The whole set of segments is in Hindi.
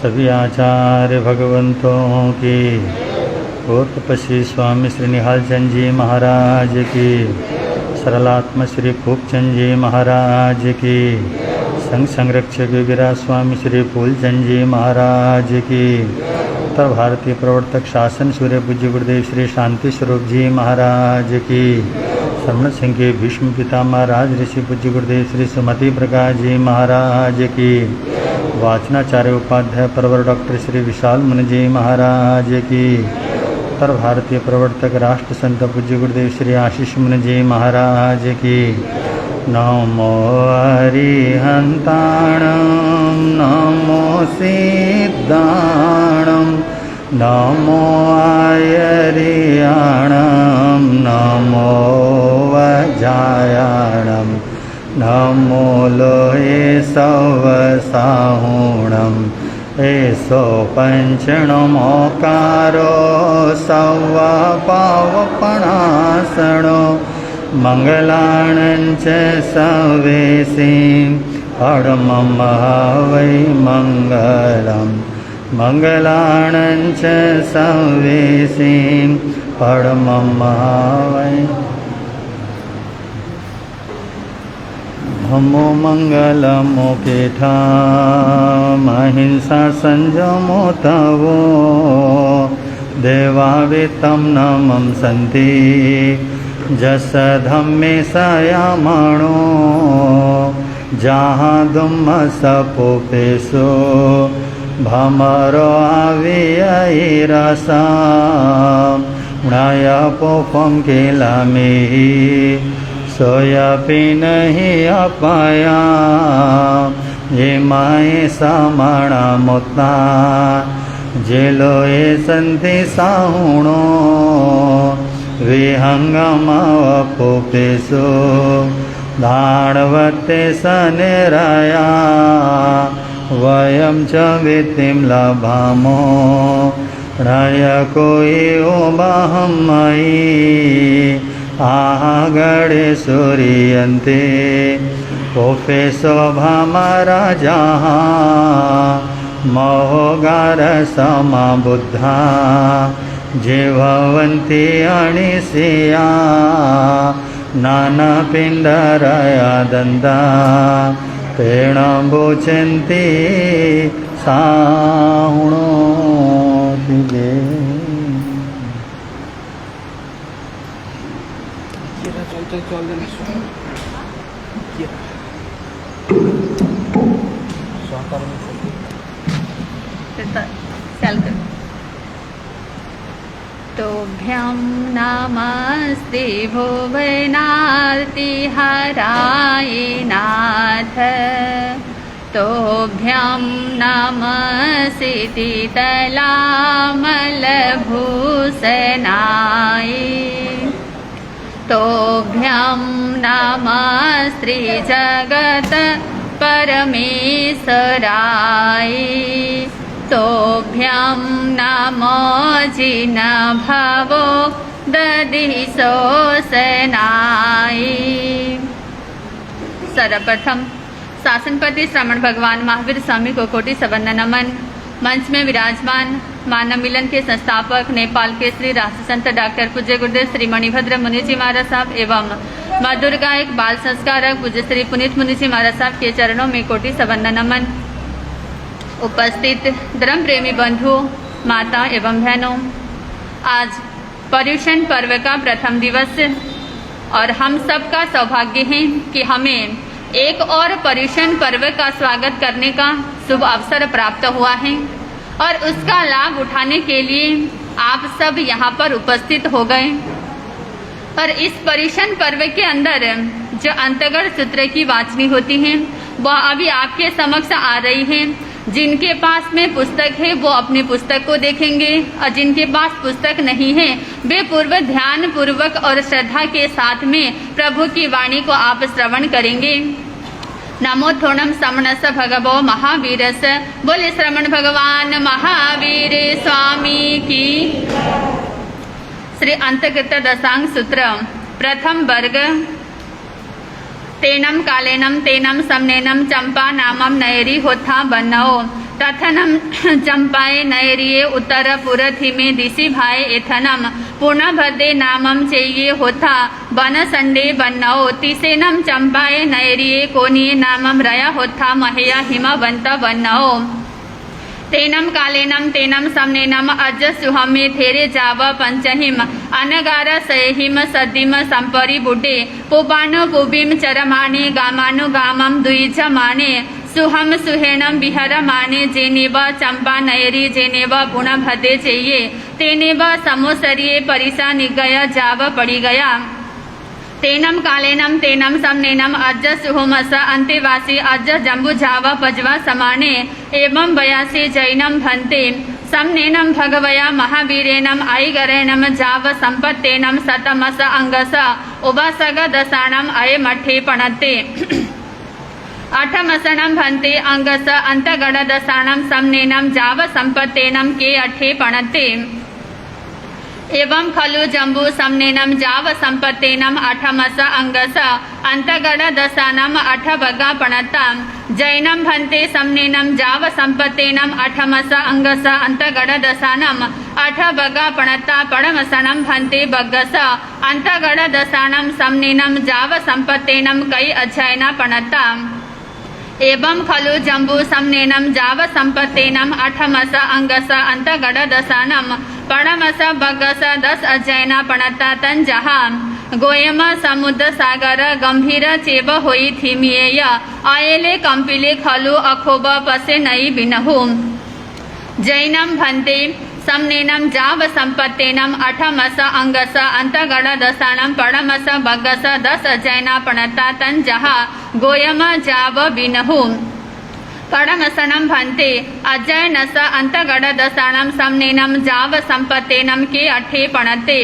सभी आचार्य भगवंतों की, और तपस्वी स्वामी श्री निहाल चंद जी महाराज की, सरलात्मा श्री खूबचंद जी महाराज की, संघ संरक्षक गिरा स्वामी श्री फूलचंद जी महाराज की, उत्तर भारतीय प्रवर्तक शासन सूर्य पूज्य गुरुदेव श्री शांति स्वरूप जी महाराज की, श्रमण सिंह के भीष्म पिता महाराज ऋषि पूज्य गुरुदेव श्री सुमति प्रकाश जी महाराज की, वाचनाचार्य उपाध्याय परवर डॉक्टर श्री विशाल मुनि जी महाराज की, उत्तर भारतीय प्रवर्तक राष्ट्र संत पूज्य गुरुदेव श्री आशीष मुनि जी महाराज की। नमो अरिहंताणं नमो सिद्धाणं नमो आयरियाणं नमो वज्रायाणं नमो लोये सवसाहुणं एसो पंचणमोकारो सवपावपणासनो मंगलाणं च सवेसिं परमं वै मंगलम् मंगलाणं च सवेसिं परमं वै धम्मो मंगलमोकेठम् अहिंसा संयमो तवो देवावेतं नमं सन्ति जस धम्मे सयामणो जहाँ दुम्मस पोपेशो भमरो आवियरसा उणाया पोपम केलामे सोयापि नहीं अपाया ये माए सामणा मोता जेलो ये संति साहुणो विहंगमवपुपेशो धाणवते सनेराया वयं च वित्तिं लभामो णय कोई ओमहं मयि आहगणे सूर्यन्ते पोपेशो भामराजाः महोगार समा बुद्धा जीववन्ति अणिसिया नानापिण्डरया दन्ता तेण भोचन्ति साहुणोति तोभ्यं नमस्ते भुवनार्तिहराय नाथ तोभ्यं नमस्तीतलामलभूषणाय तोभ्यं नमस्ते जगत परमेश्वराय तोभ्यं नमो जिन भवो दधिशोषणाय। सर्वप्रथम शासनपति श्रमण भगवान महावीर स्वामी को कोटि सवर्ण नमन। मंच में विराजमान मानव मिलन के संस्थापक नेपाल के श्री राष्ट्र संत डॉक्टर पूज्य गुरुदेव श्री मणिभद्र मुनि जी महाराज साहब एवं मधुर गायक बाल संस्कारक पूज्य श्री पुनीत मुनि जी महाराज साहब के चरणों में कोटि सवर्ण नमन। उपस्थित धर्म प्रेमी बंधुओं, माता एवं बहनों, आज पर्युषण पर्व का प्रथम दिवस और हम सबका सौभाग्य है कि हमें एक और पर्युषण पर्व का स्वागत करने का शुभ अवसर प्राप्त हुआ है और उसका लाभ उठाने के लिए आप सब यहाँ पर उपस्थित हो गए। और इस पर्युषण पर्व के अंदर जो अंतर्गत सूत्र की वाचनी होती है वह अभी आपके समक्ष आ रही है। जिनके पास में पुस्तक है वो अपनी पुस्तक को देखेंगे और जिनके पास पुस्तक नहीं है वे पूर्व ध्यान पूर्वक और श्रद्धा के साथ में प्रभु की वाणी को आप श्रवण करेंगे। नमो थोणम समणस भगवो महावीरस। बोले श्रवण भगवान महावीर स्वामी की। श्री अंतर्गत दशांग सूत्र प्रथम वर्ग। तेनम कालेनम तेनम समनेनम चंपा नामम नयरी होथा बनओ तथनम चंपाए नैरिये उत्तर पुरथि में दिशि भाई एथनम पूर्ण भद्दे नामम चेये होथा बन संडे बन्नओ तिसेनम चंपाए नैरिये कोनिये नामम रया होथा महया हिमवंत बन्नओ तेनम कालेनम तेनम समनेनम अज सुहमे थेरे जाव पंचहिम अनगार सहिम सदिम संपरि बुडे पुबानु पुबिम चरमाने गामानु गामम द्विजमाने सुहम सुहेणम विहरमाने जेनेव चंपा नयरी जेनेव पुण भदे चेये तेनेव समोसरिये परिसा निगय जाव पड़ी गया तेनम कालेनम तेनम समनेनम अज सुहोमस अंतेवासी अज जंबुझाव पजवा समाने एवं बयासी जैनम भन्ते समनेनम भगवया महावीरेनम आईगरेणम जाव संपत्तेनम सतमस अंगस उवासग दसाणम अये मठे पणते अठमसनम भन्ते अंगस अंतगण दसाणम समनेनम जाव संपत्तेनम के अठे पणते एवं खलु जंबू समनेनम जाव संपत्तेनम अठमस अंगस अंतगण दसानम अठ भगा पणता जैनम भन्ते समनेनम जाव संपत्तेनम अठमस अंगस अंतगण दसानम अठ भगा पणता पड़मसनम भन्ते बग्गस अंतगण दसानम समनेनम जाव संपत्तेनम कई अजैना पणता एवं खलु जंबू समनेनम जाव संपत्तेनम अठमस अंगस अंतगण दसानम पणमस बग्गस दस अजैना पणता तन जहा गोयम समुद्र सागर गंभीर चेब होई थीमियेय आयले कंपिले खलु अखोब पसे नई बिनहु जैनम भन्ते समनेनम जाव संपत्तेनम अठमस अंगस अंतगण दसानम पणमस बग्गस दस अजैना पणता तन जहा गोयम जाव बिनहु पड़मसनम भन्ते अजयनस अंतगण दसानम समनेनम जाव संपत्तेनम के अठे पणते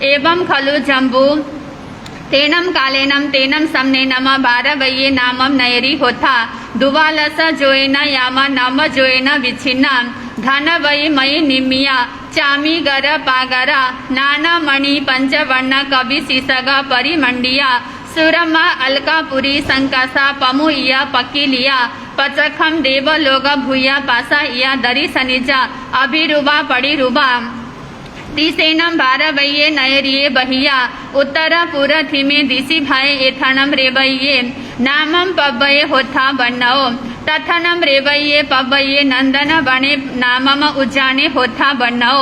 एवं खलु जंबू तेनम कालेनम तेनम समनेनम बारवये नामम नयरी होथा दुवालस जोएन याम नम जोएन विच्छिन्ना धन वै मयि निमिया चामी गर पागरा नाना मणि पंचवर्ण कवि सीसग परिमंडिया सुरमा अलकापुरी संकासा पमुइया पकीलिया पचखम देव लोग भूया पासा इया दरी सनिजा अभिरुबा पड़ी रुबा तिसेनम बारवये नयरिये बहिया उत्तर पुरथि में दिशि भाई एथनम रेवये नामम पब्बये होथा बन्नओ तथनम रेवये पब्बये नंदन बने नामम उज्जाने होथा बन्नओ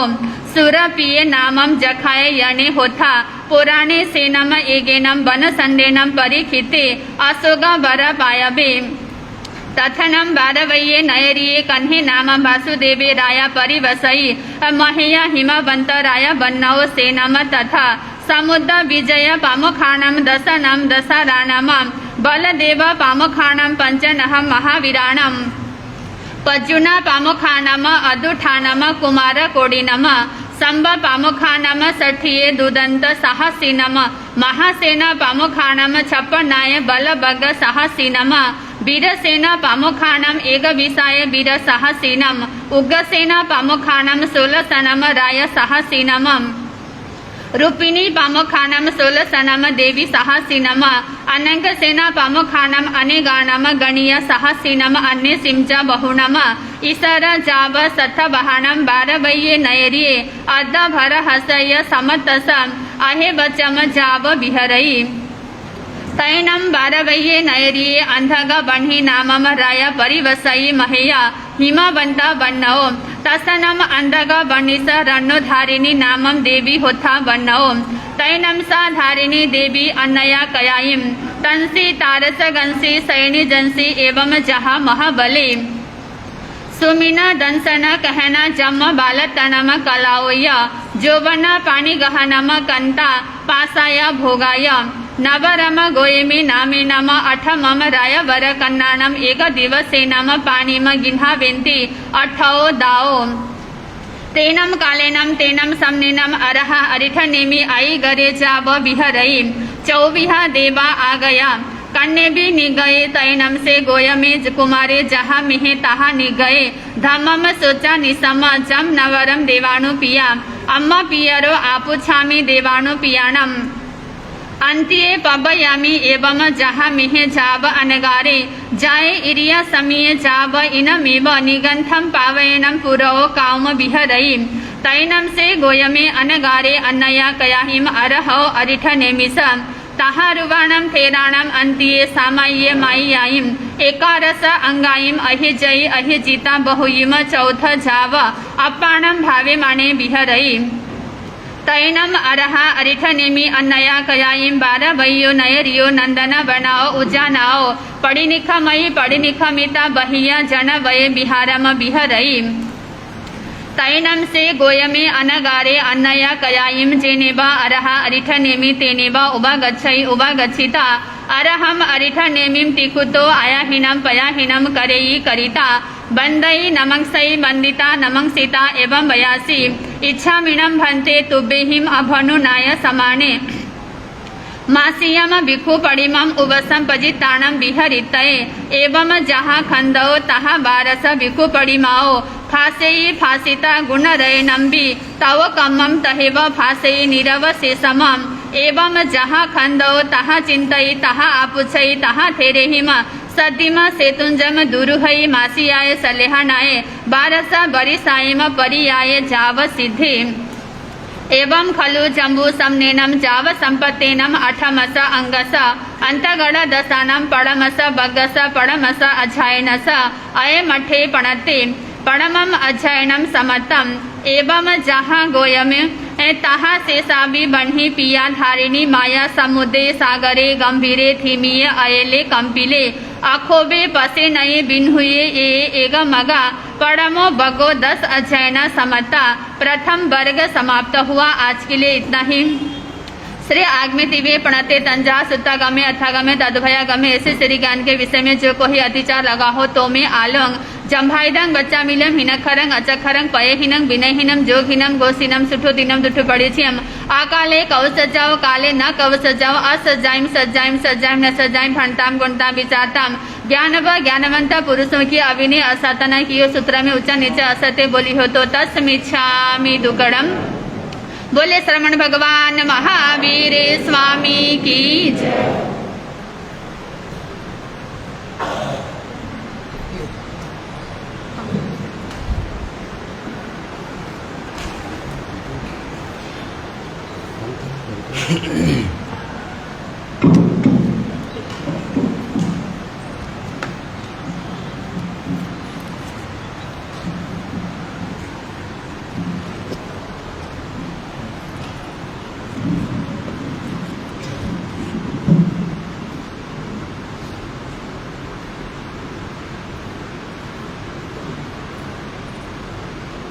सुरपिये नामम जखाए यने होथा पुराणे सेनम एगेनम वन संडेनम परिखिते अशोगा बर पायबे तथनम बारवये नयरिये कन्हे नाम वासुदेवे राया परिवसई महेया हिमवंत राया बन्नओ सेनम तथा समुद्र विजय पामुखाणम दसनम दसाराणम बलदेव पामुखाणम पंचनहम महावीराणम पज्जुना पामुखाणम अदुठानम कुमार कोडिनम संब पामुखानम सठिये दुदंत साहसीनम महासेन पामुखानम छप्पनाय बलबग साहसीनम वीरसेन पामुखानम एक विसाय वीर साहसीनम उग्रसेन पामुखानम सोलसनम राय साहसीनम रूपिणी पामुखानम सोलसनम देवी साहसीनम अनंग सेना पामुखानम अनेगानम गणीय साहसीनम अन्य सिंच बहुनम ईसर जाव सथ बहानम बारवये नयरिये अद्द भर हसय समतस अहे बचम जाव बिहरई तैनम बारवये नयरिये अंधग बन्ही नामम राय परिवसई महेया हिमवंत बन्नओ तसनम अंधग बन्निस रण्णोधारिणी नामम देवी होथा बन्नओ तैनम सा धारिणी देवी अन्नया कयायिम तंसी तारस गंसी सैनी जंसी एवं जहा महाबले सुमिना दंसन कहना जम बालतनम कलाओय जोवना पानी गहनम कंता पासाया भोगाय नवरम गोयमी नामे नम अठमम राय वर कन्नानम एक दिवसे नम पानीम गिन्हावेन्ति अठओ दाओ तेनम कालेनम तेनम समनेनम अरह अरिठ नेमि आई गरे जाव बिहरई चौविहा देवा आ गया कन्ने भी निगये तैनम से गोयमे कुमारे जहा मिहे तहा निगये धमम सोचा निसम जम नवरम देवानु पिया अम्मा पियरो आपुछामी देवानु पियाणम अंत्ये पबयामी एवं जहाँ मिह जाब अनगारे जाए इरिया समीय जाब इनमेव निगंथम पावयनम पुरो काम विहरई तैनम से गोयमे अनगारे अन्नया कयाहिम अरहो अरिठ नेमिस ताहारुवाणम थेराणम अंत्ये सामाये मायायिम एकारस अंगायिम अहिजयी अहिजिता बहुयिम चौथ जाव अपाणम भावे माने विहरई तैनम अरहा अरिठ नेमि अन्नया कयायिम बार वैयो नयरियो नंदन बनाओ उजानाओ पड़िनिखमयी पड़िनिखमिता बहिया जन वये बिहारम विहरई तैनम से गोयमे अनगारे अन्नया कयायिम जेनेबा अरहा अरिठ नेमि तेनेबा उबा गच्छई उबा गच्छिता अरहम अरिठ नेमिम तिकुतो आयाहीनम पयाहीनम करेयी करिता बंदई नमंसई बंदिता नमंसिता एवं वयासी इच्छामिणम भन्ते तुब्बेहिम अभनुनाय समाने मासीयम भिक्षु पड़िमम उवसम पजिताणम विहरितये एवं जहाँ खंदो तहा बारस भिक्षु पड़िमाओ फासेयी फासिता गुण रये नंबी तव कम्मम तहेव फासेयी नीरव शेषमम एवं जहाँ खंदो तहा चिंतई तहा आपुछई तहा थेरेहिम सतिम सेतुंजम दुरुहई मासियाय सलेहनाय बारस बरिसायम परियाय जाव सिद्धि एवं खलु जम्बू समनेनम जाव संपत्तेनम अठमस अंगस अंतगण दसानम पड़मस बग्गस पड़मस अझायनस अय मठे पणते पड़मम अझायनम समतम एवं जहाँ गोयमे तहा शेषाबी बन्ही पिया धारिणी माया समुद्रे सागरे गंभीरे थीमिये अयले कंपिले अखोबे पसे नये बिन हुए एग मगा पड़मो बगो 10 अध्ययन समता प्रथम वर्ग समाप्त हुआ। आज के लिए इतना ही। श्री आगमे दिव्य पणते तंजा सुत्तागमे अथागमे तद्भयागमे ऐसे श्री ज्ञान के विषय में जो कोई अतिचार लगा हो तो में आलोंग जम्भाईदंग बच्चा मिलम हिनखरंग अचखरंग पयहीनंग विनयहीनम जोगहीनम गोसीनम सुठो दिनम दुठो पड़िछियम आकाले कव सजाओ काले न कव सजाओ असजाइम सजाइम सजाइम न सजाइम भंटाम गुणताम विचारताम ज्ञानव ज्ञानवंत पुरुषों की अविनय असतना की सूत्र में ऊंचा नीचे असत्य बोली हो तो तस्मिच्छामि दुक्कडम। बोले श्रवण भगवान महावीर स्वामी की जय।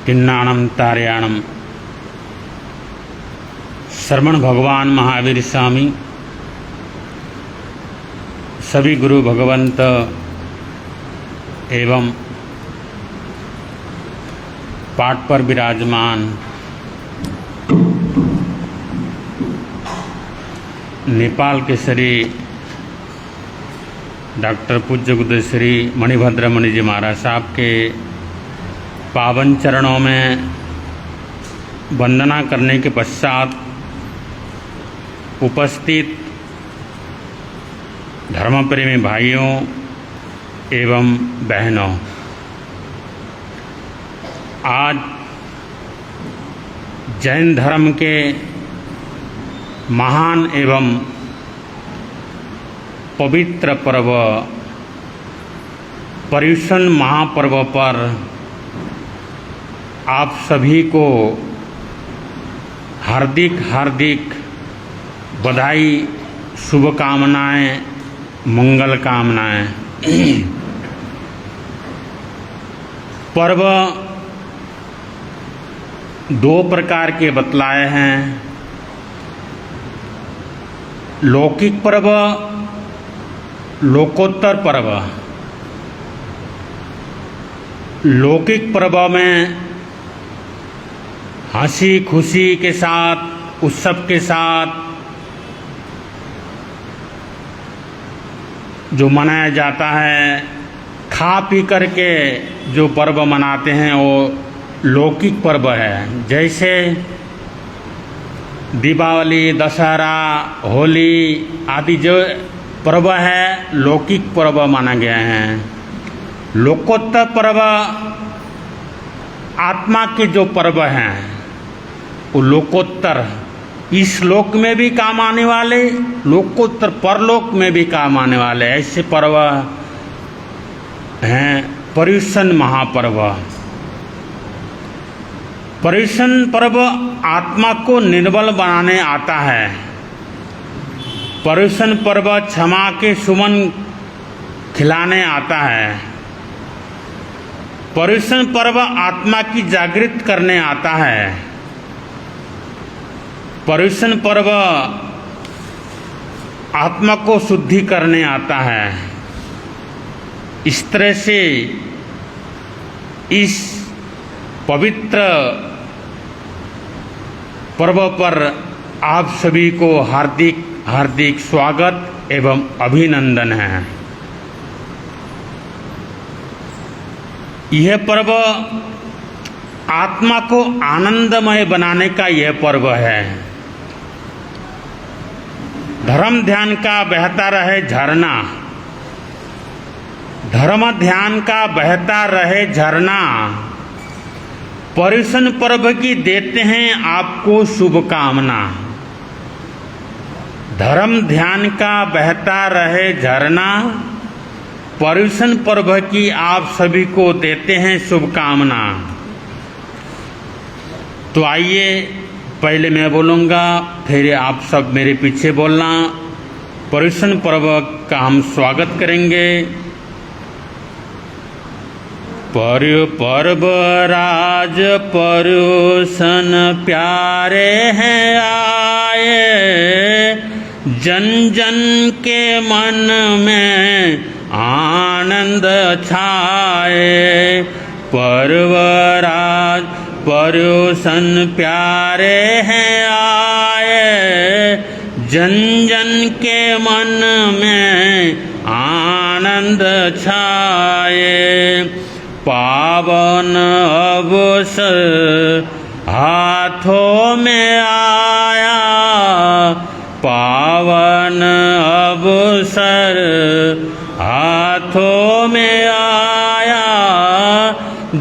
किन्नाणम तार्याणम श्रवण भगवान महावीर स्वामी सभी गुरु भगवंत एवं पाठ पर विराजमान नेपाल के श्री डॉक्टर पूज्य गुरुदेव श्री मणिभद्र मुनि जी महाराज साहब के पावन चरणों में वंदना करने के पश्चात उपस्थित धर्मप्रेमी भाइयों एवं बहनों, आज जैन धर्म के महान एवं पवित्र पर्व पर्युषण महापर्व पर आप सभी को हार्दिक हार्दिक बधाई, शुभकामनाएं, मंगल कामनाएं। पर्व दो प्रकार के बतलाए हैं, लौकिक पर्व, लोकोत्तर पर्व। लौकिक पर्व में हंसी खुशी के साथ, उत्सव के साथ जो मनाया जाता है, खा पी करके जो पर्व मनाते हैं वो लौकिक पर्व है। जैसे दीपावली, दशहरा, होली आदि जो पर्व है लौकिक पर्व माना गया है। लोकोत्तर पर्व आत्मा के जो पर्व हैं वो लोकोत्तर इस लोक में भी काम आने वाले, लोकोत्तर परलोक में भी काम आने वाले ऐसे पर्व हैं। पर्युषण महापर्व। पर्युषण पर्व आत्मा को निर्मल बनाने आता है। पर्युषण पर्व क्षमा के सुमन खिलाने आता है। पर्युषण पर्व आत्मा की जागृत करने आता है। पर्युषण पर्व आत्मा को शुद्धि करने आता है। इस तरह से इस पवित्र पर्व पर आप सभी को हार्दिक हार्दिक स्वागत एवं अभिनंदन है। यह पर्व आत्मा को आनंदमय बनाने का यह पर्व है। धर्म ध्यान का बहता रहे झरना, धर्म ध्यान का बहता रहे झरना, पर्युषण पर्व की देते हैं आपको शुभकामना। धर्म ध्यान का बहता रहे झरना, पर्युषण पर्व की आप सभी को देते हैं शुभकामना। तो आइए पहले मैं बोलूँगा, फिर आप सब मेरे पीछे बोलना। पर्युषण पर्व का हम स्वागत करेंगे। पर्व राज पर्युषण प्यारे हैं आए, जन जन के मन में आनंद छाए। पर्व राज पर्युषण प्यारे हैं आए, जन जन के मन में आनंद छाए। पावन अवसर हाथों में आया, पावन अवसर हाथों में आया,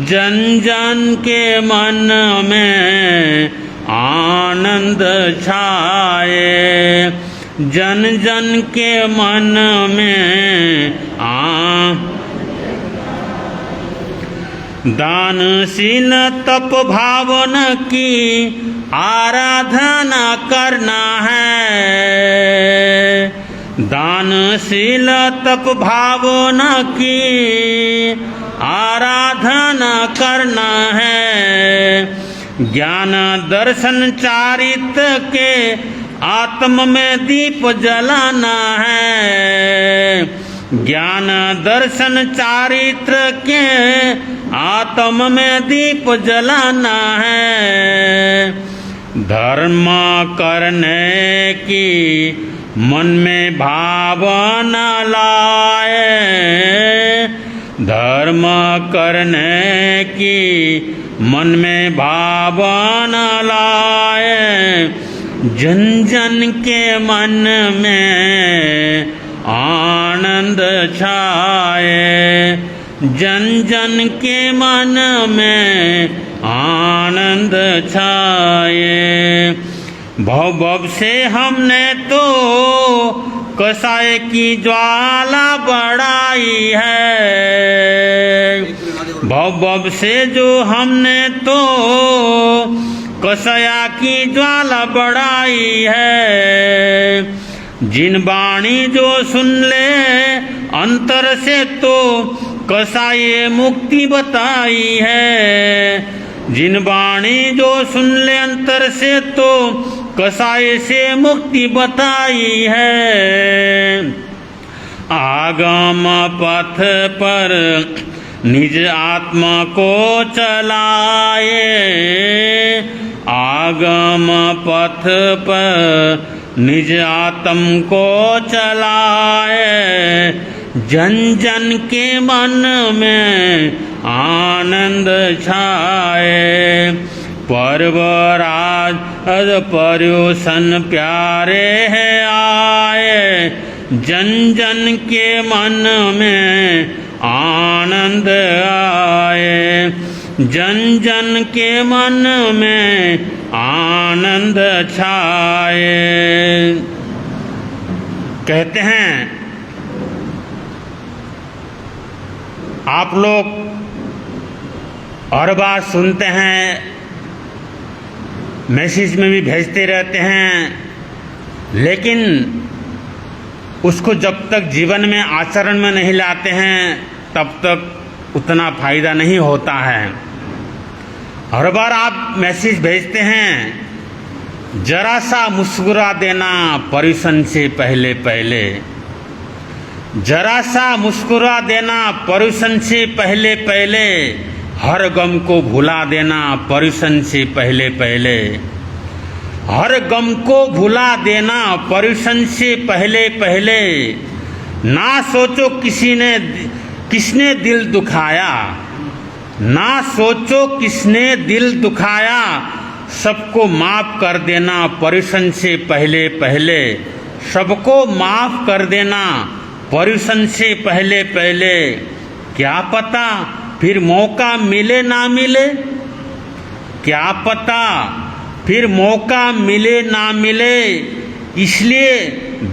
जन जन के मन में आनंद छाए। जन जन के मन में दानशील तप भावन की आराधना करना है। दानशील तप भावना की आराधना करना है। ज्ञान दर्शन चारित्र के आत्म में दीप जलाना है। ज्ञान दर्शन चारित्र के आत्म में दीप जलाना है। धर्म करने की मन में भावना लाए, धर्म करने की मन में भावना लाए। जन जन के मन में आनंद छाए। जन जन के मन में आनंद छाए। भव भव से हमने तो कसाय की ज्वाला बढ़ाई है। भव भव से जो हमने तो कसाया की ज्वाला बढ़ाई है। जिन वाणी जो सुन ले अंतर से तो कसाय मुक्ति बताई है। जिन वाणी जो सुन ले अंतर से तो कसाय से मुक्ति बताई है। आगम पथ पर निज आत्मा को चलाए। आगम पथ पर निज आत्म को चलाए। जन जन के मन में आनंद छाए। पर्व राज अद पर्युषण प्यारे है आए, जन जन के मन में आनंद आए, जन जन के मन में आनंद छाए। कहते हैं आप लोग हर बात सुनते हैं, मैसेज में भी भेजते रहते हैं, लेकिन उसको जब तक जीवन में आचरण में नहीं लाते हैं तब तक उतना फायदा नहीं होता है। हर बार आप मैसेज भेजते हैं, जरा सा मुस्कुरा देना पर्युषण से पहले पहले, जरा सा मुस्कुरा देना पर्युषण से पहले पहले, हर गम को भुला देना पर्युषण से पहले पहले, हर गम को भुला देना पर्युषण से पहले पहले। ना सोचो किसने दिल दुखाया, ना सोचो किसने दिल दुखाया, सबको माफ कर देना पर्युषण से पहले पहले, सबको माफ कर देना पर्युषण से पहले पहले। क्या पता फिर मौका मिले ना मिले, क्या पता फिर मौका मिले ना मिले, इसलिए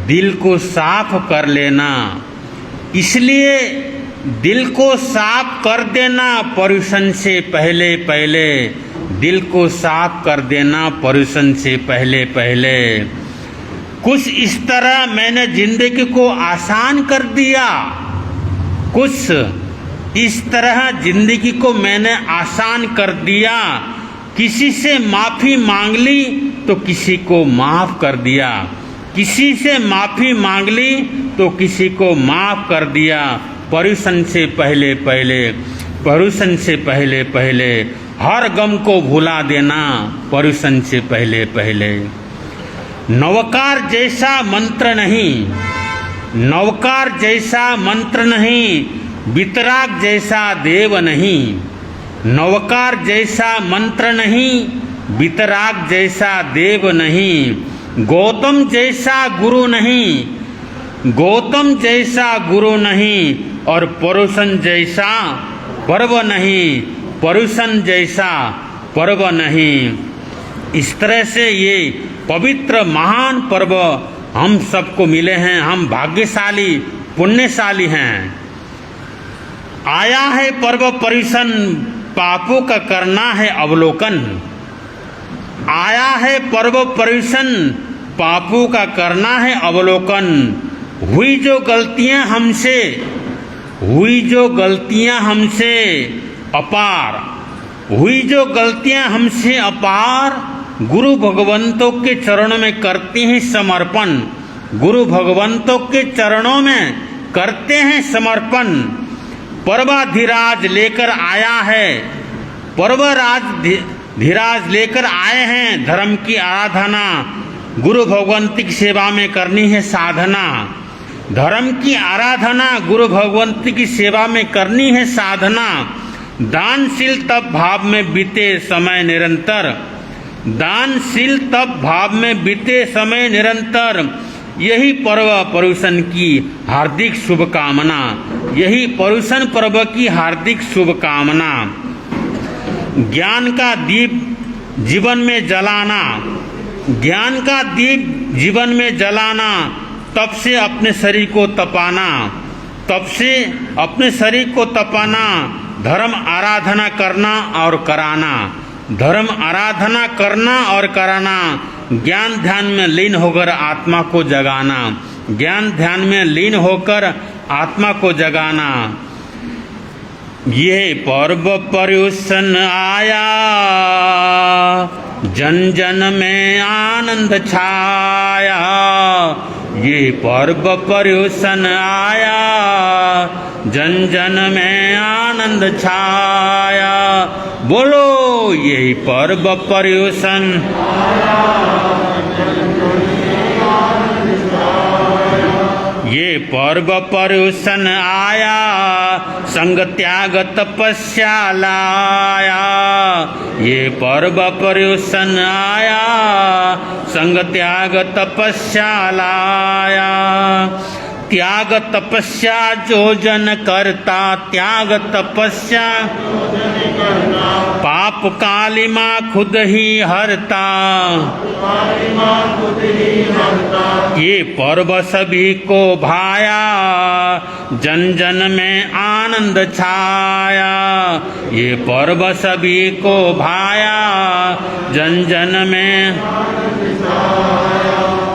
दिल को साफ कर लेना, इसलिए दिल को साफ कर देना पर्युषण से पहले पहले, दिल को साफ कर देना पर्युषण से पहले पहले। कुछ इस तरह मैंने जिंदगी को आसान कर दिया, कुछ इस तरह जिंदगी को मैंने आसान कर दिया, किसी से माफ़ी मांग ली तो किसी को माफ़ कर दिया, किसी से माफ़ी मांग ली तो किसी को माफ़ कर दिया पर्युषण से पहले पहले, पर्युषण से पहले पहले। हर गम को भुला देना पर्युषण से पहले पहले। नवकार जैसा मंत्र नहीं, नवकार जैसा मंत्र नहीं, वितराग जैसा देव नहीं, नवकार जैसा मंत्र नहीं, वितराग जैसा देव नहीं, गौतम जैसा गुरु नहीं, गौतम जैसा गुरु नहीं, और पर्युषण जैसा पर्व नहीं, पर्युषण जैसा पर्व नहीं। इस तरह से ये पवित्र महान पर्व हम सबको मिले हैं, हम भाग्यशाली पुण्यशाली हैं। आया है पर्व पर्युषण, पापों का करना है अवलोकन, आया है पर्व पर्युषण, पापों का करना है अवलोकन। हुई जो गलतियां हमसे, हुई जो गलतियां हमसे अपार, हुई जो गलतियां हमसे अपार, गुरु भगवंतों के चरणों में करते हैं समर्पण, गुरु भगवंतों के चरणों में करते हैं समर्पण। पर्वाधिराज लेकर आया है, पर्वाधिराज लेकर आए हैं धर्म की आराधना, गुरु भगवंत की सेवा में करनी है साधना, धर्म की आराधना गुरु भगवंत की सेवा में करनी है साधना। दानशील तब भाव में बीते समय निरंतर, दानशील तब भाव में बीते समय निरंतर। यही पर्व पर्युषण की हार्दिक शुभकामना, यही पर्युषण पर्व की हार्दिक शुभकामना। ज्ञान का दीप जीवन में जलाना, ज्ञान का दीप जीवन में जलाना, तब से अपने शरीर को तपाना, तब से अपने शरीर को तपाना, धर्म आराधना करना और कराना, धर्म आराधना करना और कराना। ज्ञान ध्यान में लीन होकर आत्मा को जगाना, ज्ञान ध्यान में लीन होकर आत्मा को जगाना। ये पर्व पर्युषण आया, जन जन में आनंद छाया, ये पर्व पर्युषण आया, जन जन में आनंद छाया। बोलो यही पर्व पर्युषण, ये पर्व पर्युषण आया, संग त्याग तपस्या लाया, ये पर्व पर्युषण आया, संग त्याग तपस्या लाया। त्याग तपस्या जो जन करता, त्याग तपस्या पाप कालिमा खुद ही हरता। ये पर्व सभी को भाया, जन जन में आनंद छाया। ये पर्व सभी को भाया, जन जन में।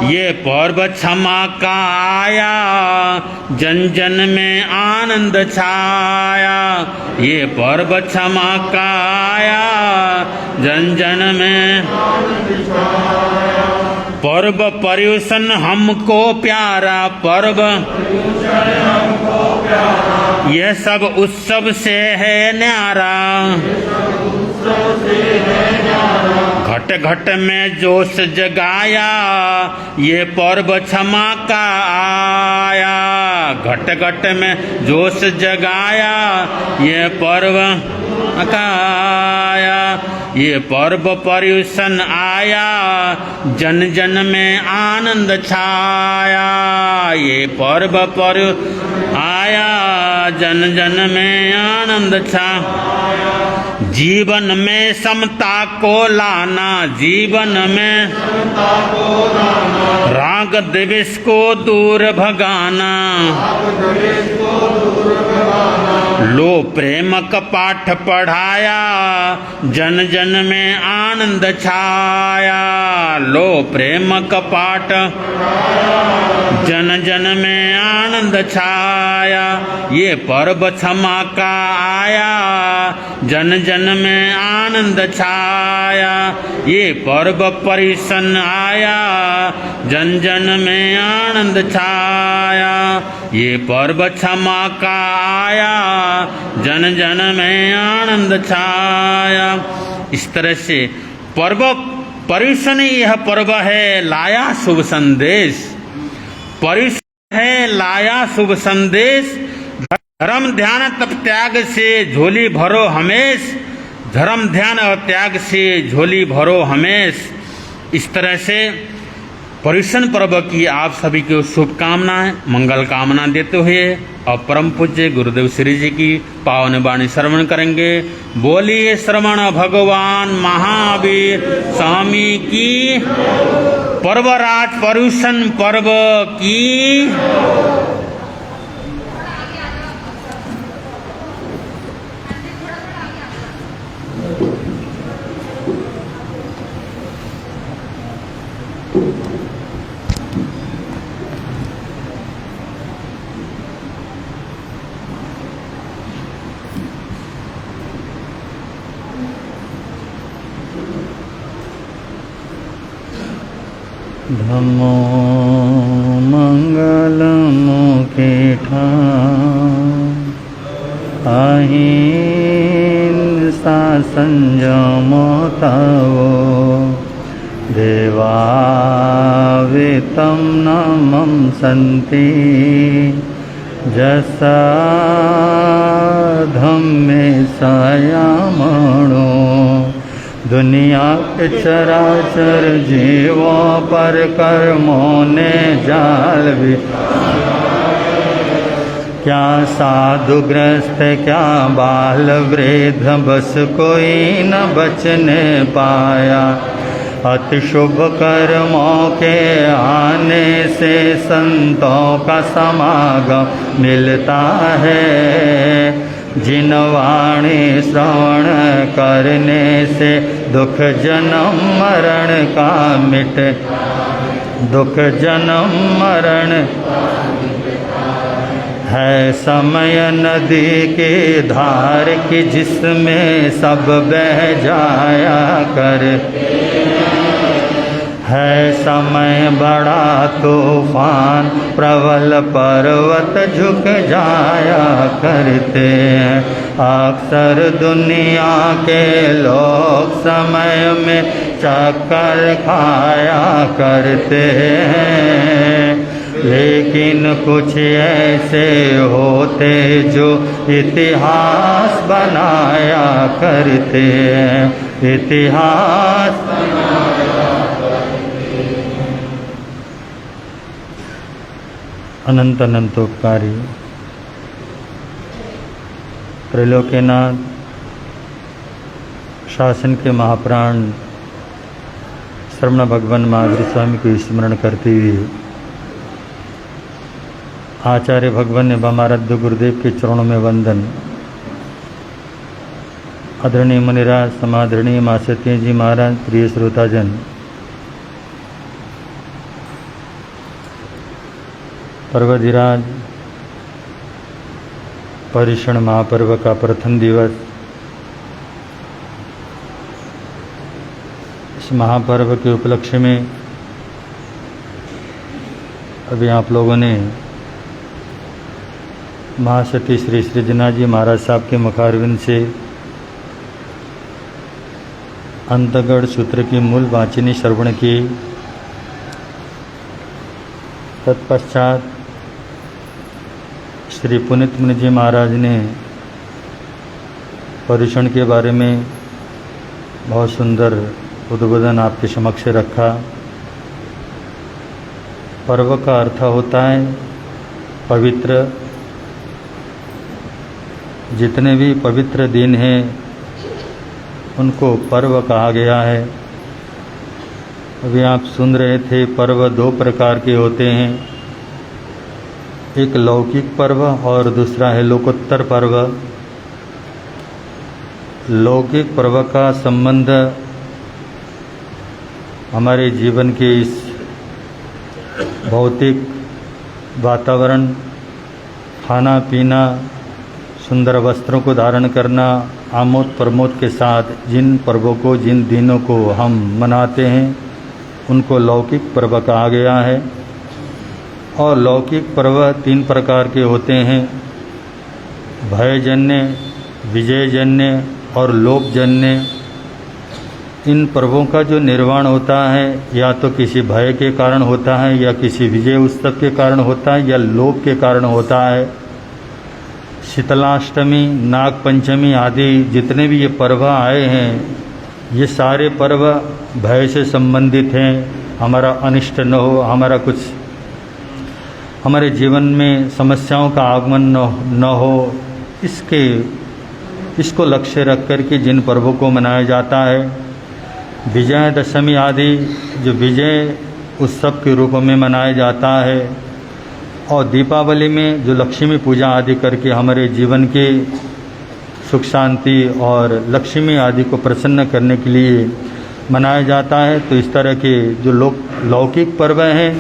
ये पर्व क्षमा का आया, जन जन में आनंद छाया। ये पर्व क्षमा का आया, जन जन में। पर्व पर्युषण हमको प्यारा, पर्व यह सब उत्सव से है न्यारा। घट घट में जोश जगाया, ये पर्व क्षमा का आया। घट घट में जोश जगाया, ये पर्व का आया। ये पर्व पर्युषण आया, जन जन में आनंद छाया। ये पर्व पर्युषण आया, जन जन में आनंद छाया। जीवन में समता को लाना, जीवन में राग द्वेष को दूर भगाना। लो प्रेम का पाठ पढ़ाया, जन जन में आनंद छाया। लो प्रेम का पाठ जन जन में आनंद छाया। ये पर्व क्षमा का आया, जन जन में आनंद छाया। ये पर्व परिसन आया, जन जन में आनंद छाया। ये पर्व क्षमा का आया, जन जन में आनंद छाया। इस तरह से पर्व पर्युषण, यह पर्व है लाया शुभ संदेश। पर्युषण है लाया शुभ संदेश। धर्म ध्यान तप त्याग से झोली भरो हमेश। धर्म ध्यान और त्याग से झोली भरो हमेश। इस तरह से पर्युषण पर्व की आप सभी को शुभकामनाएं, मंगल कामना देते हुए और परम पूज्य गुरुदेव श्री जी की पावन वाणी श्रवण करेंगे। बोलिए श्रवण भगवान महावीर स्वामी की। पर्वराज पर्युषण पर्व की। धम्मो मंगलमुखे अहिंसा संयमो तवो देवावितं नमं सन्ति जसा धम्मे संयमणो। दुनिया के चराचर जीवों पर कर्मों ने जाल भी, क्या साधु ग्रस्त क्या बाल वृद्ध बस कोई न बचने पाया। अति शुभ कर्मों के आने से संतों का समागम मिलता है। जिन वाणी श्रवण करने से दुख जन्म मरण का मिटे। दुख जन्म मरण है समय नदी की धार की, जिसमें सब बह जाया कर। है समय बड़ा तूफान, प्रबल पर्वत झुक जाया करते हैं। अक्सर दुनिया के लोग समय में चक्कर खाया करते हैं, लेकिन कुछ ऐसे होते जो इतिहास बनाया करते हैं। इतिहास अनंत अनंतोपकारी त्रैलोक्यनाथ शासन के महाप्राण श्रमण भगवान महावीर स्वामी को स्मरण करते हुए आचार्य भगवान एवं आराध्य गुरुदेव के चरणों में वंदन। आदरणीय मुनिराज, समादरणीय माँ सत्य जी महाराज, प्रिय श्रोताजन, पर्वधिराज पर्युषण महापर्व का प्रथम दिवस, इस महापर्व के उपलक्ष्य में अभी आप लोगों ने महासती श्री सृजना जी महाराज साहब के मुखारविंद से अंतगढ़ सूत्र की मूल वाचिनी श्रवण की। तत्पश्चात श्री पुनीत मुनि जी महाराज ने पर्युषण के बारे में बहुत सुंदर उद्बोधन आपके समक्ष रखा। पर्व का अर्थ होता है पवित्र। जितने भी पवित्र दिन हैं उनको पर्व कहा गया है। अभी आप सुन रहे थे, पर्व दो प्रकार के होते हैं, एक लौकिक पर्व और दूसरा है लोकोत्तर पर्व। लौकिक पर्व का संबंध हमारे जीवन के इस भौतिक वातावरण, खाना पीना, सुंदर वस्त्रों को धारण करना, आमोद प्रमोद के साथ जिन पर्वों को, जिन दिनों को हम मनाते हैं उनको लौकिक पर्व कहा गया है। और लौकिक पर्व तीन प्रकार के होते हैं, भयजन्य, विजयजन्य और लोकजन्य। इन पर्वों का जो निर्वाण होता है या तो किसी भय के कारण होता है, या किसी विजय उत्सव के कारण होता है, या लोक के कारण होता है। शीतलाष्टमी, नाग पंचमी आदि जितने भी ये पर्व आए हैं, ये सारे पर्व भय से संबंधित हैं। हमारा अनिष्ट न हो, हमारा कुछ हमारे जीवन में समस्याओं का आगमन न हो, इसको लक्ष्य रख कर के जिन पर्वों को मनाया जाता है। विजयदशमी आदि जो विजय उत्सव के रूप में मनाया जाता है, और दीपावली में जो लक्ष्मी पूजा आदि करके हमारे जीवन के सुख शांति और लक्ष्मी आदि को प्रसन्न करने के लिए मनाया जाता है। तो इस तरह के जो लौकिक पर्व हैं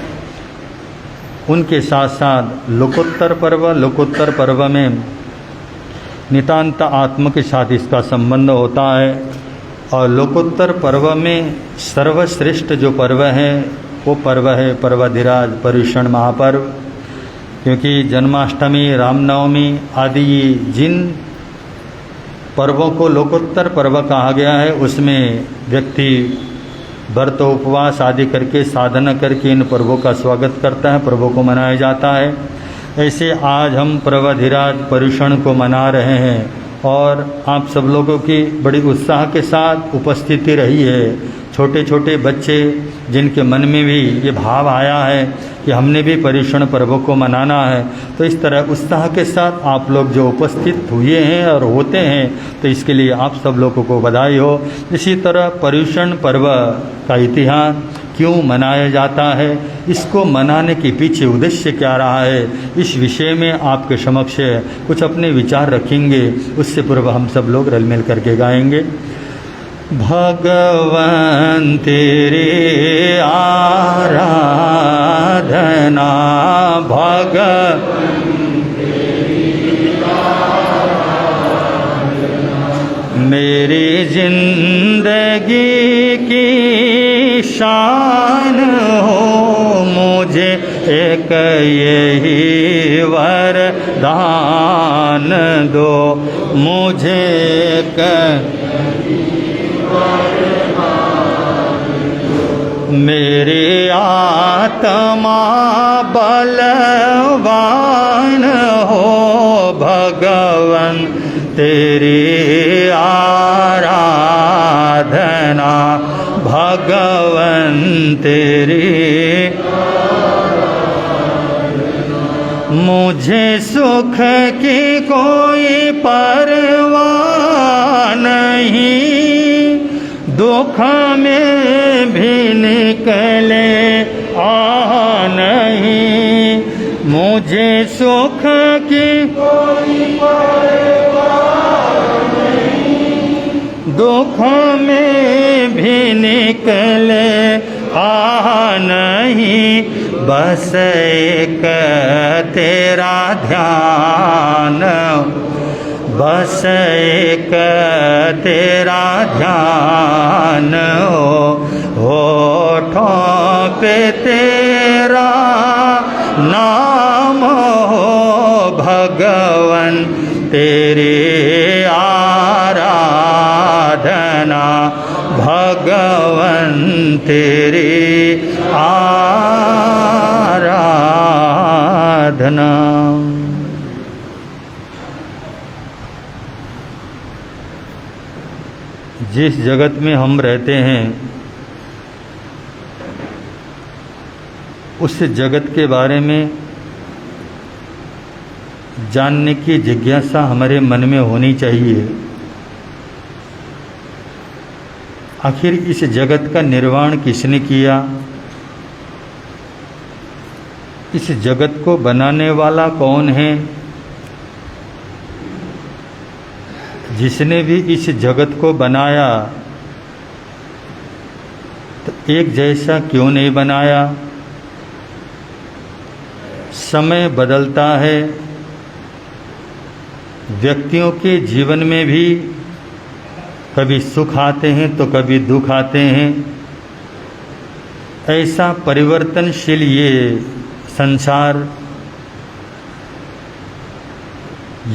उनके साथ साथ लोकोत्तर पर्व में नितांत आत्म के साथ इसका संबंध होता है। और लोकोत्तर पर्व में सर्वश्रेष्ठ जो पर्व है वो पर्व है पर्वधिराज पर्युषण महापर्व। क्योंकि जन्माष्टमी, रामनवमी आदि जिन पर्वों को लोकोत्तर पर्व कहा गया है, उसमें व्यक्ति व्रत उपवास आदि करके साधना करके इन पर्वों का स्वागत करता है, पर्वों को मनाया जाता है। ऐसे आज हम पर्वधिराज पर्युषण को मना रहे हैं और आप सब लोगों की बड़ी उत्साह के साथ उपस्थिति रही है। छोटे छोटे बच्चे जिनके मन में भी ये भाव आया है कि हमने भी पर्युषण पर्व को मनाना है, तो इस तरह उत्साह के साथ आप लोग जो उपस्थित हुए हैं और होते हैं, तो इसके लिए आप सब लोगों को बधाई हो। इसी तरह पर्युषण पर्व का इतिहास क्यों मनाया जाता है, इसको मनाने के पीछे उद्देश्य क्या रहा है, इस विषय में आपके समक्ष कुछ अपने विचार रखेंगे। उससे पूर्व हम सब लोग रल मिल करके गाएंगे। भगवान तेरे आराधना, मेरी जिंदगी की शान हो, मुझे एक यही वरदान दो, मुझे एक मेरी आत्मा बलवान हो, भगवन तेरी आराधना, भगवन तेरी मुझे सुख की कोई परवाह नहीं, दुख में भी निकले नहीं। मुझे सुख की कोई परवाह नहीं, दुख में भी निकले नहीं। बस एक तेरा ध्यान, बस एक तेरा ध्यान होठों पे तेरा नाम हो भगवन, तेरी आराधना भगवन, तेरी आराधना। जिस जगत में हम रहते हैं उस जगत के बारे में जानने की जिज्ञासा हमारे मन में होनी चाहिए। आखिर इस जगत का निर्माण किसने किया? इस जगत को बनाने वाला कौन है? जिसने भी इस जगत को बनाया तो एक जैसा क्यों नहीं बनाया? समय बदलता है, व्यक्तियों के जीवन में भी कभी सुख आते हैं तो कभी दुख आते हैं। ऐसा परिवर्तनशील ये संसार,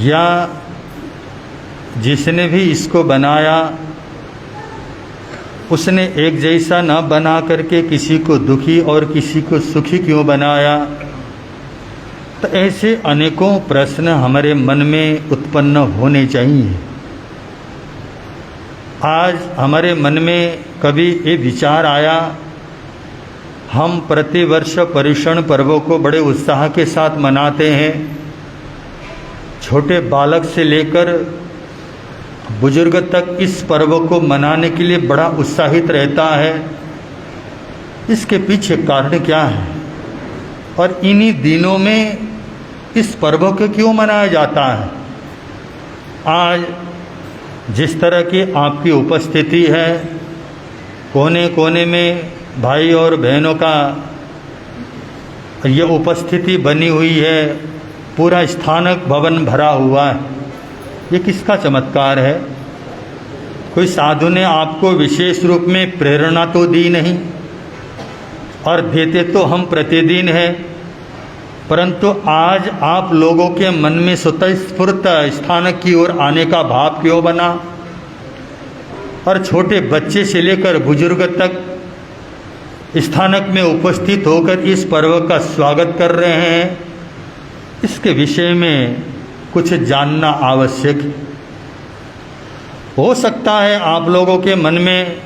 या जिसने भी इसको बनाया उसने एक जैसा न बना करके किसी को दुखी और किसी को सुखी क्यों बनाया? तो ऐसे अनेकों प्रश्न हमारे मन में उत्पन्न होने चाहिए। आज हमारे मन में कभी ये विचार आया, हम प्रतिवर्ष पर्युषण पर्वों को बड़े उत्साह के साथ मनाते हैं। छोटे बालक से लेकर बुजुर्ग तक इस पर्व को मनाने के लिए बड़ा उत्साहित रहता है। इसके पीछे कारण क्या है और इन्हीं दिनों में इस पर्व को क्यों मनाया जाता है? आज जिस तरह की आपकी उपस्थिति है, कोने कोने में भाई और बहनों का ये उपस्थिति बनी हुई है, पूरा स्थानक भवन भरा हुआ है, ये किसका चमत्कार है? कोई साधु ने आपको विशेष रूप में प्रेरणा तो दी नहीं, और देते तो हम प्रतिदिन हैं, परंतु आज आप लोगों के मन में स्वतःस्फूर्त स्थानक की ओर आने का भाव क्यों बना? और छोटे बच्चे से लेकर बुजुर्ग तक स्थानक में उपस्थित होकर इस पर्व का स्वागत कर रहे हैं। इसके विषय में कुछ जानना आवश्यक है। हो सकता है आप लोगों के मन में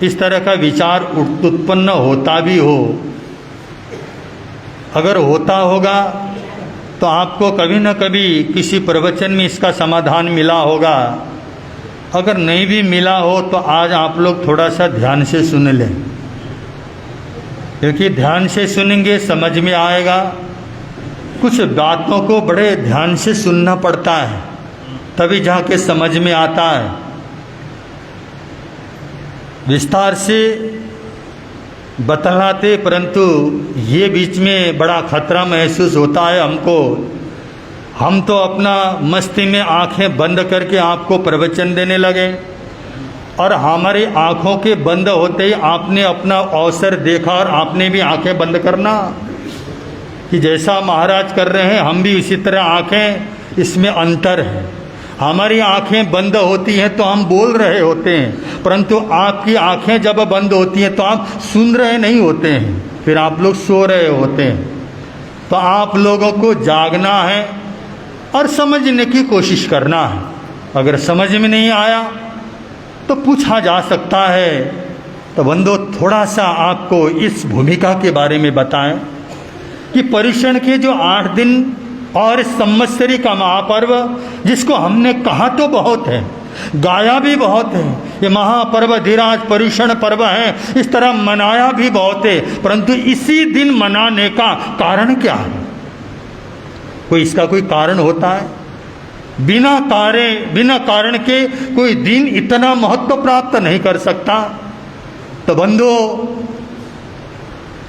इस तरह का विचार उत्पन्न होता भी हो। अगर होता होगा तो आपको कभी न कभी किसी प्रवचन में इसका समाधान मिला होगा। अगर नहीं भी मिला हो तो आज आप लोग थोड़ा सा ध्यान से सुन लें, क्योंकि ध्यान से सुनेंगे समझ में आएगा। कुछ बातों को बड़े ध्यान से सुनना पड़ता है, तभी जाके समझ में आता है। विस्तार से बतलाते, परंतु ये बीच में बड़ा खतरा महसूस होता है हमको। हम तो अपना मस्ती में आंखें बंद करके आपको प्रवचन देने लगे, और हमारी आंखों के बंद होते ही आपने अपना अवसर देखा और आपने भी आंखें बंद करना कि जैसा महाराज कर रहे हैं हम भी इसी तरह आंखें। इसमें अंतर है। हमारी आंखें बंद होती हैं तो हम बोल रहे होते हैं, परंतु आपकी आंखें जब बंद होती हैं तो आप सुन रहे नहीं होते हैं, फिर आप लोग सो रहे होते हैं। तो आप लोगों को जागना है और समझने की कोशिश करना है। अगर समझ में नहीं आया तो पूछा जा सकता है। तो बंदो, थोड़ा सा आपको इस भूमिका के बारे में बताएं। कि पर्युषण के जो 8 दिन और संवत्सरी का महापर्व, जिसको हमने कहा तो बहुत है, गाया भी बहुत है, ये महापर्व धीराज पर्युषण पर्व है, इस तरह मनाया भी बहुत है, परंतु इसी दिन मनाने का कारण क्या है? कोई इसका कोई कारण होता है? बिना कारण के कोई दिन इतना महत्व प्राप्त नहीं कर सकता। तो बंधु,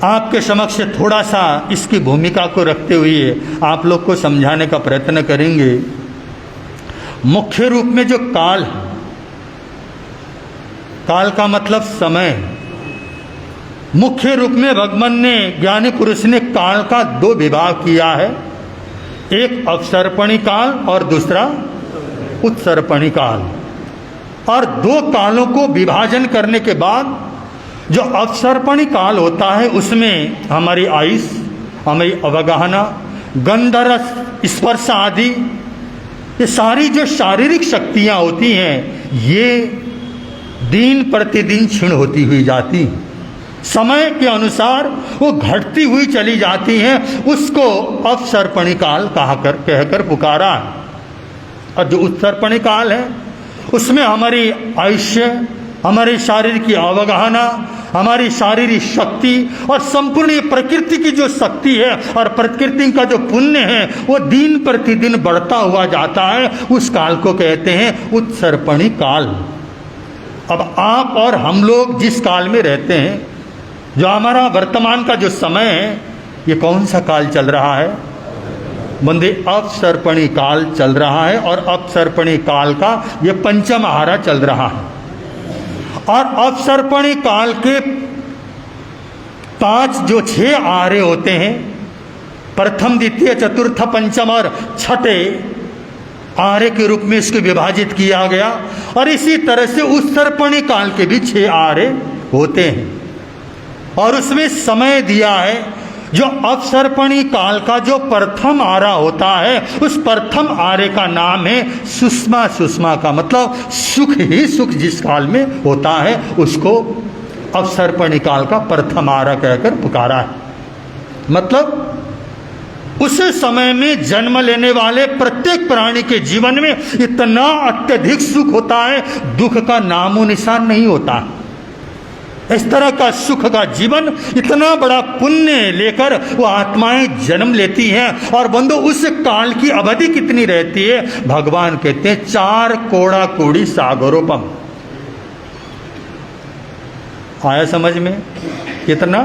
आपके समक्ष थोड़ा सा इसकी भूमिका को रखते हुए आप लोग को समझाने का प्रयत्न करेंगे। मुख्य रूप में जो काल है, काल का मतलब समय, मुख्य रूप में भगवान ने, ज्ञानी पुरुष ने काल का 2 विभाग किया है, एक अवसर्पणी काल और दूसरा उत्सर्पणी काल। और 2 कालों को विभाजन करने के बाद जो अवसर्पणी काल होता है उसमें हमारी आयुष, हमारी अवगाहना, गंधरस, स्पर्श आदि ये सारी जो शारीरिक शक्तियां होती हैं ये दिन प्रतिदिन क्षीण होती हुई जाती हैं, समय के अनुसार वो घटती हुई चली जाती हैं। उसको अवसर्पणी काल कहकर पुकारा। और जो उत्सर्पणी काल है उसमें हमारी आयुष्य, हमारी शारीर की अवगाहना, हमारी शारीरिक शक्ति और संपूर्ण प्रकृति की जो शक्ति है और प्रकृति का जो पुण्य है वो दिन प्रतिदिन बढ़ता हुआ जाता है। उस काल को कहते हैं उत्सर्पणी काल। अब आप और हम लोग जिस काल में रहते हैं, जो हमारा वर्तमान का जो समय है, ये कौन सा काल चल रहा है? बंदे अवसर्पणी काल चल रहा है। और अवसर्पणी काल का ये पंचम आहारा चल रहा है। और अवसर्पणी काल के 5 जो 6 आहारे होते हैं, प्रथम, द्वितीय, चतुर्थ, पंचम और छठे आहारे के रूप में इसको विभाजित किया गया। और इसी तरह से उत्सर्पणी काल के भी 6 आहारे होते हैं। और उसमें समय दिया है। जो अवसर्पणी काल का जो प्रथम आरा होता है, उस प्रथम आरे का नाम है सुषमा। सुषमा का मतलब सुख ही सुख जिस काल में होता है उसको अवसर्पणी काल का प्रथम आरा कहकर पुकारा है। मतलब उस समय में जन्म लेने वाले प्रत्येक प्राणी के जीवन में इतना अत्यधिक सुख होता है, दुख का नामो निशान नहीं होता। इस तरह का सुख का जीवन, इतना बड़ा पुण्य लेकर वो आत्माएं जन्म लेती हैं। और बंधु, उस काल की अवधि कितनी रहती है? भगवान कहते हैं 4 कोड़ा कोड़ी सागरोपम। आया समझ में? कितना?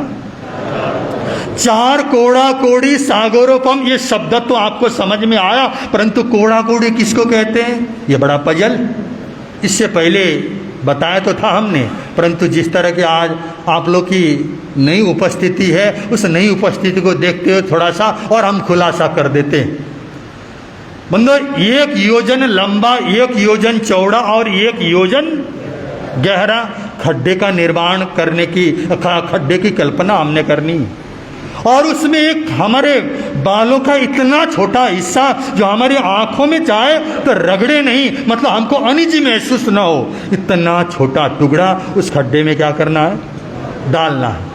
4 कोड़ा कोड़ी सागरोपम। ये शब्द तो आपको समझ में आया, परंतु कोड़ा कोड़ी किसको कहते हैं? ये बड़ा पजल। इससे पहले बताया तो था हमने, परंतु जिस तरह के आज आप लोग की नई उपस्थिति है, उस नई उपस्थिति को देखते हुए थोड़ा सा और हम खुलासा कर देते हैं। मतलब 1 योजन लंबा, 1 योजन चौड़ा और 1 योजन गहरा खड्डे का निर्माण करने की, खड्डे की कल्पना हमने करनी। और उसमें एक हमारे बालों का इतना छोटा हिस्सा जो हमारी आंखों में जाए तो रगड़े नहीं, मतलब हमको अनिजी महसूस न हो, इतना छोटा टुकड़ा उस खड्डे में क्या करना है? डालना है।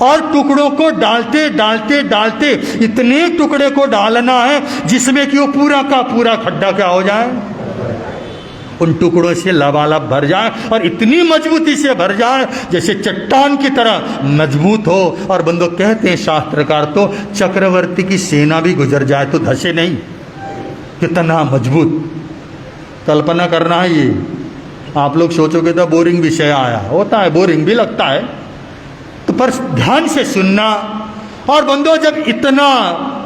और टुकड़ों को डालते डालते डालते इतने टुकड़े को डालना है जिसमें कि वो पूरा का पूरा खड्डा क्या हो जाए? उन टुकड़ों से लबालब भर जाए और इतनी मजबूती से भर जाए जैसे चट्टान की तरह मजबूत हो। और बंदो, कहते हैं शास्त्रकार तो चक्रवर्ती की सेना भी गुजर जाए तो धसे नहीं, कितना मजबूत। कल्पना करना है। ये आप लोग सोचोगे तो बोरिंग विषय आया, होता है, बोरिंग भी लगता है, तो पर ध्यान से सुनना। और बंदो, जब इतना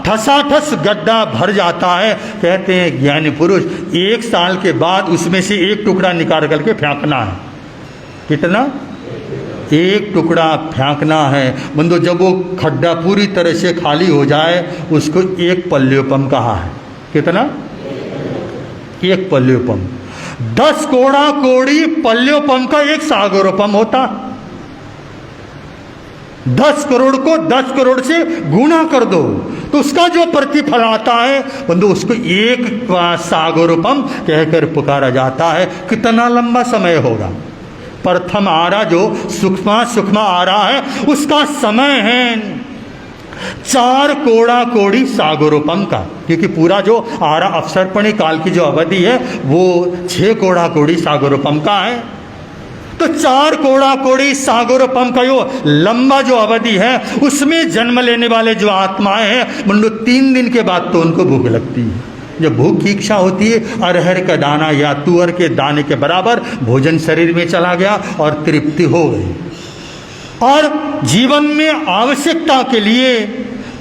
ठसाठस गड्ढा भर जाता है, कहते हैं ज्ञानी पुरुष 1 साल के बाद उसमें से 1 टुकड़ा निकाल करके फेंकना है। कितना? 1 टुकड़ा फेंकना है। बंदो, जब वो खड्डा पूरी तरह से खाली हो जाए उसको 1 पल्योपम कहा है। कितना? 1 पल्योपम। 10 कोड़ा कोड़ी पल्योपम का 1 सागरोपम होता। 10 करोड़ को 10 करोड़ से गुणा कर दो तो उसका जो प्रतिफल आता है बंधु, उसको 1 सागरोपम कहकर पुकारा जाता है। कितना लंबा समय होगा? प्रथम आरा जो सूक्ष्म आ रहा है उसका समय है 4 कोड़ा कोड़ी सागरोपम का, क्योंकि पूरा जो आरा अवसर्पणी काल की जो अवधि है वो 6 कोड़ा कोड़ी सागरोपम का है। तो 4 कोड़ा कोड़ी सागरोपम का जो लंबा जो अवधि है उसमें जन्म लेने वाले जो आत्माएं हैं मतलब 3 दिन के बाद तो उनको भूख लगती है। जब भूख की इच्छा होती है, अरहर का दाना या तुअर के दाने के बराबर भोजन शरीर में चला गया और तृप्ति हो गई। और जीवन में आवश्यकता के लिए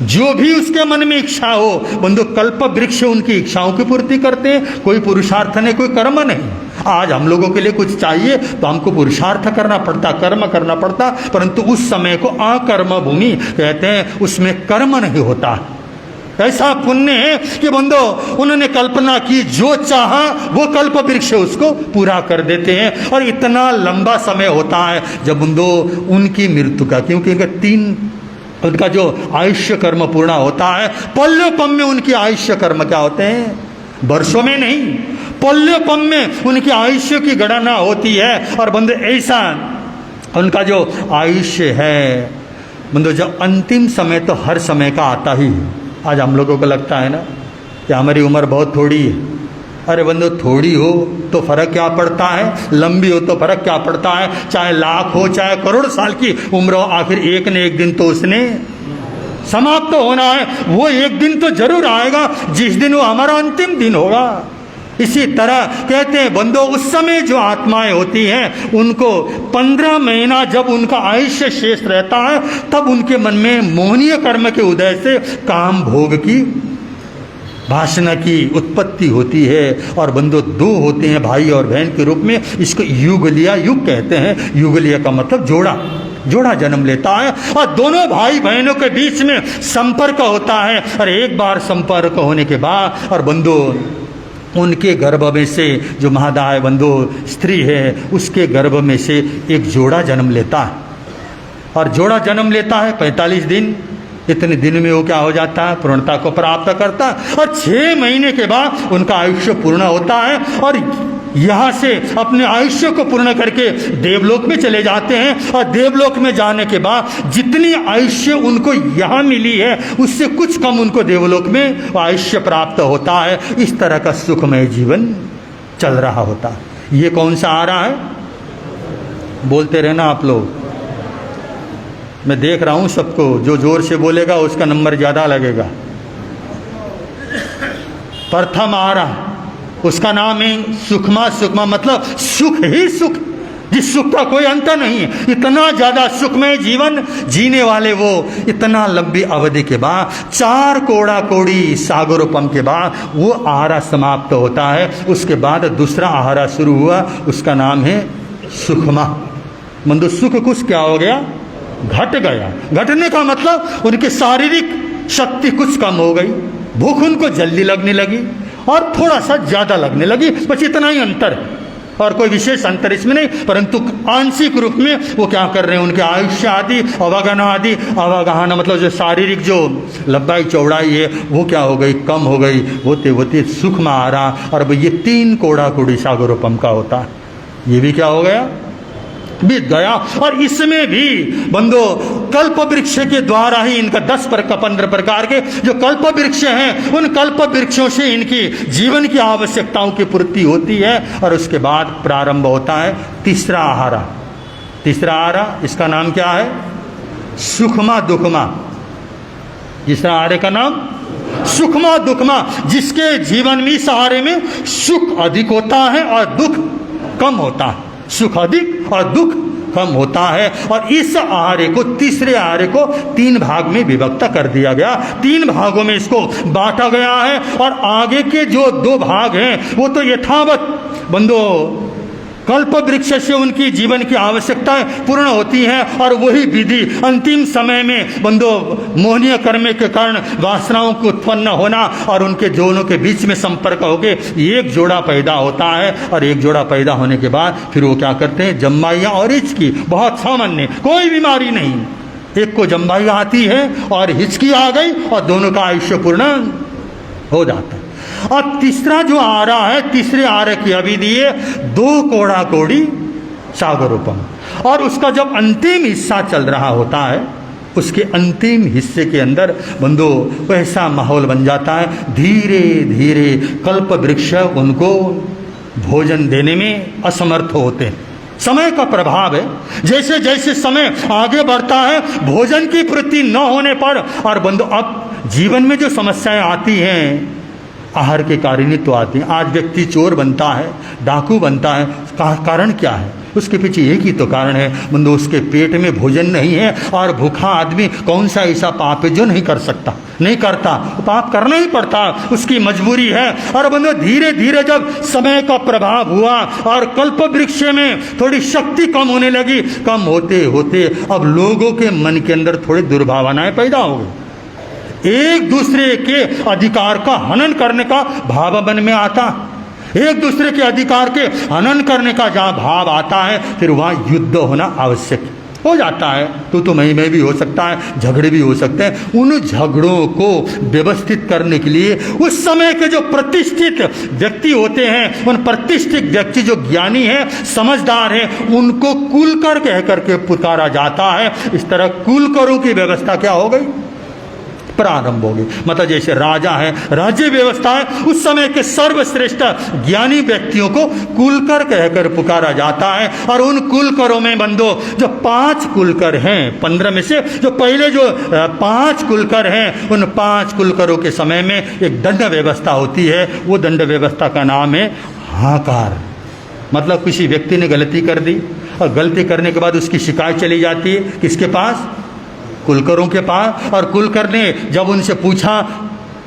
जो भी उसके मन में इच्छा हो, बंधु कल्प वृक्ष उनकी इच्छाओं की पूर्ति करते हैं। कोई पुरुषार्थ नहीं, कोई कर्म नहीं। आज हम लोगों के लिए कुछ चाहिए तो हमको पुरुषार्थ करना पड़ता, कर्म करना पड़ता, परंतु उस समय को अकर्म भूमि कहते हैं, उसमें कर्म नहीं होता। ऐसा पुण्य है कि बंदो उन्होंने कल्पना की, जो चाहा वो कल्प वृक्ष उसको पूरा कर देते हैं। और इतना लंबा समय होता है जब बंदो उनकी मृत्यु का, क्योंकि उनका जो आयुष्य कर्म पूर्ण होता है, पल्योपम में उनकी आयुष्य कर्म क्या होते हैं, वर्षों में नहीं, पल्योपम में उनकी आयुष्य की गणना होती है। और बंदो ऐसा उनका जो आयुष्य है, बंदो जब अंतिम समय तो हर समय का आता ही है। आज हम लोगों को लगता है ना कि हमारी उम्र बहुत थोड़ी है। अरे बंदो थोड़ी हो तो फर्क क्या पड़ता है, लंबी हो तो फर्क क्या पड़ता है, चाहे लाख हो चाहे करोड़ साल की उम्र हो, आखिर एक न एक दिन तो उसने समाप्त तो होना है। वो एक दिन तो जरूर आएगा जिस दिन वो हमारा अंतिम दिन होगा। इसी तरह कहते हैं बंदो उस समय जो आत्माएं होती हैं उनको 15 महीना जब उनका आयुष्य शेष रहता है तब उनके मन में मोहनीय कर्म के उदय से काम भोग की वासना की उत्पत्ति होती है। और बंदो 2 होते हैं भाई और बहन के रूप में, इसको युगलिया युग कहते हैं। युगलिया का मतलब जोड़ा जन्म लेता है और दोनों भाई बहनों के बीच में संपर्क होता है। और एक बार संपर्क होने के बाद और बंदो उनके गर्भ में से जो महादाय बंधु स्त्री है उसके गर्भ में से एक जोड़ा जन्म लेता है। और जोड़ा जन्म लेता है 45 दिन, इतने दिन में वो क्या हो जाता है, पूर्णता को प्राप्त करता है। और 6 महीने के बाद उनका आयुष्य पूर्ण होता है और यहाँ से अपने आयुष्य को पूर्ण करके देवलोक में चले जाते हैं। और देवलोक में जाने के बाद जितनी आयुष्य उनको यहाँ मिली है उससे कुछ कम उनको देवलोक में आयुष्य प्राप्त होता है। इस तरह का सुखमय जीवन चल रहा होता है। ये कौन सा आ रहा है, बोलते रहना आप लोग। मैं देख रहा हूँ सबको, जो जोर से बोलेगा उसका नंबर ज़्यादा लगेगा। प्रथम आ रहा, उसका नाम है सुखमा मतलब सुख ही सुख, जिस सुख का कोई अंत नहीं है। इतना ज़्यादा सुखमय जीवन जीने वाले वो इतना लंबी अवधि के बाद 4 कोड़ा कोड़ी सागरोपम के बाद वो आहारा समाप्त होता है। उसके बाद दूसरा आहारा शुरू हुआ, उसका नाम है सुखमा। बंधु सुख कुछ क्या हो गया, घट गया। घटने का मतलब उनकी शारीरिक शक्ति कुछ कम हो गई, भूख उनको जल्दी लगने लगी और थोड़ा सा ज्यादा लगने लगी, बस इतना ही अंतर है और कोई विशेष अंतर इसमें नहीं। परंतु आंशिक रूप में वो क्या कर रहे हैं, उनके आयुष्य आदि अवगहना आदि, अवगहना मतलब जो शारीरिक जो लंबाई चौड़ाई है वो क्या हो गई, कम हो गई। होते होते सुख में आ रहा। और ये 3 कोड़ा कोड़ी सागरोपम का होता है, ये भी क्या हो गया, बीत गया। और इसमें भी बंदो कल्प वृक्ष के द्वारा ही इनका 15 प्रकार के जो कल्प वृक्ष हैं उन कल्प वृक्षों से इनकी जीवन की आवश्यकताओं की पूर्ति होती है। और उसके बाद प्रारंभ होता है तीसरा आहारा। तीसरा आहारा इसका नाम क्या है, सुखमा दुखमा। तीसरा आहारे का नाम सुखमा दुखमा, जिसके जीवन में सहारे में सुख अधिक होता है और दुख कम होता है। सुख अधिक और दुख कम होता है। और इस आहारे को, तीसरे आहारे को 3 भाग में विभक्त कर दिया गया, 3 भागों में इसको बांटा गया है। और आगे के जो 2 भाग हैं वो तो यथावत बंदो कल्प वृक्ष से उनकी जीवन की आवश्यकताएं पूर्ण होती हैं। और वही विधि अंतिम समय में बंदो मोहनीय कर्म के कारण वासनाओं को उत्पन्न होना और उनके दोनों के बीच में संपर्क होके एक जोड़ा पैदा होता है। और एक जोड़ा पैदा होने के बाद फिर वो क्या करते हैं, जम्बाइयाँ और हिचकी, बहुत सामान्य, कोई बीमारी नहीं। एक को जम्बाइयाँ आती है और हिचकी आ गई और दोनों का आयुष्य पूर्ण हो जाता है। और तीसरा जो आ रहा है, तीसरे आहार की अवधि है 2 कोड़ा कोड़ी सागरोपम। और उसका जब अंतिम हिस्सा चल रहा होता है उसके अंतिम हिस्से के अंदर बंधु वैसा माहौल बन जाता है, धीरे धीरे कल्प वृक्ष उनको भोजन देने में असमर्थ होते हैं। समय का प्रभाव है, जैसे जैसे समय आगे बढ़ता है भोजन की पूर्ति न होने पर, और बंधु अब जीवन में जो समस्याएं आती हैं आहार के कारणित तो आती हैं। आज व्यक्ति चोर बनता है, डाकू बनता है, कारण क्या है? उसके पीछे एक ही तो कारण है बंधु, उसके पेट में भोजन नहीं है। और भूखा आदमी कौन सा ऐसा पाप है जो नहीं कर सकता, नहीं करता, पाप करना ही पड़ता, उसकी मजबूरी है। और बंधु धीरे धीरे जब समय का प्रभाव हुआ और कल्प वृक्ष में थोड़ी शक्ति कम होने लगी, कम होते होते अब लोगों के मन के अंदर थोड़ी दुर्भावनाएं पैदा हो गई। एक दूसरे के अधिकार का हनन करने का भाव मन में आता, एक दूसरे के अधिकार के हनन करने का जहाँ भाव आता है फिर वहाँ युद्ध होना आवश्यक हो जाता है। तो मैं भी हो सकता है, झगड़े भी हो सकते हैं। उन झगड़ों को व्यवस्थित करने के लिए उस समय के जो प्रतिष्ठित व्यक्ति होते हैं, उन प्रतिष्ठित व्यक्ति जो ज्ञानी हैं, समझदार हैं, उनको कुलकर कह करके पुकारा जाता है। इस तरह कुलकरों की व्यवस्था क्या हो गई? प्रारंभ होगी। मतलब जैसे राजा है, राज्य व्यवस्था है, उस समय के सर्वश्रेष्ठ ज्ञानी व्यक्तियों को कुलकर कहकर पुकारा जाता है। और उन कुलकरों में बंधु जो 5 कुलकर हैं, 15 में से जो पहले जो 5 कुलकर हैं, उन 5 कुलकरों के समय में एक दंड व्यवस्था होती है। वो दंड व्यवस्था का नाम है हाकार। मतलब किसी व्यक्ति ने गलती कर दी और गलती करने के बाद उसकी शिकायत चली जाती है किसके पास? कुलकरों के पास। और कुलकर ने जब उनसे पूछा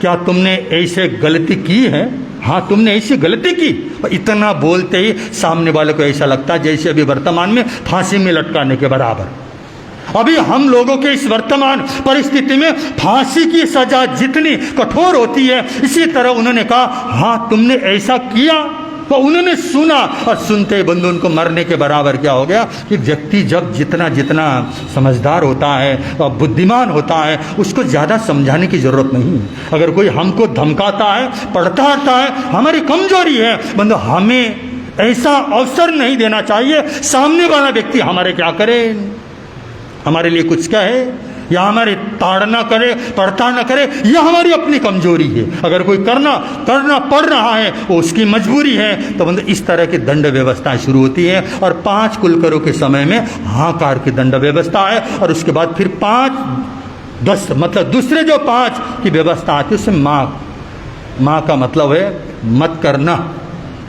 क्या तुमने ऐसे गलती की है? हाँ तुमने ऐसी गलती की। और इतना बोलते ही सामने वाले को ऐसा लगता है जैसे अभी वर्तमान में फांसी में लटकाने के बराबर। अभी हम लोगों के इस वर्तमान परिस्थिति में फांसी की सजा जितनी कठोर होती है, इसी तरह उन्होंने कहा हाँ तुमने ऐसा किया। तो उन्होंने सुना और सुनते ही बंधु उनको मरने के बराबर क्या हो गया कि व्यक्ति जब जितना जितना समझदार होता है और बुद्धिमान होता है उसको ज़्यादा समझाने की ज़रूरत नहीं। अगर कोई हमको धमकाता है, पड़ताड़ता है, हमारी कमजोरी है बंधु, हमें ऐसा अवसर नहीं देना चाहिए सामने वाला व्यक्ति हमारे क्या करे, हमारे लिए कुछ कहे या हमारे ताड़ना करे, पड़ताड़ करे, यह हमारी अपनी कमजोरी है। अगर कोई करना पड़ रहा है वो उसकी मजबूरी है। तो मतलब इस तरह की दंड व्यवस्था शुरू होती है। और 5 कुलकरों के समय में हाकार की दंड व्यवस्था है। और उसके बाद फिर 5, 10 मतलब दूसरे जो 5 की व्यवस्था आती है उसमें माँ का मतलब है मत करना।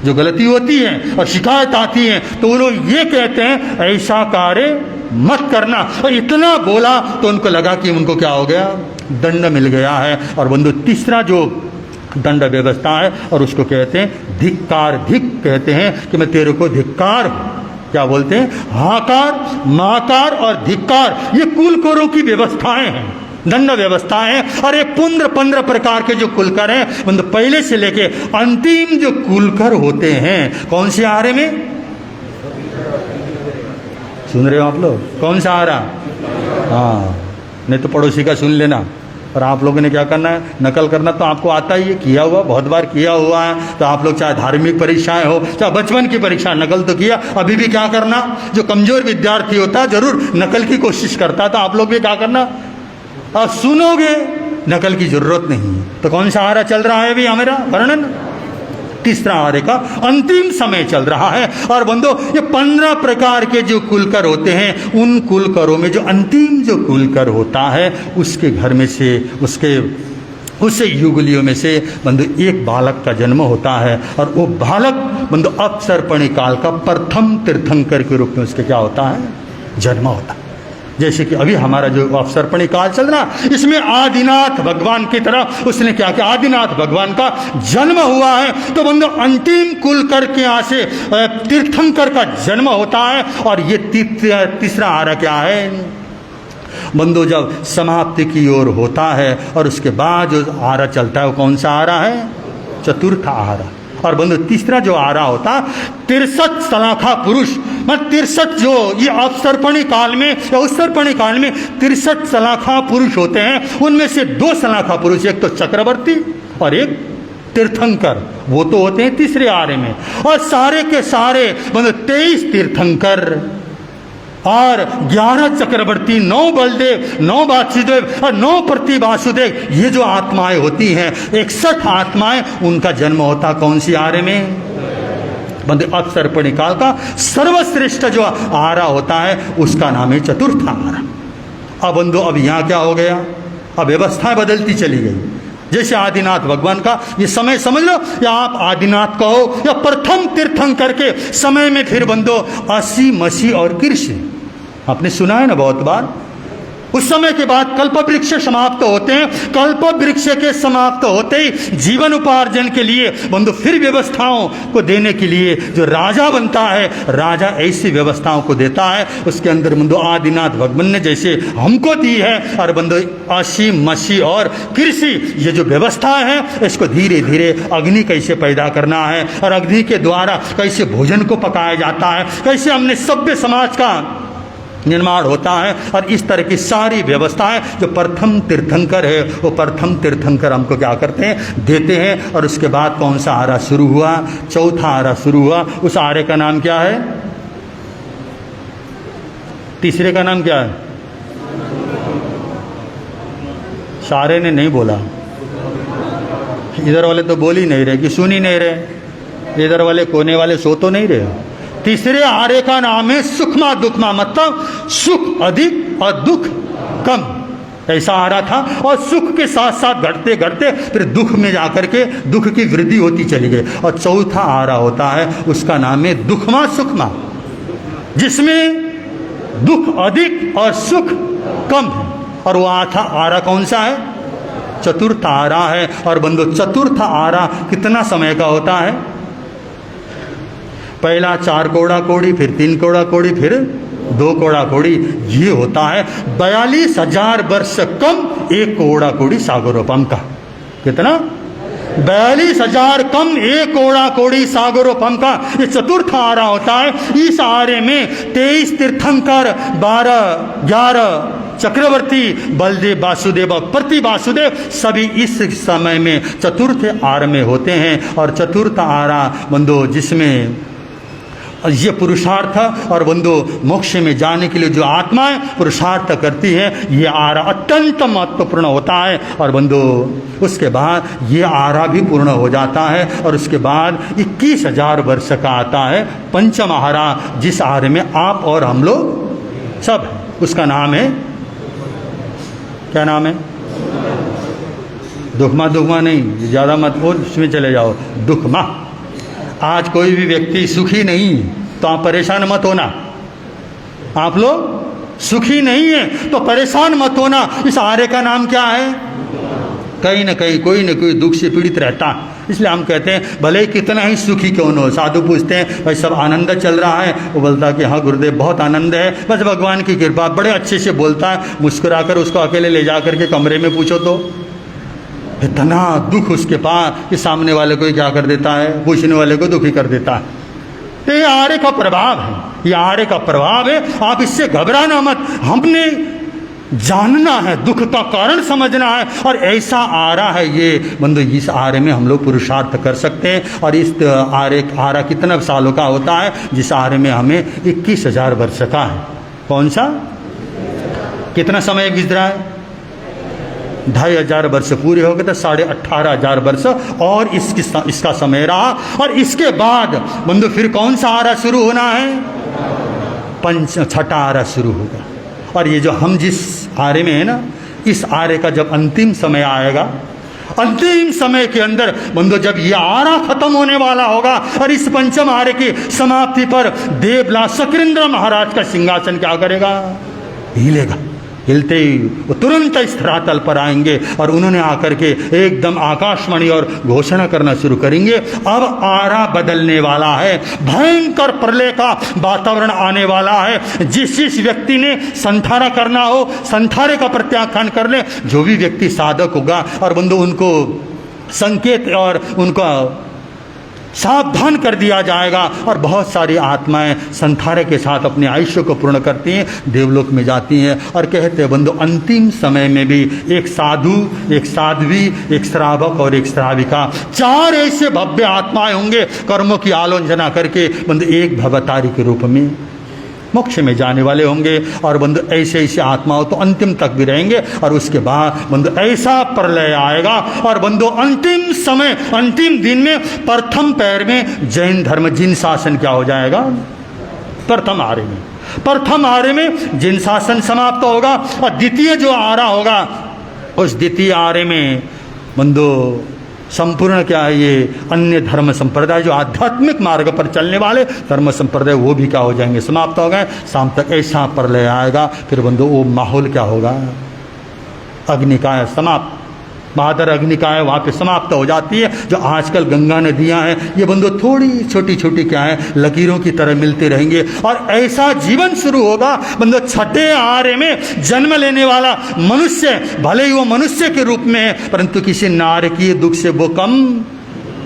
जो गलती होती है और शिकायत आती है तो वो लोग ये कहते हैं ऐसा कार्य मत करना। और इतना बोला तो उनको लगा कि उनको क्या हो गया, दंड मिल गया है। और बंधु तीसरा जो दंड व्यवस्था है और उसको कहते हैं धिक्कार। धिक कहते हैं कि मैं तेरे को धिक्कार, क्या बोलते हैं, हाकार, माकार और धिक्कार, ये कुलकरों की व्यवस्थाएं हैं, दंड व्यवस्थाएं। और ये 15 प्रकार के जो कुलकर हैं बंधु पहले से लेके अंतिम जो कुलकर होते हैं, कौन से आहार में सुन रहे हो आप लोग? कौन सा आ रहा? हाँ, नहीं तो पड़ोसी का सुन लेना। और आप लोगों ने क्या करना है, नकल करना तो आपको आता ही है, किया हुआ, बहुत बार किया हुआ है। तो आप लोग चाहे धार्मिक परीक्षाएं हो, चाहे बचपन की परीक्षा, नकल तो किया। अभी भी क्या करना, जो कमजोर विद्यार्थी होता है जरूर नकल की कोशिश करता है, तो आप लोग भी क्या करना, और सुनोगे, नकल की जरूरत नहीं है। तो कौन सा आहार चल रहा है अभी हमारा वर्णन? तीसरा आहार का अंतिम समय चल रहा है। और बंधु ये 15 प्रकार के जो कुलकर होते हैं, उन कुलकरों में जो अंतिम जो कुलकर होता है उसके घर में से, उससे युगलियों में से बंधु एक बालक का जन्म होता है। और वो बालक बंधु अपसर्पणी काल का प्रथम तीर्थंकर के रूप में उसके क्या होता है, जन्म होता है। जैसे कि अभी हमारा जो अवसर्पणी काल चल रहा, इसमें आदिनाथ भगवान की तरह उसने क्या किया, आदिनाथ भगवान का जन्म हुआ है। तो बंधु अंतिम कुलकर के यहाँ से तीर्थंकर का जन्म होता है। और ये तीसरा आहार क्या है बंधु, जब समाप्ति की ओर होता है और उसके बाद जो आहार चलता है वो कौन सा आहार है, चतुर्थ आहार। और बंधु तीसरा जो आहार होता 63 सलाखा पुरुष, मतलब 63 जो ये अवसर्पणी काल में या उत्सर्पणी काल में 63 सलाखा पुरुष होते हैं। उनमें से 2 सलाखा पुरुष, एक तो चक्रवर्ती और एक तीर्थंकर, वो तो होते हैं तीसरे आहार में। और सारे के सारे मतलब 23 तीर्थंकर और 11 चक्रवर्ती, 9 बलदेव, 9 वासुदेव और 9 प्रति वासुदेव, ये जो आत्माएं होती हैं 61 आत्माएं, उनका जन्म होता कौन सी आरे में? बंदे अक्षर निकाल का सर्वश्रेष्ठ जो आरा होता है उसका नाम है चतुर्थ आरा। अब बंधु अब यहाँ क्या हो गया, अब व्यवस्थाएं बदलती चली गई। जैसे आदिनाथ भगवान का ये समय समझ लो, या आप आदिनाथ कहो या प्रथम तीर्थंकर के समय में फिर बंदो असी मसी और कृष्ण, आपने सुना है ना बहुत बार। उस समय के बाद कल्प वृक्ष समाप्त होते हैं। कल्प वृक्ष के समाप्त होते ही जीवन उपार्जन के लिए बंधु फिर व्यवस्थाओं को देने के लिए जो राजा बनता है, राजा ऐसी व्यवस्थाओं को देता है। उसके अंदर बंधु आदिनाथ भगवान ने जैसे हमको दी है, और बंधु असी मसी और कृषि ये जो व्यवस्था है, इसको धीरे धीरे अग्नि कैसे पैदा करना है और अग्नि के द्वारा कैसे भोजन को पकाया जाता है, कैसे हमने सभ्य समाज का निर्माण होता है, और इस तरह की सारी व्यवस्थाएं जो प्रथम तीर्थंकर है वो प्रथम तीर्थंकर हमको क्या करते हैं, देते हैं। और उसके बाद कौन सा आरा शुरू हुआ? चौथा आरा शुरू हुआ। उस आरे का नाम क्या है? तीसरे का नाम क्या है? सारे ने नहीं बोला, इधर वाले तो बोल ही नहीं रहे कि सुन ही नहीं रहे, इधर वाले कोने वाले सो तो नहीं रहे। तीसरे आरे का नाम है सुखमा दुखमा, मतलब सुख अधिक और दुख कम, ऐसा आरा था। और सुख के साथ साथ घटते घटते फिर दुख में जाकर के दुख की वृद्धि होती चली गई। और चौथा आरा होता है, उसका नाम है दुखमा सुखमा, जिसमें दुख अधिक और सुख कम है। और वो आरा कौन सा है? चतुर्थ आरा है। और बंधु चतुर्थ आरा कितना समय का होता है? पहला 4 कोड़ा कोड़ी, फिर 3 कोड़ा कोड़ी, फिर 2 कोड़ा कोड़ी, ये होता है 42,000 वर्ष कम 1 कोड़ा कोड़ी सागरोपम का। कितना? 42,000 कम 1 कोड़ा कोड़ी सागरोपम का ये चतुर्थ आरा होता है। इस आरे में 23 तीर्थंकर, 11 चक्रवर्ती, बलदेव, वासुदेव और प्रति वासुदेव सभी इस समय में चतुर्थ आर में होते हैं। और चतुर्थ आरा बंधु जिसमें ये पुरुषार्थ और बंधु मोक्ष में जाने के लिए जो आत्माएं पुरुषार्थ करती है, ये आरा अत्यंत महत्वपूर्ण होता है। और बंधु उसके बाद ये आरा भी पूर्ण हो जाता है। और उसके बाद 21,000 वर्ष का आता है पंचम आरा, जिस आरे में आप और हम लोग सब हैं। उसका नाम है, क्या नाम है? दुखमा दुखमा नहीं, ज़्यादा मत बोल, उसमें चले जाओ, दुखमा। आज कोई भी व्यक्ति सुखी नहीं तो आप परेशान मत होना। आप लोग सुखी नहीं है तो परेशान मत होना। इस आरे का नाम क्या है? कहीं ना कहीं कोई न कोई दुख से पीड़ित रहता है। इसलिए हम कहते हैं भले ही कितना ही सुखी क्यों न हो। साधु पूछते हैं भाई सब आनंद चल रहा है? वो बोलता है कि हाँ गुरुदेव बहुत आनंद है, बस भगवान की कृपा। बड़े अच्छे से बोलता है, मुस्कुराकर उसको अकेले ले जा करके कमरे में पूछो तो इतना दुख उसके पास कि सामने वाले को ही क्या कर देता है, पूछने वाले को दुखी कर देता है। तो ये आरे का प्रभाव है, ये आरे का प्रभाव है। आप इससे घबराना मत। हमने जानना है, दुख का कारण समझना है। और ऐसा आरा है ये बंधु, इस आरे में हम लोग पुरुषार्थ कर सकते हैं। और इस आरा कितना सालों का होता है? जिस आरे में हमें 21,000 वर्ष का है। कौन सा? कितना समय बीत रहा है? 2,500 वर्ष पूरे हो गए तो 18,500 वर्ष और इसका समय रहा। और इसके बाद बंधु फिर कौन सा आरा शुरू होना है? छठा आरा शुरू होगा। और ये जो हम जिस आरे में है ना, इस आरे का जब अंतिम समय आएगा, अंतिम समय के अंदर बंधु जब ये आरा खत्म होने वाला होगा और इस पंचम आरे की समाप्ति पर देवला शक्रेंद्र महाराज का सिंहासन क्या करेगा? हिलेगा। हिलते ही वो तुरंत इस धरातल पर आएंगे और उन्होंने आकर के एकदम आकाशवाणी और घोषणा करना शुरू करेंगे, अब आरा बदलने वाला है, भयंकर प्रलय का वातावरण आने वाला है। जिस व्यक्ति ने संथारा करना हो, संथारे का प्रत्याख्यान कर ले। जो भी व्यक्ति साधक होगा और बंधु उनको संकेत और उनका सावधान कर दिया जाएगा। और बहुत सारी आत्माएं संथारे के साथ अपने आयुष्य को पूर्ण करती हैं, देवलोक में जाती हैं। और कहते हैं बंधु अंतिम समय में भी एक साधु, एक साध्वी, एक श्रावक और एक श्राविका, 4 ऐसे भव्य आत्माएं होंगे कर्मों की आलोचना करके बंधु एक भवतारी के रूप में मोक्ष में जाने वाले होंगे। और बंधु ऐसे ऐसे आत्माओं तो अंतिम तक भी रहेंगे, और उसके बाद बंधु ऐसा प्रलय आएगा। और बंधु अंतिम समय, अंतिम दिन में प्रथम पैर में जैन धर्म जिन शासन क्या हो जाएगा, प्रथम आर्य में, प्रथम आर्य में जिन शासन समाप्त होगा। और द्वितीय जो आर्य होगा, उस द्वितीय आर्य में बंधु संपूर्ण क्या है, ये अन्य धर्म संप्रदाय जो आध्यात्मिक मार्ग पर चलने वाले धर्म संप्रदाय, वो भी क्या हो जाएंगे, समाप्त हो गए। शाम तक ऐसा प्रलय आएगा, फिर बंधु वो माहौल क्या होगा, अग्निकाय समाप्त, महादर अग्निकाय वहाँ पे समाप्त हो जाती है। जो आजकल गंगा नदियाँ हैं, ये बंधु थोड़ी छोटी छोटी क्या है, लकीरों की तरह मिलते रहेंगे। और ऐसा जीवन शुरू होगा बंधु छठे आर्य में जन्म लेने वाला मनुष्य, भले ही वो मनुष्य के रूप में है, परंतु किसी नारकीय दुख से वो कम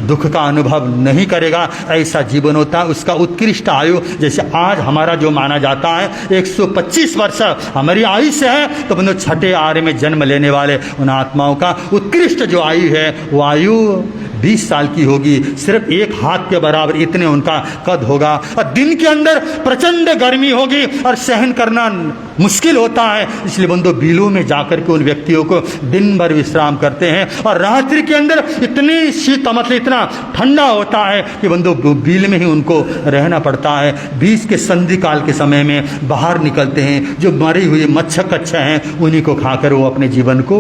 दुख का अनुभव नहीं करेगा। ऐसा जीवन होता है उसका। उत्कृष्ट आयु जैसे आज हमारा जो माना जाता है 125 वर्ष हमारी आयुष्य है, तो बंधु छठे आर्य में जन्म लेने वाले उन आत्माओं का उत्कृष्ट जो आयु है, वो आयु 20 साल की होगी। सिर्फ एक हाथ के बराबर इतने उनका कद होगा। और दिन के अंदर प्रचंड गर्मी होगी और सहन करना मुश्किल होता है, इसलिए बंधु बिलों में जाकर के उन व्यक्तियों को दिन भर विश्राम करते हैं। और रात्रि के अंदर इतनी शीत, मतलब इतना ठंडा होता है कि बंधु बिल में ही उनको रहना पड़ता है। बीच के संधि काल के समय में बाहर निकलते हैं, जो मरे हुए मच्छर कच्छा हैं उन्हीं को खाकर वो अपने जीवन को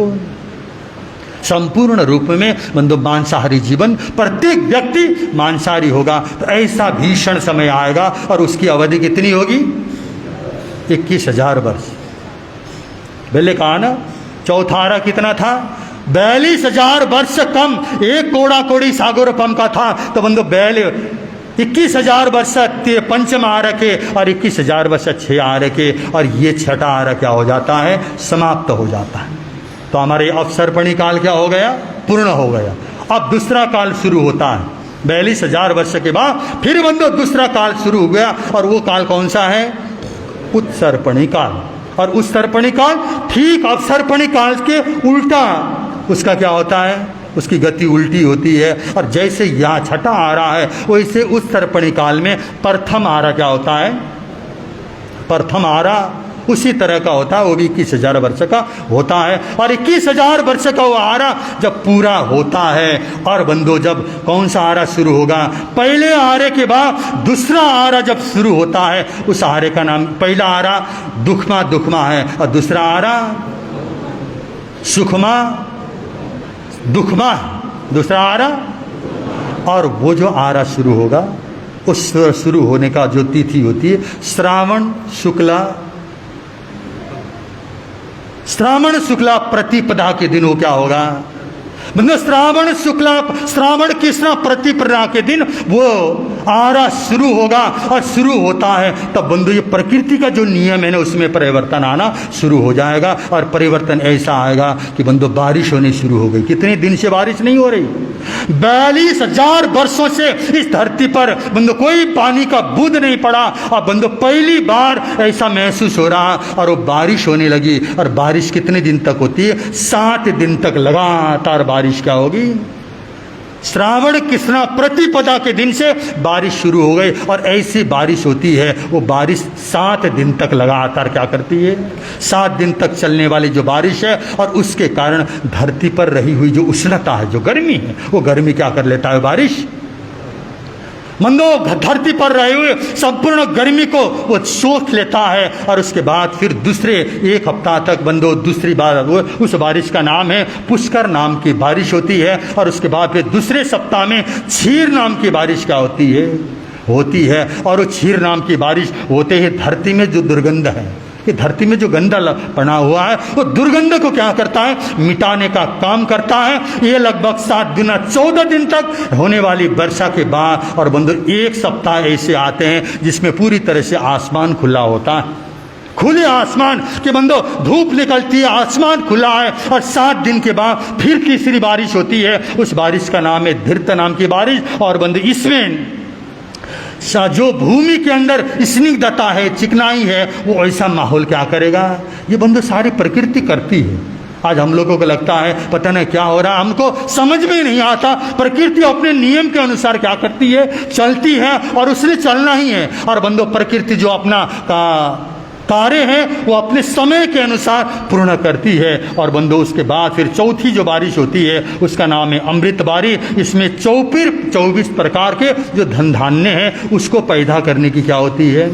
संपूर्ण रूप में बंधु मांसाहारी जीवन, प्रत्येक व्यक्ति मांसाहारी होगा। तो ऐसा भीषण समय आएगा और उसकी अवधि कितनी होगी, 21,000 वर्ष। पहले कहा ना, चौथा आरा कितना था, 42,000 वर्ष कम, एक कोड़ा कोड़ी सागोरपम का था। तो बंधु 21,000 वर्ष पंचम आरा के और 21,000 वर्ष 6 आरा के, और ये छठा आरा क्या हो जाता है, समाप्त हो जाता है। तो हमारे अवसर्पणी काल क्या हो गया, पूर्ण हो गया। अब दूसरा काल शुरू होता है 42,000 वर्ष के बाद, फिर बंधु दूसरा काल शुरू हो गया। और वो काल कौन सा है, उत्सर्पणी काल। और उत्सर्पणी काल ठीक अवसर्पणी काल के उल्टा उसका क्या होता है, उसकी गति उल्टी होती है। और जैसे यहाँ छठा आ रहा है, वैसे उत्सर्पणी काल में प्रथम आरा क्या होता है, प्रथम आरा उसी तरह का होता है, वो भी 21,000 वर्ष का होता है। और 21,000 वर्ष का वो आरा जब पूरा होता है, और बंधु जब कौन सा आरा शुरू होगा, पहले आरे के बाद दूसरा आरा जब शुरू होता है, उस आरे का नाम, पहला आरा दुखमा दुखमा है, और दूसरा आरा सुखमा दुखमा, दूसरा आरा। और वो जो आरा शुरू होगा, उस शुरू होने का जो तिथि होती है श्रावण शुक्ला प्रतिपदा के दिन वो क्या होगा, मतलब श्रावण कृष्णा प्रतिपदा के दिन वो आरा शुरू होगा। और शुरू होता है तब बंधु ये प्रकृति का जो नियम है ना, उसमें परिवर्तन आना शुरू हो जाएगा। और परिवर्तन ऐसा आएगा कि बंधु बारिश होनी शुरू हो गई। कितने दिन से बारिश नहीं हो रही, 42,000 वर्षों से इस धरती पर बंधु कोई पानी का बूंद नहीं पड़ा। और बंधु पहली बार ऐसा महसूस हो रहा, और वो बारिश होने लगी। और बारिश कितने दिन तक होती है, 7 दिन तक लगातार बारिश क्या होगी, श्रावण कृष्णा प्रतिपदा के दिन से बारिश शुरू हो गई। और ऐसी बारिश होती है, वो बारिश 7 दिन तक लगातार क्या करती है, 7 दिन तक चलने वाली जो बारिश है। और उसके कारण धरती पर रही हुई जो उष्णता है, जो गर्मी है, वो गर्मी क्या कर लेता है, बारिश मंदो धरती पर रहे हुए संपूर्ण गर्मी को वो सोख लेता है। और उसके बाद फिर दूसरे 1 हफ्ता तक बंदो दूसरी बार वो उस बारिश का नाम है पुष्कर नाम की बारिश होती है। और उसके बाद फिर दूसरे सप्ताह में क्षीर नाम की बारिश क्या होती है। और वो क्षीर नाम की बारिश होते ही धरती में जो दुर्गंध है, कि धरती में जो गंदा पड़ा हुआ है, वो दुर्गंध को क्या करता है, मिटाने का काम करता है। ये लगभग 7 दिन 14 दिन तक होने वाली वर्षा के बाद। और बंधु 1 सप्ताह ऐसे आते हैं जिसमें पूरी तरह से आसमान खुला होता है, खुले आसमान के बंदो धूप निकलती है, आसमान खुला है। और 7 दिन के बाद फिर तीसरी बारिश होती है, उस बारिश का नाम है धृत नाम की बारिश। और बंदो इसमें जो भूमि के अंदर स्निग्धता है, चिकनाई है, वो ऐसा माहौल क्या करेगा, ये बंधु सारी प्रकृति करती है। आज हम लोगों को लगता है पता नहीं क्या हो रहा है, हमको समझ में नहीं आता। प्रकृति अपने नियम के अनुसार क्या करती है, चलती है और उसने चलना ही है। और बंदो प्रकृति जो अपना कार्य है वो अपने समय के अनुसार पूर्ण करती है। और बंदो उसके बाद फिर चौथी जो बारिश होती है उसका नाम है अमृत बारिश। इसमें 24 प्रकार के जो धन धान्य हैं उसको पैदा करने की क्या होती है,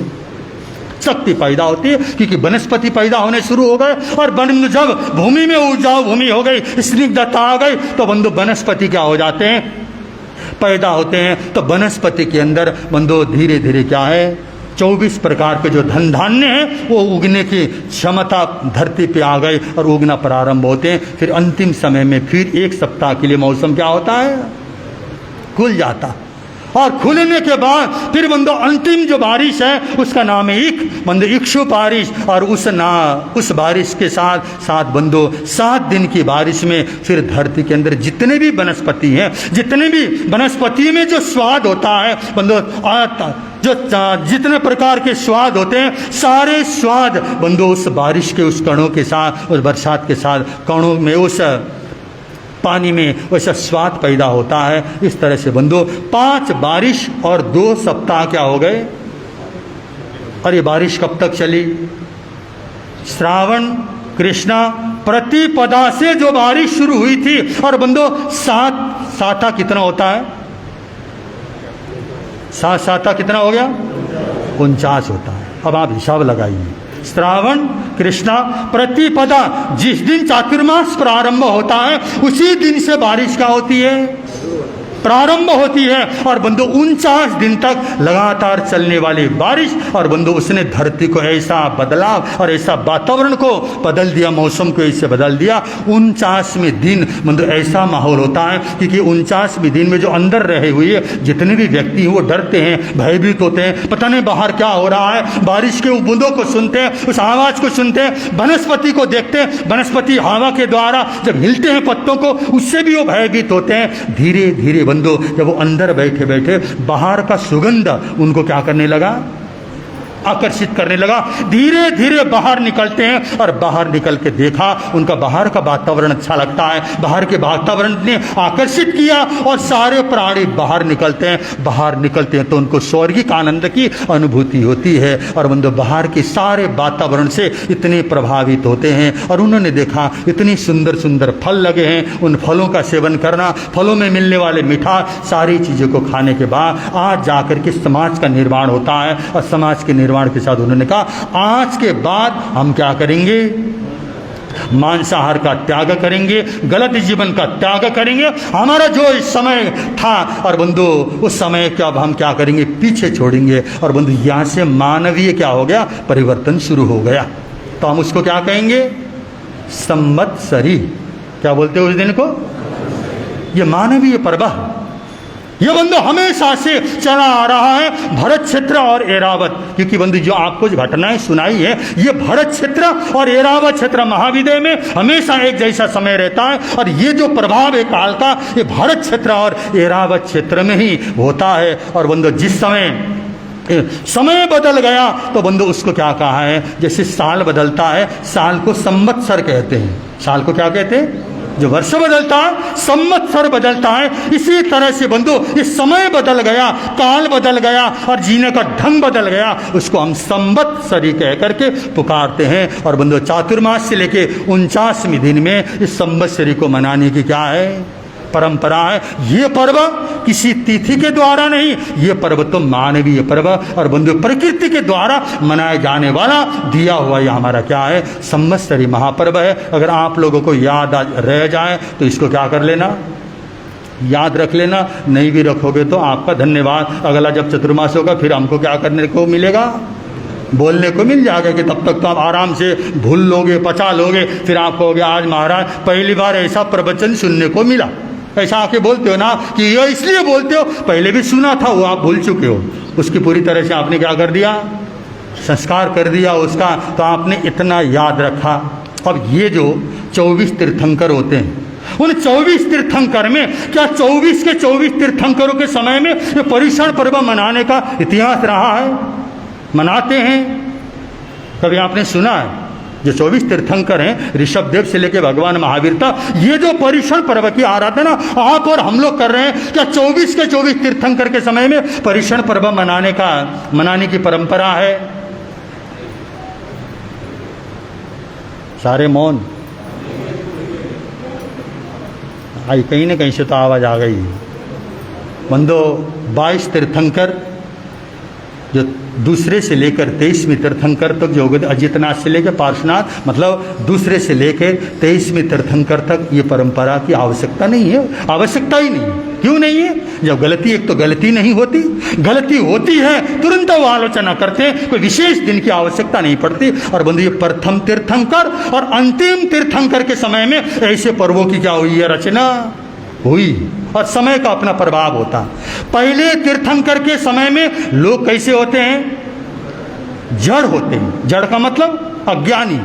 शक्ति पैदा होती है। क्योंकि वनस्पति पैदा होने शुरू हो गए और जब भूमि में उपजाऊ भूमि हो गई, स्निग्धता आ गई, तो बंधु वनस्पति क्या हो जाते हैं, पैदा होते हैं। तो वनस्पति के अंदर बंधु धीरे धीरे क्या है, 24 प्रकार के जो धन धान्य हैं वो उगने की क्षमता धरती पे आ गई और उगना प्रारंभ होते हैं। फिर अंतिम समय में फिर 1 सप्ताह के लिए मौसम क्या होता है, खुल जाता। और खुलने के बाद फिर बंदो अंतिम जो बारिश है उसका नाम है इक्षु बारिश। और उस बारिश के साथ बंदो 7 दिन की बारिश में फिर धरती के अंदर जितने भी वनस्पति हैं, जितने भी वनस्पति में जो स्वाद होता है बंदो, जो जितने प्रकार के स्वाद होते हैं सारे स्वाद बंदो उस बारिश के उस कणों के साथ, उस बरसात के साथ कणों में, उस पानी में वैसा स्वाद पैदा होता है। इस तरह से बंधु 5 बारिश और 2 सप्ताह क्या हो गए। और ये बारिश कब तक चली, श्रावण कृष्णा प्रतिपदा से जो बारिश शुरू हुई थी। और बंधु 7 कितना होता है, 7 कितना हो गया, 49 होता है। अब आप हिसाब लगाइए, श्रावण कृष्णा प्रतिपदा, जिस दिन चातुर्मास प्रारंभ होता है उसी दिन से बारिश क्या होती है, प्रारंभ होती है। और बंधु 49 दिन तक लगातार चलने वाली बारिश। और बंधु उसने धरती को ऐसा बदलाव और ऐसा वातावरण को बदल दिया, मौसम को ऐसे बदल दिया। 49वें दिन बंधु ऐसा माहौल होता है क्योंकि 49वें दिन में जो अंदर रहे हुए जितने भी व्यक्ति हैं वो डरते हैं, भयभीत होते हैं, पता नहीं बाहर क्या हो रहा है। बारिश के बूंदों को सुनते हैं, उस आवाज को सुनते हैं, वनस्पति को देखते हैं, वनस्पति हवा के द्वारा जब हिलते हैं पत्तों को उससे भी वो भयभीत होते हैं। धीरे धीरे बंधु जब वो अंदर बैठे बैठे बाहर का सुगंध उनको क्या करने लगा, आकर्षित करने लगा। धीरे धीरे बाहर निकलते हैं और बाहर निकल के देखा उनका बाहर का वातावरण अच्छा लगता है, बाहर के वातावरण ने आकर्षित किया और सारे प्राणी बाहर निकलते हैं। बाहर निकलते हैं तो उनको स्वर्गिक आनंद की अनुभूति होती है। और बंधु बाहर के सारे वातावरण से इतने प्रभावित होते हैं। और उन्होंने देखा इतनी सुंदर सुंदर फल लगे हैं, उन फलों का सेवन करना, फलों में मिलने वाले मिठास, सारी चीज़ों को खाने के बाद आज जाकर के समाज का निर्माण होता है। और समाज के निर्माण के साथ उन्होंने कहा आज के बाद हम क्या करेंगे, मांसाहार का त्याग करेंगे, गलत जीवन का त्याग करेंगे। हमारा जो इस समय था और बंधु उस समय क्या हम क्या करेंगे, पीछे छोड़ेंगे। और बंधु यहाँ से मानवीय क्या हो गया, परिवर्तन शुरू हो गया। तो हम उसको क्या कहेंगे, संवत्सरी। क्या बोलते हो उस दिन को, ये मानवीय पर्व। ये बंधु हमेशा से चला आ रहा है, भरत क्षेत्र और एरावत। क्योंकि बंधु जो आपको जो घटनाएं सुनाई है ये भरत क्षेत्र और एरावत क्षेत्र महाविदय में हमेशा एक जैसा समय रहता है। और ये जो प्रभाव है काल का ये भरत क्षेत्र और एरावत क्षेत्र में ही होता है। और बंधु जिस समय बदल गया तो बंधु उसको क्या कहा है, जैसे साल बदलता है, साल को संवत्सर कहते हैं। साल को क्या कहते हैं, जो वर्ष बदलता है, संवत्सर बदलता है। इसी तरह से बंधु ये समय बदल गया, काल बदल गया और जीने का ढंग बदल गया, उसको हम संवत्सरी कह करके पुकारते हैं। और बंधु चातुर्मास से लेके 49वें दिन में इस संवत्सरी को मनाने की क्या है, परंपरा है। ये पर्व किसी तिथि के द्वारा नहीं, ये पर्व तो मानवीय पर्व और बंधु प्रकृति के द्वारा मनाया जाने वाला दिया हुआ ये हमारा क्या है, संवत्सरी महापर्व है। अगर आप लोगों को याद रह जाए तो इसको क्या कर लेना, याद रख लेना। नहीं भी रखोगे तो आपका धन्यवाद। अगला जब चतुर्मास होगा फिर हमको क्या करने को मिलेगा, बोलने को मिल जाएगा कि तब तक तो आप आराम से भूल लोगे, पचा लोगे। फिर आप कहोगे आज महाराज पहली बार ऐसा प्रवचन सुनने को मिला। ऐसा आके बोलते हो ना कि ये इसलिए बोलते हो, पहले भी सुना था वो आप भूल चुके हो, उसकी पूरी तरह से आपने क्या कर दिया, संस्कार कर दिया उसका, तो आपने इतना याद रखा। अब ये जो 24 तीर्थंकर होते हैं उन 24 तीर्थंकर में क्या 24 के 24 तीर्थंकरों के समय में ये पर्युषण पर्व मनाने का इतिहास रहा है, मनाते हैं, कभी आपने सुना है? जो 24 तीर्थंकर हैं, ऋषभदेव से लेकर भगवान महावीर तक, ये जो पर्युषण पर्व की आराधना आप और हम लोग कर रहे हैं, क्या 24 के 24 तीर्थंकर के समय में पर्युषण पर्व मनाने की परंपरा है? सारे मौन। आई कहीं ना कहीं से तो आवाज आ गई। बंदो 22 तीर्थंकर, जो दूसरे से लेकर 23वीं तीर्थंकर तक, जो अजितनाथ से लेकर पार्श्वनाथ, मतलब दूसरे से लेकर 23वीं तीर्थंकर तक ये परंपरा की आवश्यकता नहीं है। आवश्यकता ही नहीं। क्यों नहीं है? जब गलती, एक तो गलती नहीं होती, गलती होती है तुरंत वो आलोचना करते हैं, कोई विशेष दिन की आवश्यकता नहीं पड़ती। और बंधु, ये प्रथम तीर्थंकर और अंतिम तीर्थंकर के समय में ऐसे पर्वों की क्या हुई है? रचना हुई। और समय का अपना प्रभाव होता। पहले तीर्थंकर के समय में लोग कैसे होते हैं? जड़ होते हैं। जड़ का मतलब अज्ञानी,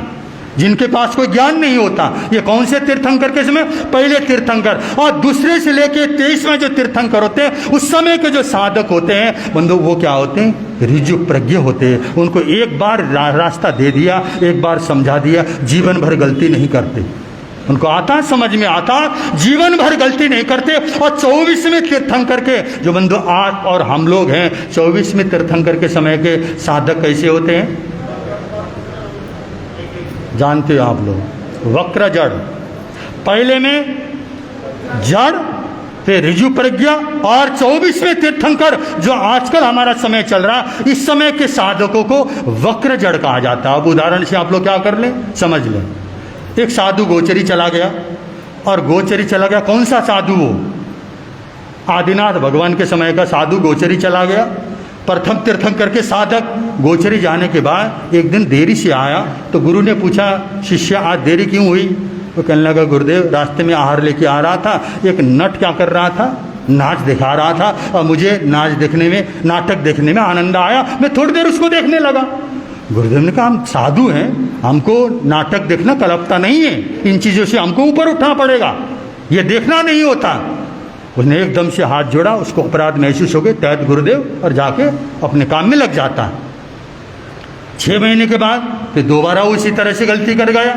जिनके पास कोई ज्ञान नहीं होता। ये कौन से तीर्थंकर के समय? पहले तीर्थंकर। और दूसरे से लेके 23वें जो तीर्थंकर होते हैं, उस समय के जो साधक होते हैं बंधु, वो क्या होते हैं? ऋजु प्रज्ञ होते हैं। उनको एक बार रास्ता दे दिया, एक बार समझा दिया, जीवन भर गलती नहीं करते। उनको आता, समझ में आता, जीवन भर गलती नहीं करते। और 24वें तीर्थंकर के जो बंधु आप और हम लोग हैं, 24वें तीर्थंकर के समय के साधक कैसे होते हैं? जानते हो आप लोग? वक्र जड़। पहले में जड़, फिर ऋजु प्रज्ञा, और 24वें तीर्थंकर जो आजकल हमारा समय चल रहा, इस समय के साधकों को वक्र जड़ कहा जाता है। अब उदाहरण से आप लोग क्या कर लें, समझ लें। एक साधु गोचरी चला गया, और गोचरी चला गया, कौन सा साधु? वो आदिनाथ भगवान के समय का साधु गोचरी चला गया। प्रथम तीर्थंकर के साधक गोचरी जाने के बाद एक दिन देरी से आया, तो गुरु ने पूछा, शिष्य आज देरी क्यों हुई? तो कहने लगा, गुरुदेव रास्ते में आहार लेके आ रहा था, एक नट क्या कर रहा था? नाच दिखा रहा था, और मुझे नाच देखने में, नाटक देखने में आनंद आया, मैं थोड़ी देर उसको देखने लगा। गुरुदेव ने कहा, हम साधु हैं, हमको नाटक देखना कल्पता नहीं है, इन चीज़ों से हमको ऊपर उठना पड़ेगा, ये देखना नहीं होता। उसने एकदम से हाथ जोड़ा, उसको अपराध महसूस हो गए, तहत गुरुदेव, और जाके अपने काम में लग जाता। 6 महीने के बाद फिर दोबारा उसी तरह से गलती कर गया,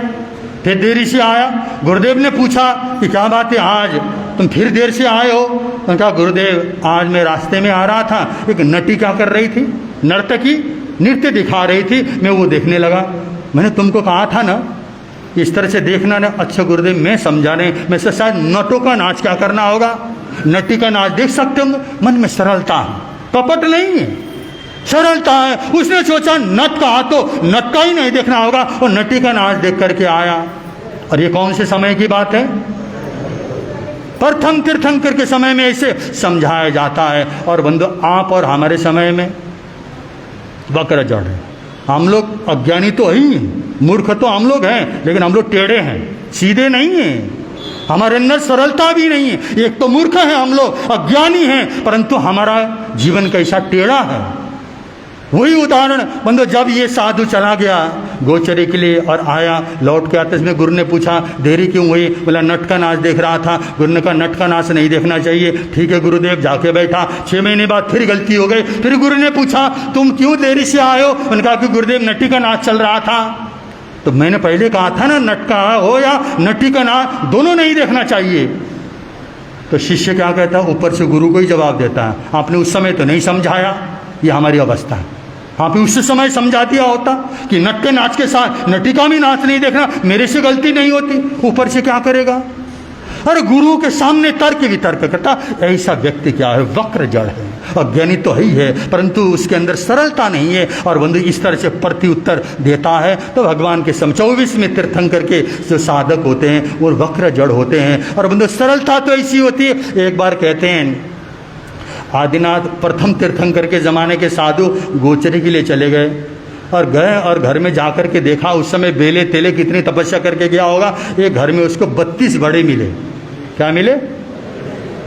फिर देरी से आया। गुरुदेव ने पूछा कि क्या बात है, आज तुम फिर देर से आए हो? उन्होंने कहा, गुरुदेव आज मैं रास्ते में आ रहा था, एक नटी क्या कर रही थी? नर्तकी नृत्य दिखा रही थी, मैं वो देखने लगा। मैंने तुमको कहा था ना इस तरह से देखना ना। अच्छा गुरुदेव, मैं समझा नहीं, मैं से शायद नटों का नाच क्या करना होगा, नटी का नाच देख सकते होंगे। मन में सरलता है, कपट नहीं है, सरलता है। उसने सोचा नट का तो नट का ही नहीं देखना होगा, और नटी का नाच देख करके आया। और ये कौन से समय की बात है? प्रथम तीर्थंकर के समय में ऐसे समझाया जाता है। और बंधु, आप और हमारे समय में वक्र जड़ है। हम लोग अज्ञानी तो ही हैं, मूर्ख तो हम लोग हैं, लेकिन हम लोग टेढ़े हैं, सीधे नहीं हैं। हमारे अंदर सरलता भी नहीं है। एक तो मूर्ख है हम लोग, अज्ञानी हैं, परंतु हमारा जीवन कैसा टेढ़ा है। वही उदाहरण बंधु, जब ये साधु चला गया गोचरी के लिए और आया, लौट के आते इसमें गुरु ने पूछा देरी क्यों हुई? बोला नट का नाच देख रहा था। गुरु ने कहा नट का नाच नहीं देखना चाहिए। ठीक है गुरुदेव, जाके बैठा। 6 महीने बाद फिर गलती हो गई। फिर गुरु ने पूछा तुम क्यों देरी से आए हो? उन्होंने कहा कि गुरुदेव नटी का नाच चल रहा था। तो मैंने पहले कहा था ना, नट का हो या नटी का नाच दोनों नहीं देखना चाहिए। तो शिष्य क्या कहता है? ऊपर से गुरु को ही जवाब देता है, आपने उस समय तो नहीं समझाया, ये हमारी अवस्था है। आप उस समय समझा दिया होता कि नट के नाच के साथ नटी का भी नाच नहीं देखना, मेरे से गलती नहीं होती, ऊपर से क्या करेगा? अरे गुरु के सामने तर्क वितर्क करता। ऐसा व्यक्ति क्या है? वक्र जड़ है, अज्ञानी तो ही है, परंतु उसके अंदर सरलता नहीं है। और बंधु इस तरह से प्रति उत्तर देता है। तो भगवान के 24वें तीर्थंकर के जो साधक होते हैं वो वक्र जड़ होते हैं। और बंधु सरलता तो ऐसी होती है। एक बार कहते हैं आदिनाथ प्रथम तीर्थंकर के ज़माने के साधु गोचरी के लिए चले गए, और गए और घर में जाकर के देखा, उस समय बेले तेले कितनी तपस्या करके गया होगा। एक घर में उसको 32 बड़े मिले। क्या मिले?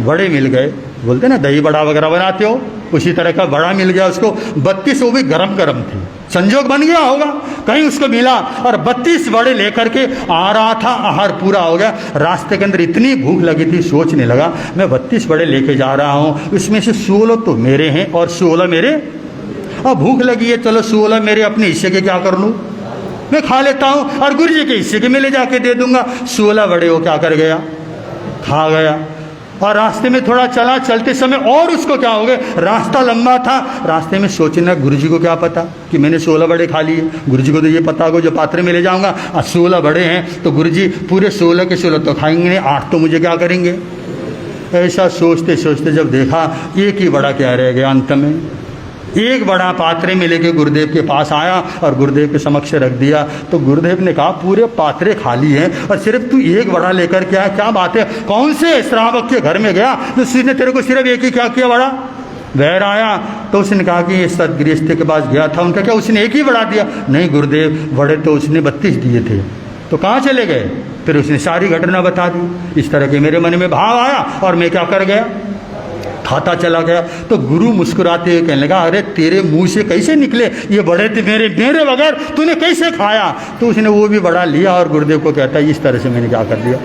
बड़े मिल गए। बोलते ना दही बड़ा वगैरह बनाते हो, उसी तरह का बड़ा मिल गया उसको। 32 वो भी गरम गरम थे, संजोग बन गया होगा, कहीं उसको मिला। और 32 बड़े लेकर के आ रहा था, आहार पूरा हो गया। रास्ते के अंदर इतनी भूख लगी थी, सोचने लगा मैं 32 बड़े लेके जा रहा हूँ, उसमें से 16 तो मेरे हैं और 16 मेरे। अब भूख लगी है, चलो 16 मेरे अपने हिस्से के क्या कर लूँ? मैं खा लेता हूँ और गुरु जी के हिस्से के मैं ले जाके दे दूंगा। 16 बड़े वो क्या कर गया, खा गया। और रास्ते में थोड़ा चला, चलते समय और उसको क्या हो गया, रास्ता लंबा था, रास्ते में सोचना गुरु जी को क्या पता कि मैंने 16 बड़े खा लिए, गुरु जी को तो ये पता होगा जो पात्र में ले जाऊंगा। और 16 बड़े हैं तो गुरु जी पूरे 16 के 16 तो खाएंगे नहीं, 8 तो मुझे क्या करेंगे। ऐसा सोचते सोचते जब देखा एक ही बड़ा क्या रह गया, अंत में एक बड़ा पात्रे में लेके गुरुदेव के पास आया और गुरुदेव के समक्ष रख दिया। तो गुरुदेव ने कहा पूरे पात्रे खाली हैं और सिर्फ तू एक बड़ा लेकर के आया, क्या बात है, कौन से श्रावक के घर में गया तो उसने तेरे को सिर्फ एक ही क्या किया, बड़ा वैर आया। तो उसने कहा कि ये सदगृहस्थ के पास गया था, उनका क्या उसने एक ही बड़ा दिया, नहीं गुरुदेव बड़े तो उसने 32 दिए थे, तो कहाँ चले गए। फिर उसने सारी घटना बता दी। इस तरह के मेरे मन में भाव आया और मैं क्या कर गया, खाता चला गया। तो गुरु मुस्कुराते हुए कहने लगा, अरे तेरे मुंह से कैसे निकले ये बड़े थे, मेरे बगैर तूने कैसे खाया। तो उसने वो भी बड़ा लिया और गुरुदेव को कहता है इस तरह से मैंने क्या कर दिया,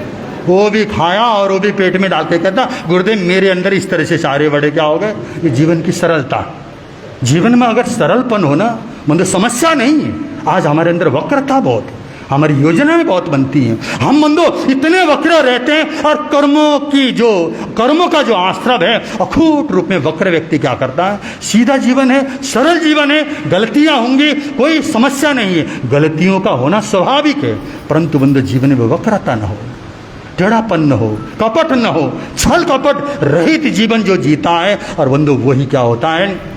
वो भी खाया और वो भी पेट में डाल के कहता गुरुदेव मेरे अंदर इस तरह से सारे बड़े क्या हो गए। ये जीवन की सरलता, जीवन में अगर सरलपन हो ना, मतलब समस्या नहीं है। आज हमारे अंदर वक्रता बहुत है, हमारी योजनाएं बहुत बनती हैं, हम बंदो इतने वक्र रहते हैं और कर्मों का जो आश्रव है अखूट रूप में वक्र व्यक्ति क्या करता है, सीधा जीवन है, सरल जीवन है, गलतियां होंगी कोई समस्या नहीं है, गलतियों का होना स्वाभाविक है, परंतु बंदो जीवन में वक्रता न हो, टेढ़ापन न हो, कपट न हो, छल कपट रहित जीवन जो जीता है और बंदो वही क्या होता है,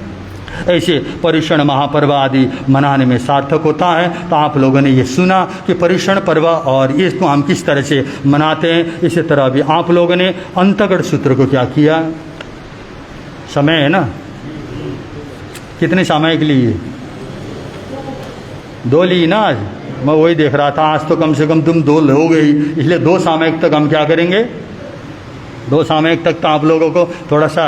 ऐसे पर्युषण महापर्व आदि मनाने में सार्थक होता है। तो आप लोगों ने ये सुना कि पर्युषण पर्व और इसको हम किस तरह से मनाते हैं। इसी तरह भी आप लोगों ने अंतगढ़ सूत्र को क्या किया, समय है ना, कितने सामयिक लिए, 2 ली ना। आज मैं वही देख रहा था, आज तो कम से कम तुम 2 लोग ही, इसलिए 2 सामयिक तक हम क्या करेंगे, 2 सामयिक तक तो आप लोगों को थोड़ा सा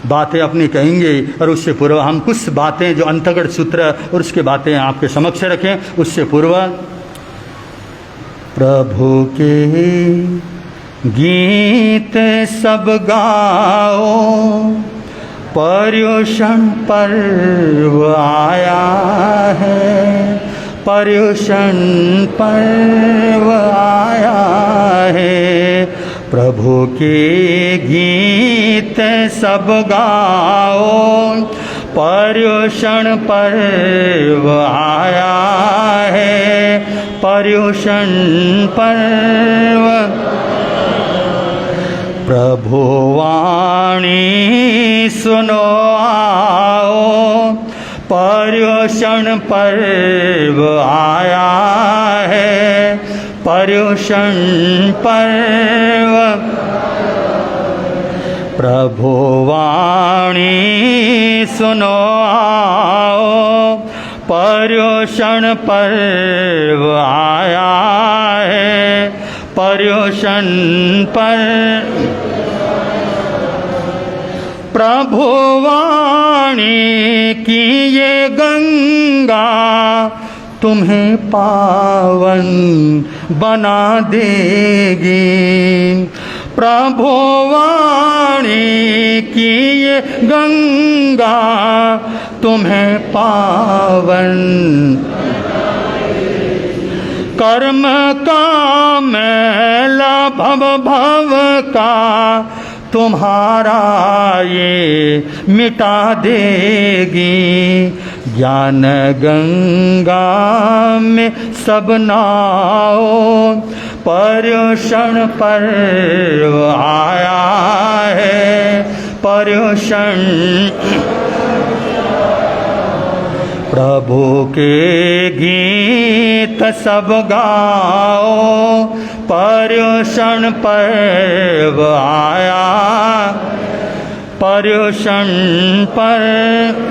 बातें अपनी कहेंगे और उससे पूर्व हम कुछ बातें जो अंतगढ़ सूत्र और उसके बातें आपके समक्ष रखें। उससे पूर्व प्रभु के गीत सब गाओ, पर्युषण पर्व आया है, पर्युषण पर्व आया है, प्रभु के गीत सब गाओ, पर्युषण पर्व आया है, पर्युषण पर्व, प्रभु वाणी सुनो आओ, पर्युषण पर्व आया है, पर्युषण पर्व, प्रभु वाणी सुनो आओ, पर्युषण पर्व आया है, पर्युषण पर्व, प्रभु वाणी की ये गंगा तुम्हें पावन बना देगी, प्रभु वाणी की ये गंगा तुम्हें पावन, कर्म का मैला भव भव का तुम्हारा ये मिटा देगी, ज्ञान गंगा में सब नाओ, पर्युषण पर्व आया है, पर्युषण, प्रभु के गीत सब गाओ, पर्युषण पर्व आया, पर्युषण पर्व,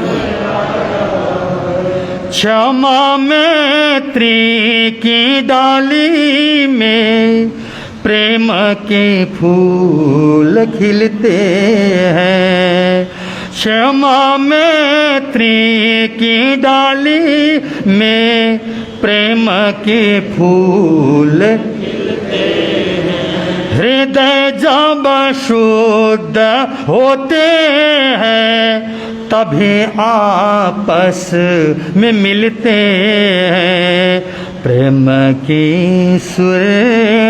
क्षमा मैत्री की डाली में प्रेम के फूल खिलते हैं, क्षमा मैत्री की डाली में प्रेम के फूल, हृदय जब शुद्ध होते हैं तभी आपस में मिलते हैं, प्रेम की सुर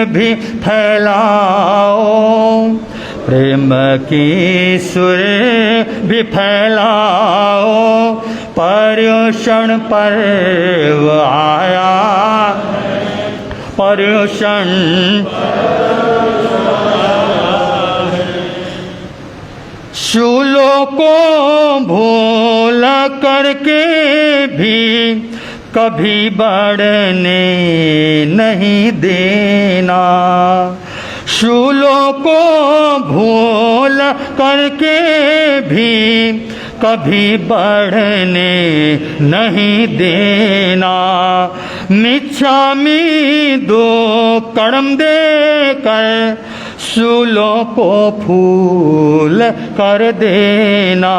भी फैलाओ, प्रेम की सुर भी फैलाओ, पर्युषण पर्व आया, पर्युषण शूलों को भूल करके भी कभी बढ़ने नहीं देना, शूलों को भूल करके भी कभी बढ़ने नहीं देना, मिच्छामी दो कर्म देकर शूलों को फूल कर देना,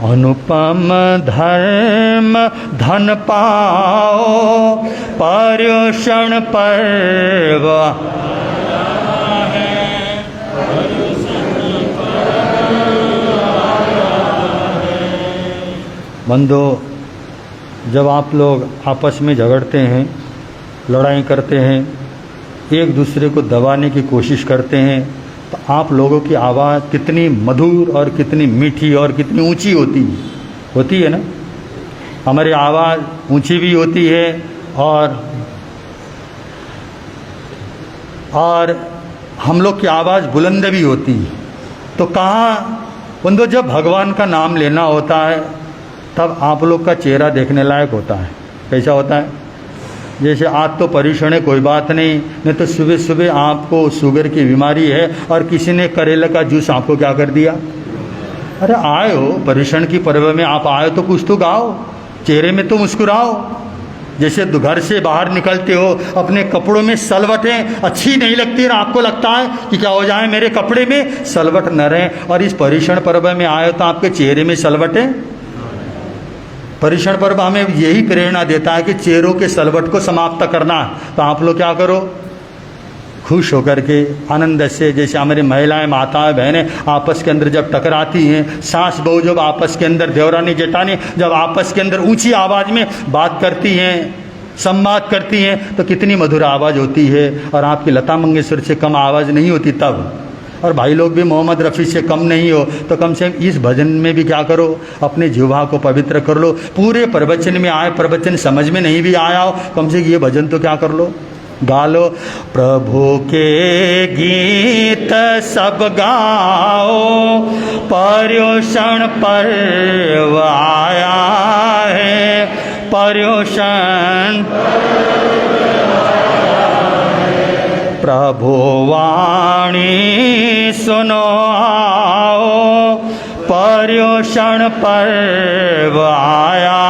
अनुपम धर्म धन पाओ, पर्युषण पर्व बंधो, जब आप लोग आपस में झगड़ते हैं, लड़ाई करते हैं, एक दूसरे को दबाने की कोशिश करते हैं, तो आप लोगों की आवाज़ कितनी मधुर और कितनी मीठी और कितनी ऊंची होती है ना। हमारी आवाज़ ऊंची भी होती है और हम लोग की आवाज़ बुलंद भी होती है। तो कहाँ बंधो, जब भगवान का नाम लेना होता है तब आप लोग का चेहरा देखने लायक होता है। कैसा होता है? जैसे आज तो पर्युषण है, कोई बात नहीं तो सुबह सुबह आपको शुगर की बीमारी है और किसी ने करेले का जूस आपको क्या कर दिया। अरे आए हो पर्युषण की पर्व में, आप आए तो कुछ तो गाओ, चेहरे में तो मुस्कुराओ। जैसे घर से बाहर निकलते हो, अपने कपड़ों में सलवटें अच्छी नहीं लगती और आपको लगता है कि क्या हो जाए मेरे कपड़े में सलवट न रहे, और इस पर्युषण पर्व में आए तो आपके चेहरे में सलवटें। पर्युषण पर्व हमें यही प्रेरणा देता है कि चेहरों के सलवट को समाप्त करना। तो आप लोग क्या करो, खुश होकर के आनंद से, जैसे हमारी महिलाएं, माताएं, बहनें आपस के अंदर जब टकराती हैं, सास बहू जब आपस के अंदर, देवरानी जेठानी जब आपस के अंदर ऊंची आवाज़ में बात करती हैं, संवाद करती हैं, तो कितनी मधुर आवाज़ होती है। और आपकी लता मंगेशकर से कम आवाज़ नहीं होती तब। और भाई लोग भी मोहम्मद रफ़ी से कम नहीं हो, तो कम से कम इस भजन में भी क्या करो, अपने जिह्वा को पवित्र कर लो। पूरे प्रवचन में आए, प्रवचन समझ में नहीं भी आया हो, कम से कम ये भजन तो क्या कर लो, गा लो। प्रभु के गीत सब गाओ, पर्युषण पर्व आया है, पर्युषण प्रभु वाणी सुनो आओ, पर्युषण पर्व आया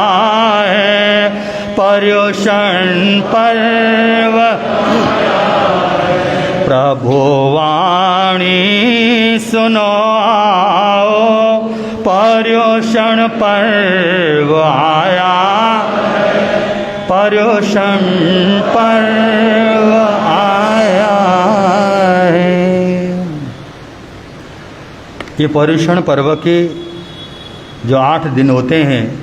है, पर्युषण पर्व प्रभु वाणी सुनो आओ, पर्युषण पर्व आया, पर्युषण पर्व आया है। ये पर्युषण पर्व के जो 8 दिन होते हैं,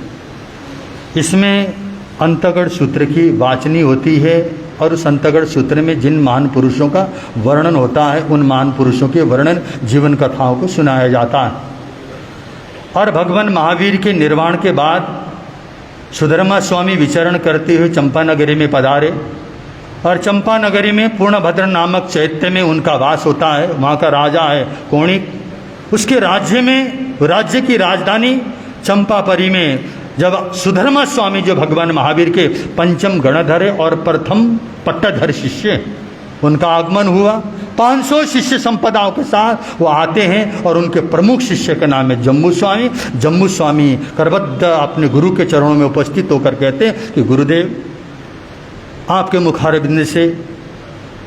इसमें अंतगढ़ सूत्र की वाचनी होती है और उस अंतगढ़ सूत्र में जिन महान पुरुषों का वर्णन होता है, उन महान पुरुषों के वर्णन जीवन कथाओं को सुनाया जाता है। और भगवान महावीर के निर्वाण के बाद सुधर्मा स्वामी विचरण करते हुए चंपानगरी में पधारे और चंपानगरी में पूर्णभद्र नामक चैत्य में उनका वास होता है। वहाँ का राजा है कौणिक। उसके राज्य में, राज्य की राजधानी चंपापुरी में जब सुधर्मा स्वामी, जो भगवान महावीर के पंचम गणधर और प्रथम पट्टाधर शिष्य, उनका आगमन हुआ। 500 शिष्य संपदाओं के साथ वो आते हैं और उनके प्रमुख शिष्य का नाम है जम्बू स्वामी। जम्बू स्वामी करबद्ध अपने गुरु के चरणों में उपस्थित होकर कहते हैं कि गुरुदेव, आपके मुखारबिंद से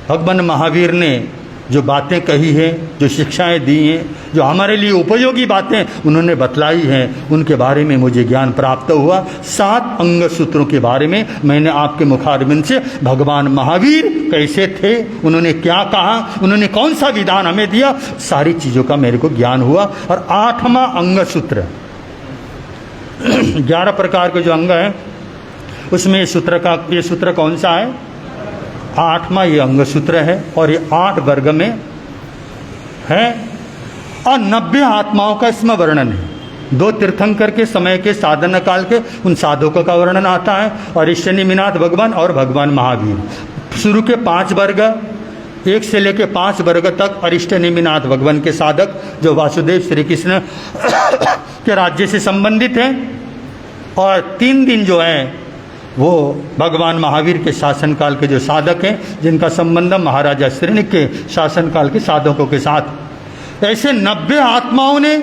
भगवान महावीर ने जो बातें कही हैं, जो शिक्षाएं दी हैं, जो हमारे लिए उपयोगी बातें उन्होंने बतलाई हैं, उनके बारे में मुझे ज्ञान प्राप्त हुआ। 7 अंग सूत्रों के बारे में मैंने आपके मुखारबिंद से भगवान महावीर कैसे थे, उन्होंने क्या कहा, उन्होंने कौन सा विधान हमें दिया, सारी चीज़ों का मेरे को ज्ञान हुआ। और 8वां अंग सूत्र, 11 प्रकार के जो अंग हैं उसमें ये सूत्र कौन सा है? 8वां ये अंग सूत्र है और ये 8 वर्ग में है और 90 आत्माओं का इसमें वर्णन है। 2 तीर्थंकर के समय के साधना काल के उन साधकों का वर्णन आता है और ईश्वर निमिनाथ भगवान और भगवान महावीर। शुरू के 5 वर्ग 1 से लेकर 5 वर्ग तक अरिष्ट निमिनाथ भगवान के साधक जो वासुदेव श्री कृष्ण के राज्य से संबंधित हैं और 3 दिन जो है वो भगवान महावीर के शासनकाल के जो साधक हैं जिनका संबंध महाराजा श्रेणी के शासनकाल के साधकों के साथ। ऐसे 90 आत्माओं ने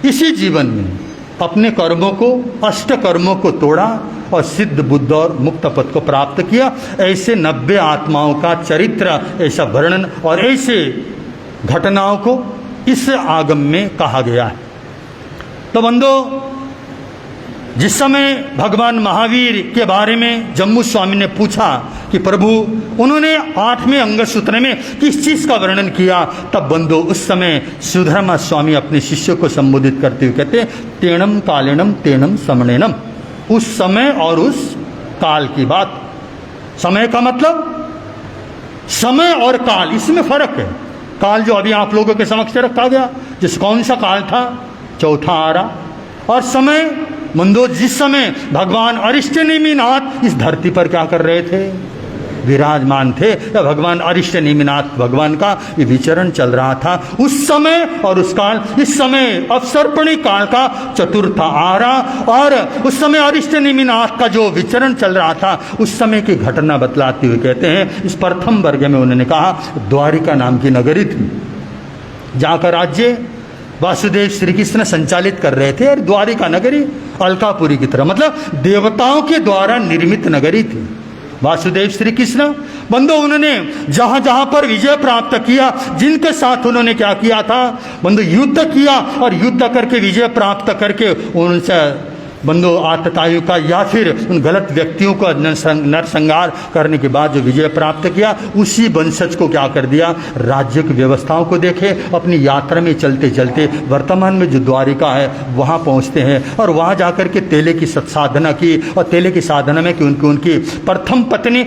इसी जीवन में अपने कर्मों को, अष्ट कर्मों को तोड़ा और सिद्ध बुद्ध और मुक्त पद को प्राप्त किया। ऐसे 90 आत्माओं का चरित्र, ऐसा वर्णन और ऐसे घटनाओं को इस आगम में कहा गया है। तो बंदो, जिस समय भगवान महावीर के बारे में जम्मू स्वामी ने पूछा कि प्रभु, उन्होंने 8वें अंग सूत्र में किस चीज़ का वर्णन किया, तब बंदो उस समय सुधर्मा स्वामी अपने शिष्यों को संबोधित करते हुए कहते तेणम कालेणम तेणम समणेनम। उस समय और उस काल की बात। समय का मतलब, समय और काल, इसमें फर्क है। काल जो अभी आप लोगों के समक्ष रखा गया, जिस कौन सा काल था? चौथा आरा। और समय बंदो, जिस समय भगवान अरिष्ट नेमिनाथ इस धरती पर क्या कर रहे थे? विराजमान थे। या भगवान अरिष्ट नेमिनाथ भगवान का ये विचरण चल रहा था उस समय और उस काल। इस समय अवसर्पणी काल का चतुर्थ आरा और उस समय अरिष्ट नेमिनाथ का जो विचरण चल रहा था उस समय की घटना बतलाते हुए कहते हैं, इस प्रथम वर्ग में उन्होंने कहा द्वारिका नाम की नगरी थी जहाँ का राज्य वासुदेव श्री कृष्ण संचालित कर रहे थे। और द्वारिका नगरी अलकापुरी की तरह, मतलब देवताओं के द्वारा निर्मित नगरी थी वासुदेव श्री कृष्ण। बंधु, उन्होंने जहां जहां पर विजय प्राप्त किया, जिनके साथ उन्होंने क्या किया था बंधु? युद्ध किया और युद्ध करके विजय प्राप्त करके उनसे बंधु आततायु का या फिर उन गलत व्यक्तियों को नरसंहार करने के बाद जो विजय प्राप्त किया, उसी वंशज को क्या कर दिया? राज्य की व्यवस्थाओं को देखे अपनी यात्रा में चलते चलते वर्तमान में जो द्वारिका है वहाँ पहुँचते हैं और वहाँ जाकर के तेले की सत्साधना की। और तेले की साधना में कि उनकी प्रथम पत्नी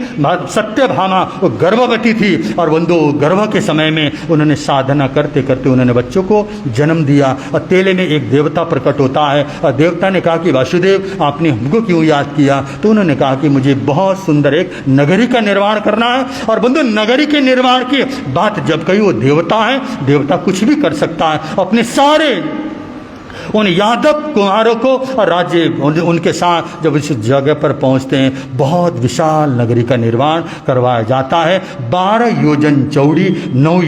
सत्यभामा वो गर्भवती थी और बंधु गर्भ के समय में उन्होंने साधना करते करते उन्होंने बच्चों को जन्म दिया। और तेले में एक देवता प्रकट होता है और देवता ने कहा कि वासुदेव, आपने हमको क्यों याद किया? तो उन्होंने कहा कि मुझे बहुत सुंदर एक नगरी का निर्माण करना है। और बंधु, नगरी के निर्माण की बात जब कही, वो देवता है, देवता कुछ भी कर सकता है। अपने सारे उन यादव कुमारों को और राज्य उनके साथ जब इस जगह पर पहुंचते हैं, बहुत विशाल नगरी का निर्माण करवाया जाता है। 12 योजन चौड़ी, 9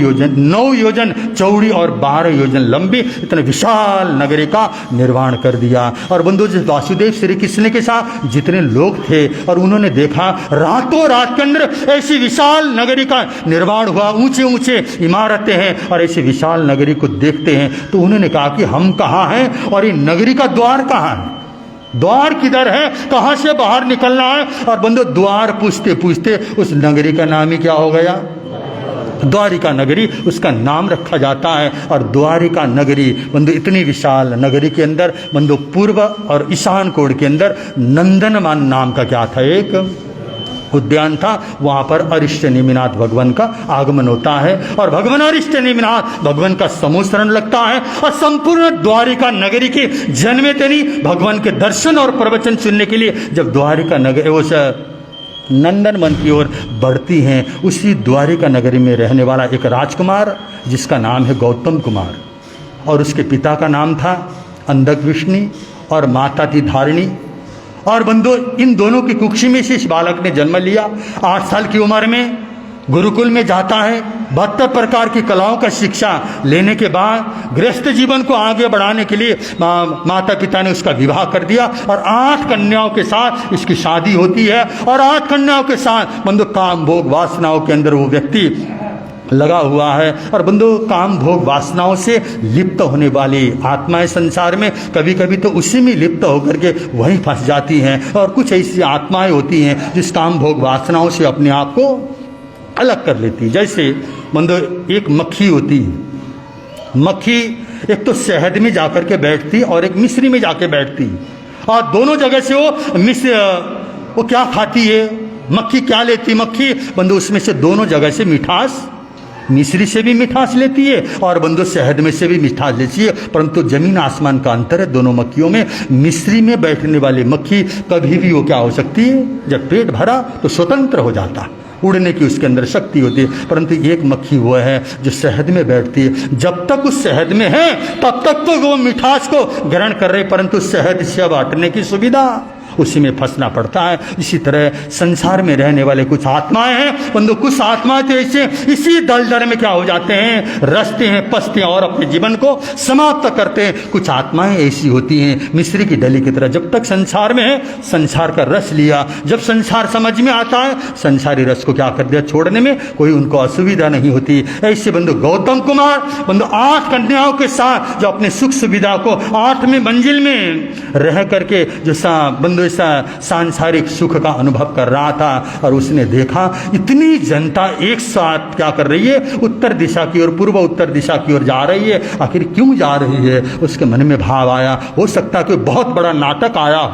योजन चौड़ी और 12 योजन लंबी, इतने विशाल नगरी का निर्माण कर दिया। और बंधु, वासुदेव श्री कृष्ण के साथ जितने लोग थे और उन्होंने देखा रातों रात के अंदर ऐसी विशाल नगरी का निर्माण हुआ, ऊंचे ऊंचे इमारतें हैं और ऐसी विशाल नगरी को देखते हैं तो उन्होंने कहा कि हम कहाँ हैं और ये नगरी का द्वार कहाँ है? द्वार किधर है? कहाँ से बाहर निकलना है? और बंधु, द्वार पूछते पूछते उस नगरी का नाम ही क्या हो गया? द्वारिका नगरी उसका नाम रखा जाता है। और द्वारिका नगरी बंधु, इतनी विशाल नगरी के अंदर बंधु पूर्व और ईशान कोण के अंदर नंदनवन नाम का क्या था? एक उद्यान था। वहाँ पर अरिष्ट नेमिनाथ भगवान का आगमन होता है और भगवान अरिष्ट नेमिनाथ भगवान का समूसरण लगता है और संपूर्ण द्वारिका नगरी के जन्मे तनी भगवान के दर्शन और प्रवचन सुनने के लिए जब द्वारिका नगरी उस नंदनवन की ओर बढ़ती हैं, उसी द्वारिका नगरी में रहने वाला एक राजकुमार जिसका नाम है गौतम कुमार और उसके पिता का नाम था अंधकृष्णी और माता थी धारिणी। और बंधु, इन दोनों की कुक्षी में से इस बालक ने जन्म लिया। 8 साल की उम्र में गुरुकुल में जाता है। 72 प्रकार की कलाओं का शिक्षा लेने के बाद गृहस्थ जीवन को आगे बढ़ाने के लिए माता पिता ने उसका विवाह कर दिया और 8 कन्याओं के साथ इसकी शादी होती है। और 8 कन्याओं के साथ बंधु काम भोग वासनाओं के अंदर वो व्यक्ति लगा हुआ है। और बंधु, काम भोग वासनाओं से लिप्त होने वाली आत्माएं संसार में कभी कभी तो उसी में लिप्त होकर के वहीं फंस जाती हैं। और कुछ ऐसी आत्माएं होती हैं जिस काम भोग वासनाओं से अपने आप को अलग कर लेती। जैसे बंधु, एक मक्खी होती है। मक्खी एक तो शहद में जाकर के बैठती और एक मिश्री में जाके बैठती और दोनों जगह से वो वो क्या खाती है, मक्खी क्या लेती, मक्खी बंधु उसमें से दोनों जगह से मिठास, मिश्री से भी मिठास लेती है और बंधु शहद में से भी मिठास लेती है, परंतु जमीन आसमान का अंतर है दोनों मक्खियों में। मिश्री में बैठने वाली मक्खी कभी भी वो क्या हो सकती है, जब पेट भरा तो स्वतंत्र हो जाता, उड़ने की उसके अंदर शक्ति होती है, परंतु एक मक्खी वो है जो शहद में बैठती है। जब तक उस शहद में है तब तक तो वो मिठास को ग्रहण कर रहे, परंतु शहद से अब हटने की सुविधा, उसी में फंसना पड़ता है। इसी तरह संसार में रहने वाले कुछ आत्माएं हैं बंधु, कुछ आत्माएं तो ऐसे इसी दलदल में क्या हो जाते हैं, रचते हैं, पसते हैं और अपने जीवन को समाप्त करते हैं। कुछ आत्माएं ऐसी होती हैं मिश्री की डली की तरह, जब तक संसार में है संसार का रस लिया, जब संसार समझ में आता है संसारी रस को क्या कर दिया, छोड़ने में कोई उनको असुविधा नहीं होती। ऐसे बंधु गौतम कुमार बंधु 8 कन्याओं के साथ जो अपने सुख सुविधा को 8वें मंजिल में रह करके जो बंधु सांसारिक सुख का अनुभव कर रहा था, और उसने देखा इतनी जनता एक साथ क्या कर रही है, उत्तर दिशा की ओर, पूर्व उत्तर दिशा की ओर जा रही है। आखिर क्यों जा रही है, उसके मन में भाव आया, हो सकता है कोई बहुत बड़ा नाटक आया,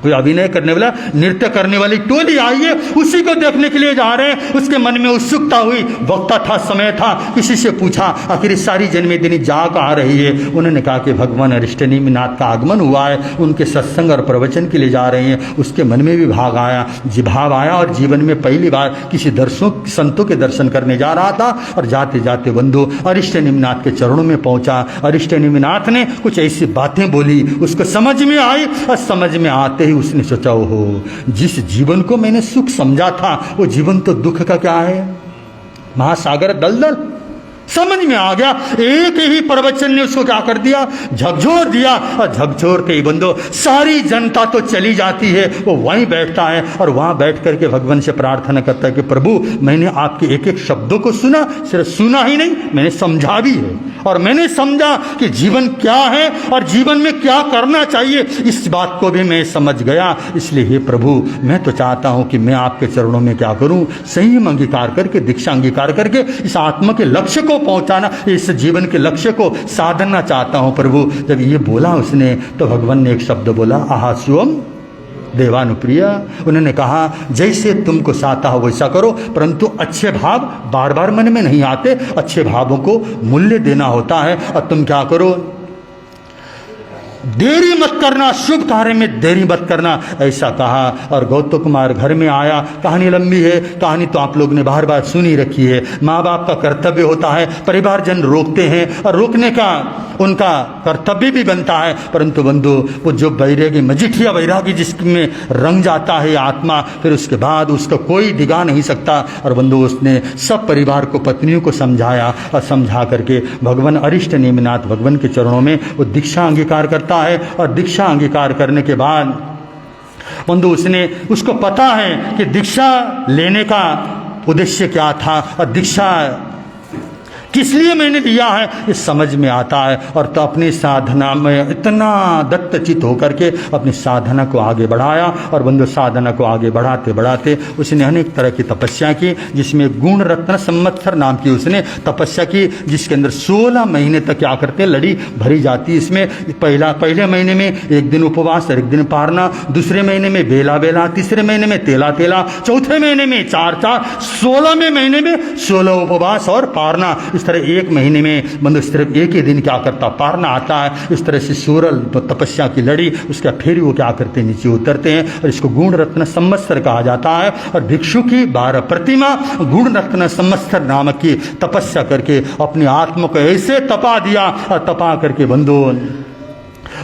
कोई अभिनय करने वाला, नृत्य करने वाली टोली आई है, उसी को देखने के लिए जा रहे हैं। उसके मन में उत्सुकता हुई, वक्ता था, समय था, किसी से पूछा आखिर इस सारी जन्मेदिनी जा कहाँ रही है। उन्होंने कहा कि भगवान अरिष्टनेमिनाथ का आगमन हुआ है, उनके सत्संग और प्रवचन के लिए जा रहे हैं। उसके मन में भी भाव आया और जीवन में पहली बार किसी संतों के दर्शन करने जा रहा था, और जाते जाते बंधु अरिष्टनेमिनाथ के चरणों में पहुंचा। अरिष्टनेमिनाथ ने कुछ ऐसी बातें बोली, उसको समझ में आई, और समझ में आते ही उसने सोचा, ओहो, जिस जीवन को मैंने सुख समझा था वो जीवन तो दुख का क्या है, महासागर दलदल। समझ में आ गया, एक ही प्रवचन ने उसको क्या कर दिया, झकझोर दिया, और झकझोरते ही बंदो सारी जनता तो चली जाती है, वो वहीं बैठता है और वहां बैठ करके भगवान से प्रार्थना करता है कि प्रभु मैंने आपके एक एक शब्दों को सुना, सिर्फ सुना ही नहीं मैंने समझा भी है, और मैंने समझा कि जीवन क्या है और जीवन में क्या करना चाहिए, इस बात को भी मैं समझ गया। इसलिए हे प्रभु मैं तो चाहता हूं कि मैं आपके चरणों में क्या करूं, संयम अंगीकार करके, दीक्षा अंगीकार करके इस आत्मा के लक्ष्य को पहुंचाना, इस जीवन के लक्ष्य को साधना चाहता हूं प्रभु। जब ये बोला उसने तो भगवान ने एक शब्द बोला, आहास्युम देवानुप्रिया। उन्होंने कहा जैसे तुमको चाहता हो वैसा करो, परंतु अच्छे भाव बार बार मन में नहीं आते, अच्छे भावों को मूल्य देना होता है। और तुम क्या करो, देरी मत करना, शुभ कार्य में देरी मत करना, ऐसा कहा। और गौतम कुमार घर में आया। कहानी लंबी है, कहानी तो आप लोग ने बार बार सुनी रखी है। माँ बाप का कर्तव्य होता है, परिवारजन रोकते हैं और रोकने का उनका कर्तव्य भी बनता है, परंतु बंधु वो जो वैरागी, मजिठिया वैरागी जिसमें रंग जाता है आत्मा, फिर उसके बाद उसका कोई डिगा नहीं सकता। और बंधु उसने सब परिवार को, पत्नियों को समझाया, और समझा करके भगवान अरिष्टनेमिनाथ भगवान के चरणों में वो दीक्षा अंगीकार करता है। और दीक्षा अंगीकार करने के बाद बंधु उसको पता है कि दीक्षा लेने का उद्देश्य क्या था और दीक्षा किस लिए मैंने दिया है, ये समझ में आता है। और तो अपनी साधना में इतना दत्तचित होकर के अपनी साधना को आगे बढ़ाया। और बंधु साधना को आगे बढ़ाते बढ़ाते उसने अनेक तरह की तपस्या की, जिसमें गुण रत्न संवत्सर नाम की उसने तपस्या की, जिसके अंदर 16 महीने तक क्या करते हैं, लड़ी भरी जाती है। इसमें पहले महीने में 1 दिन उपवास और 1 दिन पारना, दूसरे महीने में बेला बेला, तीसरे महीने में तेला तेला, चौथे महीने में 4-4, 16वें महीने में 16 उपवास और पारना। इस तरह 1 महीने में बंधु सिर्फ एक ही दिन क्या करता, पारना आता है। इस तरह से सूरल तपस्या की लड़ी, उसका फिर वो क्या करते, नीचे उतरते हैं। और इसको गुण रत्न संवत्सर कहा जाता है। और भिक्षु की 12 प्रतिमा गुण रत्न संवत्सर नामक की तपस्या करके अपनी आत्मा को ऐसे तपा दिया, और तपा करके बंधु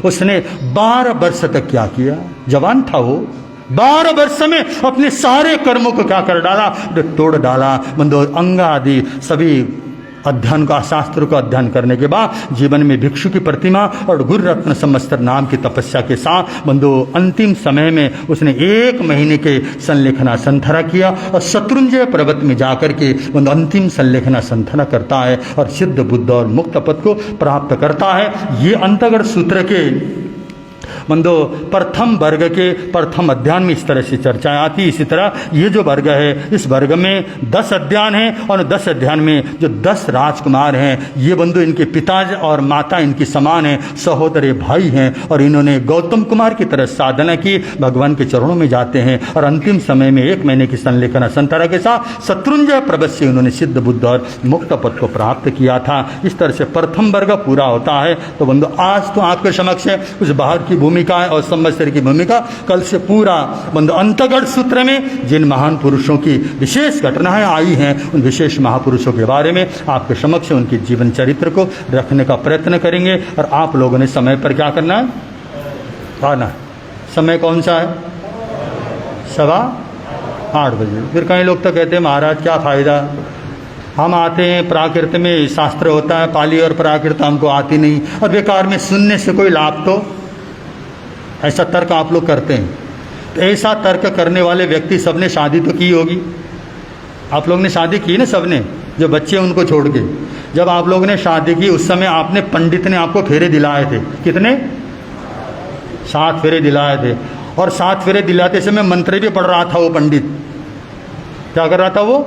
उसने 12 वर्ष तक क्या किया, जवान था वो, 12 वर्ष में अपने सारे कर्मों को क्या कर डाला, तोड़ डाला। बंधु अंग आदि सभी अध्ययन का, शास्त्र का अध्ययन करने के बाद जीवन में भिक्षु की प्रतिमा और गुरु रत्न संवत्सर नाम की तपस्या के साथ बंधु अंतिम समय में उसने 1 महीने के संलेखना संथरा किया। और शत्रुंजय पर्वत में जाकर के बंधु अंतिम संलेखना संथरा करता है और सिद्ध बुद्ध और मुक्त पद को प्राप्त करता है। ये अंतर्गत सूत्र के बंदो प्रथम वर्ग के प्रथम अध्याय में इस तरह से चर्चाएं आती। इसी तरह ये जो वर्ग है, इस वर्ग में 10 अध्याय हैं और 10 अध्याय में जो 10 राजकुमार हैं, ये बंधु इनके पिता और माता इनकी समान हैं, सहोदरी भाई हैं, और इन्होंने गौतम कुमार की तरह साधना की, भगवान के चरणों में जाते हैं और अंतिम समय में 1 महीने की संलेखन संतरा के साथ शत्रुंजय पर्वत से उन्होंने सिद्ध बुद्ध और मुक्त पद को प्राप्त किया था। इस तरह से प्रथम वर्ग पूरा होता है। तो बंधु आज तो आपके समक्ष है उस बाहर की भूमिका है और संवत्सर की भूमिका, कल से पूरा बंधु अंतगढ़ सूत्र में जिन महान पुरुषों की विशेष घटनाएं आई हैं, उन विशेष महापुरुषों के बारे में आपके समक्ष उनके जीवन चरित्र को रखने का प्रयत्न करेंगे। और आप लोगों ने समय पर क्या करना है? आना है। समय कौन सा है? 7:15 बजे। फिर कई लोग तो कहते हैं महाराज क्या फ़ायदा, हम आते हैं, प्राकृत में शास्त्र होता है, पाली और प्राकृत हमको आती नहीं, और बेकार में सुनने से कोई लाभ, तो ऐसा तर्क आप लोग करते हैं। तो ऐसा तर्क करने वाले व्यक्ति सबने शादी तो की होगी, आप लोग ने शादी की ना सबने, जो बच्चे उनको छोड़ के। जब आप लोगों ने शादी की उस समय आपने, पंडित ने आपको फेरे दिलाए थे, कितने? 7 फेरे दिलाए थे। और 7 फेरे दिलाते समय मंत्र भी पढ़ रहा था वो पंडित। क्या कर रहा था वो?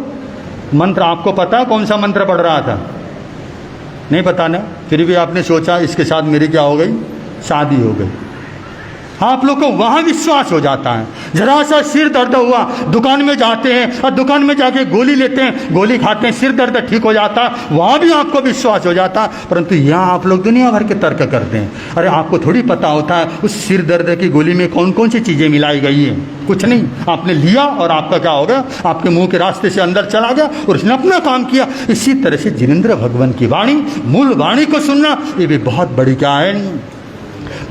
मंत्र। आपको पता है कौन सा मंत्र पढ़ रहा था? नहीं पता ना? फिर भी आपने सोचा इसके साथ मेरी क्या हो गई? शादी हो गई। आप लोग को वहाँ विश्वास हो जाता है। जरा सा सिर दर्द हुआ, दुकान में जाते हैं और दुकान में जाके गोली लेते हैं, गोली खाते हैं, सिर दर्द ठीक हो जाता है, वहाँ भी आपको विश्वास हो जाता है। परंतु यहाँ आप लोग दुनिया भर के तर्क करते हैं। अरे आपको थोड़ी पता होता है उस सिर दर्द की गोली में कौन कौन सी चीज़ें मिलाई गई हैं? कुछ नहीं, आपने लिया और आपका क्या हो गया? आपके मुंह के रास्ते से अंदर चला गया और उसने अपना काम किया। इसी तरह से जिनेंद्र भगवान की वाणी, मूल वाणी को सुनना, ये भी बहुत बड़ी क्या है,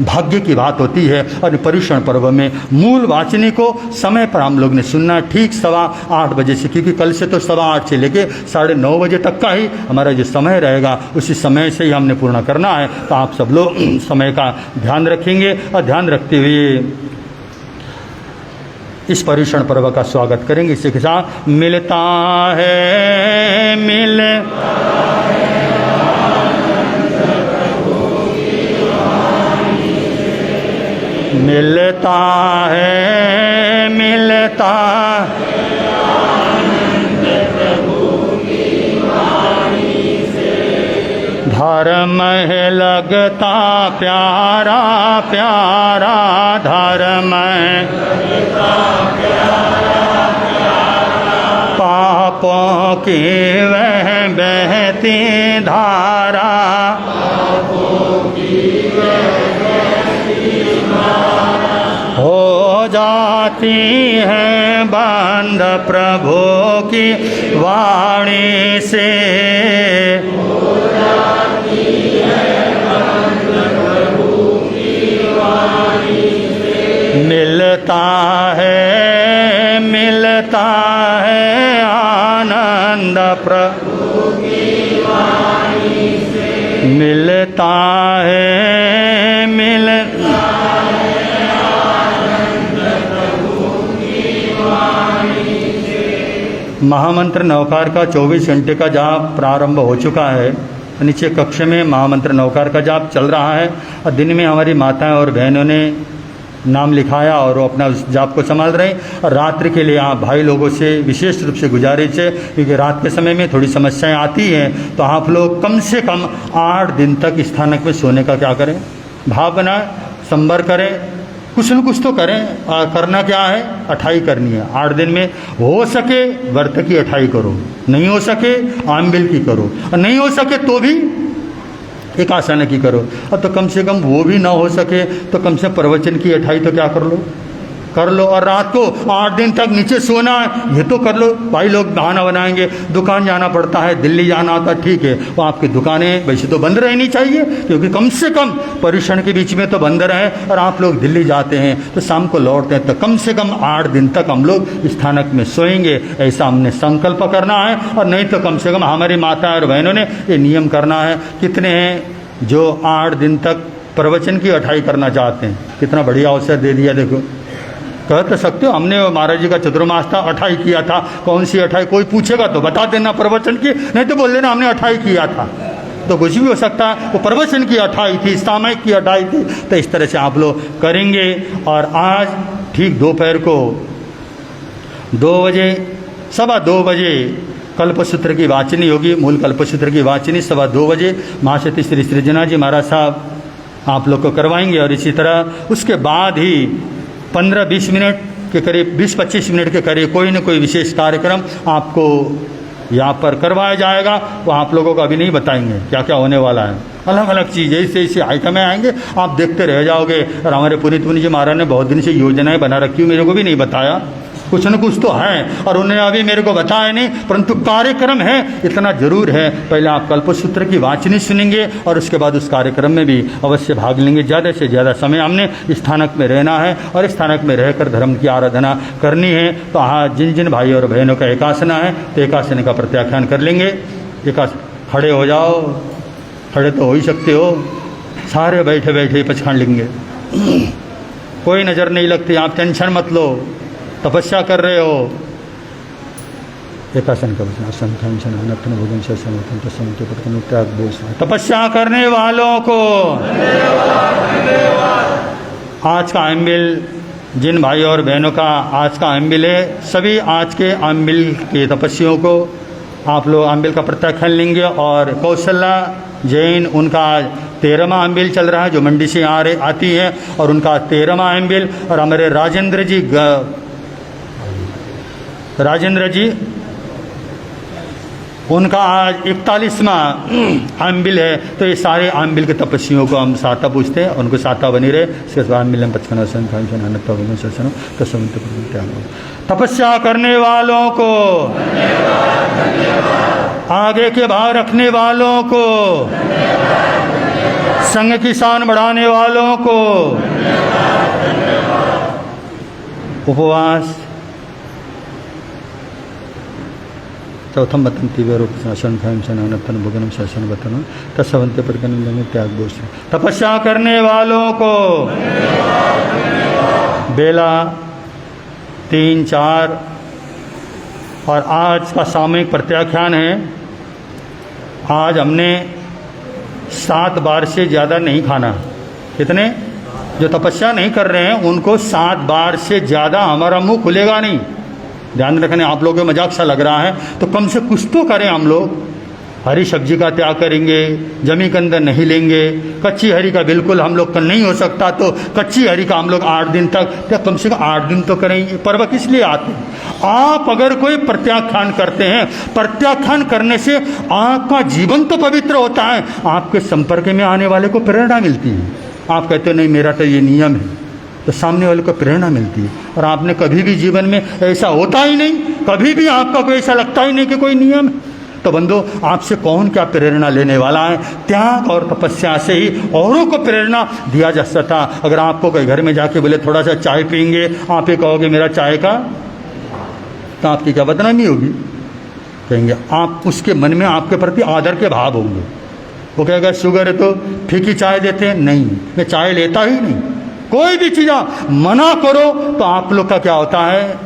भाग्य की बात होती है। और पर्युषण पर्व में मूल वाचनी को समय पर हम लोग ने सुनना, ठीक 8:15 बजे से, क्योंकि कल से तो 8:15 से लेके 9:30 बजे तक का ही हमारा जो समय रहेगा, उसी समय से ही हमने पूर्ण करना है। तो आप सब लोग समय का ध्यान रखेंगे और ध्यान रखते हुए इस पर्युषण पर्व का स्वागत करेंगे। इसी के साथ मिलता है मिलता है धर्म है लगता प्यारा प्यारा, धर्म पापों की वह बहती धारा, हो जाती है बंद प्रभु की वाणी से, हो जाती है बंद प्रभु की वाणी से। मिलता है आनंद प्रभु की वाणी से, मिलता है महामंत्र नवकार का 24 घंटे का जाप प्रारंभ हो चुका है। नीचे कक्ष में महामंत्र नवकार का जाप चल रहा है और दिन में हमारी माताएं और बहनों ने नाम लिखाया और वो अपना उस जाप को संभाल रहे हैं। और रात्रि के लिए आप भाई लोगों से विशेष रूप से गुजारिश है, क्योंकि रात के समय में थोड़ी समस्याएं आती हैं, तो आप लोग कम से कम 8 दिन तक स्थानक में सोने का क्या करें, भाव बनाएं, संबर करें, कुछ न कुछ तो करें। करना क्या है? अठाई करनी है 8 दिन में। हो सके व्रत की अठाई करो, नहीं हो सके आमबिल की करो, और नहीं हो सके तो भी एकासना की करो। अब तो कम से कम वो भी ना हो सके तो कम से प्रवचन की अठाई तो क्या कर लो। और रात को 8 दिन तक नीचे सोना है, ये तो कर लो। भाई लोग बहाना बनाएंगे, दुकान जाना पड़ता है, दिल्ली जाना होता, ठीक है, वो आपकी दुकानें वैसे तो बंद रहनी चाहिए, क्योंकि कम से कम पर्युषण के बीच में तो बंद रहे। और आप लोग दिल्ली जाते हैं तो शाम को लौटते हैं, तो कम से कम 8 दिन तक हम लोग स्थानक में सोएंगे, ऐसा हमने संकल्प करना है। और नहीं तो कम से कम हमारी माता और बहनों ने ये नियम करना है। कितने हैं जो 8 दिन तक प्रवचन की अठाई करना चाहते हैं? कितना बढ़िया अवसर दे दिया। देखो, कह तो सकते हो हमने महाराज जी का चतुर्मास था, अठाई किया था। कौन सी अठाई? कोई पूछेगा तो बता देना प्रवचन की, नहीं तो बोल देना हमने अठाई किया था। तो कुछ भी हो सकता है। वो प्रवचन की 28 थी, सामयिक की 28 थी। तो इस तरह से आप लोग करेंगे। और आज ठीक दोपहर को 2 बजे, 2:15 बजे कल्पसूत्र की वाचनी होगी। मूल कल्पसूत्र की वाचनी 2:15 बजे महासती श्री सृजना जी महाराज साहब आप लोग को करवाएंगे। और इसी तरह उसके बाद ही 15-20 मिनट के करीब, 20-25 मिनट के करीब कोई न कोई विशेष कार्यक्रम आपको यहाँ पर करवाया जाएगा। वो आप लोगों को अभी नहीं बताएंगे क्या क्या होने वाला है। अलग अलग चीज़ ऐसे ऐसे आइटमें आएंगे, आप देखते रह जाओगे। और हमारे पुनीत मुनि जी महाराज ने बहुत दिन से योजनाएं बना रखी, मेरे को भी नहीं बताया। कुछ न कुछ तो है और उन्हें अभी मेरे को बताया नहीं, परंतु कार्यक्रम है इतना जरूर है। पहले आप कल्पसूत्र की वाचनी सुनेंगे और उसके बाद उस कार्यक्रम में भी अवश्य भाग लेंगे। ज़्यादा से ज़्यादा समय हमने इस स्थानक में रहना है और इस स्थानक में रहकर धर्म की आराधना करनी है। तो हाँ, जिन जिन भाई और बहनों का एकासना है तो एकासन का प्रत्याख्यान कर लेंगे। खड़े हो जाओ, खड़े तो हो ही सकते हो, सारे बैठे बैठे पचखान लेंगे, कोई नज़र नहीं लगती। आप टेंशन मत लो, तपस्या कर रहे हो। एकासन का वचन तपस्या करने वालों को आज का एम्बिल, जिन भाई और बहनों का आज का एम्बिल है, सभी आज के एम्बिल के तपस्वियों को आप लोग एम्बिल का प्रत्याख्यान लेंगे। और कौशल्या जैन, उनका 13वां एम्बिल चल रहा है, जो मंडी से आती है, और उनका 13वां एम्बिल। और हमारे राजेंद्र जी उनका आज 41वां एम्बिल है। तो ये सारे एम्बिल के तपस्वियों को हम साता पूछते हैं, उनको साता बनी रहे। इसके बाद एम्बिल में 55 तपस्या करने वालों को, आगे के भाव रखने वालों को, संघ की शान बढ़ाने वालों को, उपवास चौथम बतन तीव्र शासन खान भोगनम शासन बतन तस्वंते प्रकरण त्याग बोझ। तपस्या करने वालों को बेला 3-4। और आज का सामूहिक प्रत्याख्यान है। आज हमने 7 बार से ज़्यादा नहीं खाना। कितने? जो तपस्या नहीं कर रहे हैं उनको 7 बार से ज़्यादा हमारा मुंह खुलेगा नहीं। ध्यान रखने, आप लोगों को मजाक सा लग रहा है तो कम से कुछ तो करें। हम लोग हरी सब्जी का त्याग करेंगे, जमी के अंदर नहीं लेंगे, कच्ची हरी का बिल्कुल हम लोग का नहीं हो सकता तो कच्ची हरी का हम लोग 8 दिन तक, या कम से कम 8 दिन तो करें। पर्व किस लिए आते हैं? आप अगर कोई प्रत्याख्यान करते हैं, प्रत्याख्यान करने से आपका जीवन तो पवित्र होता है, आपके संपर्क में आने वाले को प्रेरणा मिलती है। आप कहते हो नहीं मेरा तो ये नियम है, तो सामने वाले को प्रेरणा मिलती है। और आपने कभी भी जीवन में ऐसा होता ही नहीं, कभी भी आपका कोई ऐसा लगता ही नहीं कि कोई नियम है। तो बंदो, आपसे कौन क्या प्रेरणा लेने वाला है? त्याग और तपस्या से ही औरों को प्रेरणा दिया जा सकता। अगर आपको कोई घर में जाके बोले थोड़ा सा चाय पियेंगे, आप ही कहोगे मेरा चाय का, तो आपकी क्या बदनामी होगी? कहेंगे आप, उसके मन में आपके प्रति आदर के भाव होंगे। वो कहेगा शुगर है तो फीकी चाय देते हैं, नहीं मैं चाय लेता ही नहीं। कोई भी चीज़ मना करो तो आप लोग का क्या होता है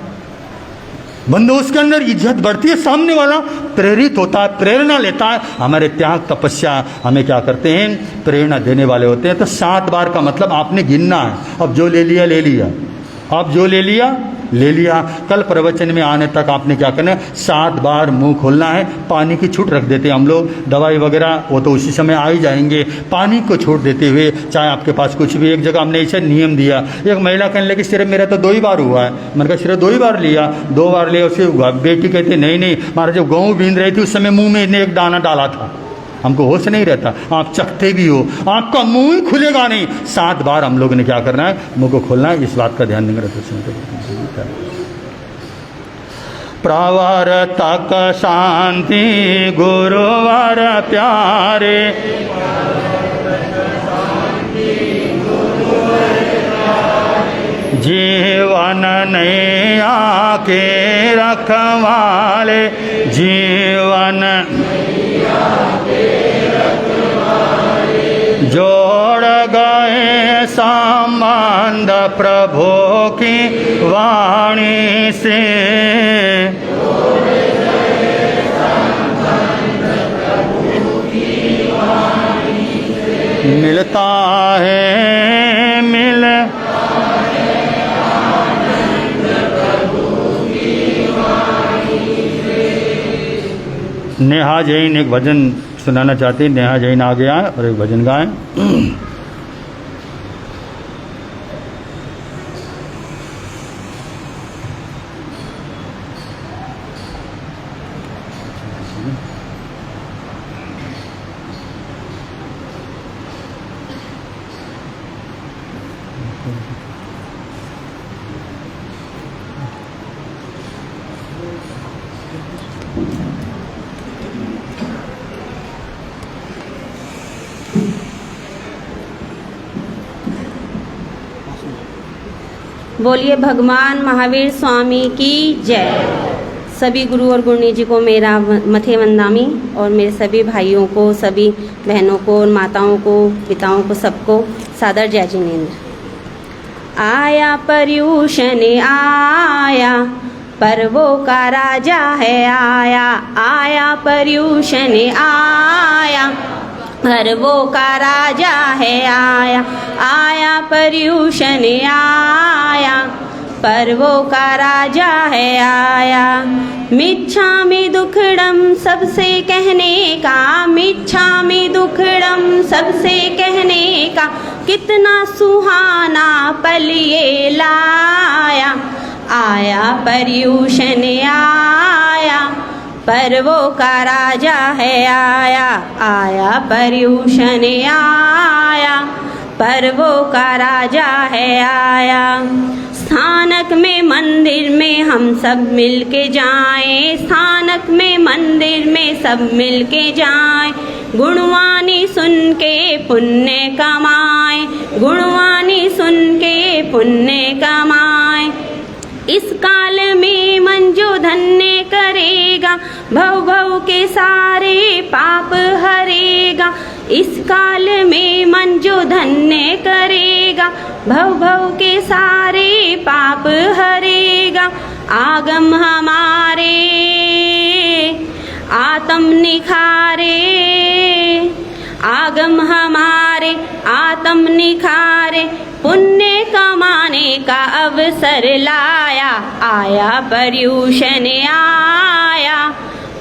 बंदो, उसके अंदर इज्जत बढ़ती है, सामने वाला प्रेरित होता है, प्रेरणा लेता है। हमारे त्याग तपस्या हमें क्या करते हैं? प्रेरणा देने वाले होते हैं। तो 7 बार का मतलब आपने गिनना है। अब जो ले लिया ले लिया, अब जो ले लिया ले लिया। कल प्रवचन में आने तक आपने क्या करना है? 7 बार मुंह खोलना है। पानी की छूट रख देते हैं हम लोग, दवाई वगैरह वो तो उसी समय आ ही जाएंगे। पानी को छूट देते हुए, चाहे आपके पास कुछ भी, एक जगह हमने ऐसा नियम दिया, एक महिला कहने लगी सिर्फ मेरा तो 2 ही बार हुआ है। मैंने कहा सिर्फ 2 ही बार लिया? 2 बार लिया। उसकी बेटी कहती नहीं नहीं, हमारा जब गेहूँ बीन रही थी उस समय मुँह में इन्हें एक दाना डाला था, हमको होश नहीं रहता। आप चखते भी हो, आपका मुंह ही खुलेगा नहीं। 7 बार हम लोगों ने क्या करना है? मुंह को खोलना है। इस बात का ध्यान नहीं रखते। प्रवर तक शांति गुरुवर प्यारे, जीवन नैया के रखवाले, जीवन जोड़ गए संबंध प्रभु की वाणी से, मिलता है मिल नेहा जैन एक भजन सुनाना चाहती है। नेहा जैन आ गया है और एक भजन गाएं। बोलिए भगवान महावीर स्वामी की जय। सभी गुरु और गुरुनी जी को मेरा मथे वंदामी और मेरे सभी भाइयों को, सभी बहनों को और माताओं को, पिताओं को, सबको सादर जय जिनेन्द्र। आया पर्यूषण आया, पर्वों का राजा है आया। आया पर्यूषण आया, पर्वों का राजा है आया। आया पर्यूषण आया, पर्वों का राजा है आया। मिच्छामि दुक्कडम सबसे कहने का, मिच्छामि दुक्कडम सबसे कहने का, कितना सुहाना पल ये लाया। आया पर्यूषण आया, पर्वों का राजा है आया। आया पर्यूषण आया, पर्वों का राजा है आया। स्थानक में मंदिर में हम सब मिल के जाएं, स्थानक में मंदिर में सब मिल के जाएं। गुणवाणी सुन के पुण्य कमाएं, गुणवाणी सुन के पुण्य कमाएं। इस काल में मन जो धन्य करेगा, भव भव के सारे पाप हरेगा। इस काल में मन जो धन्य करेगा, भव भव के सारे पाप हरेगा। आगम हमारे आत्म निखारे, आगम हमारे आत्म निखारे। पुण्य कमाने का अवसर लाया। आया पर्यूषण आया,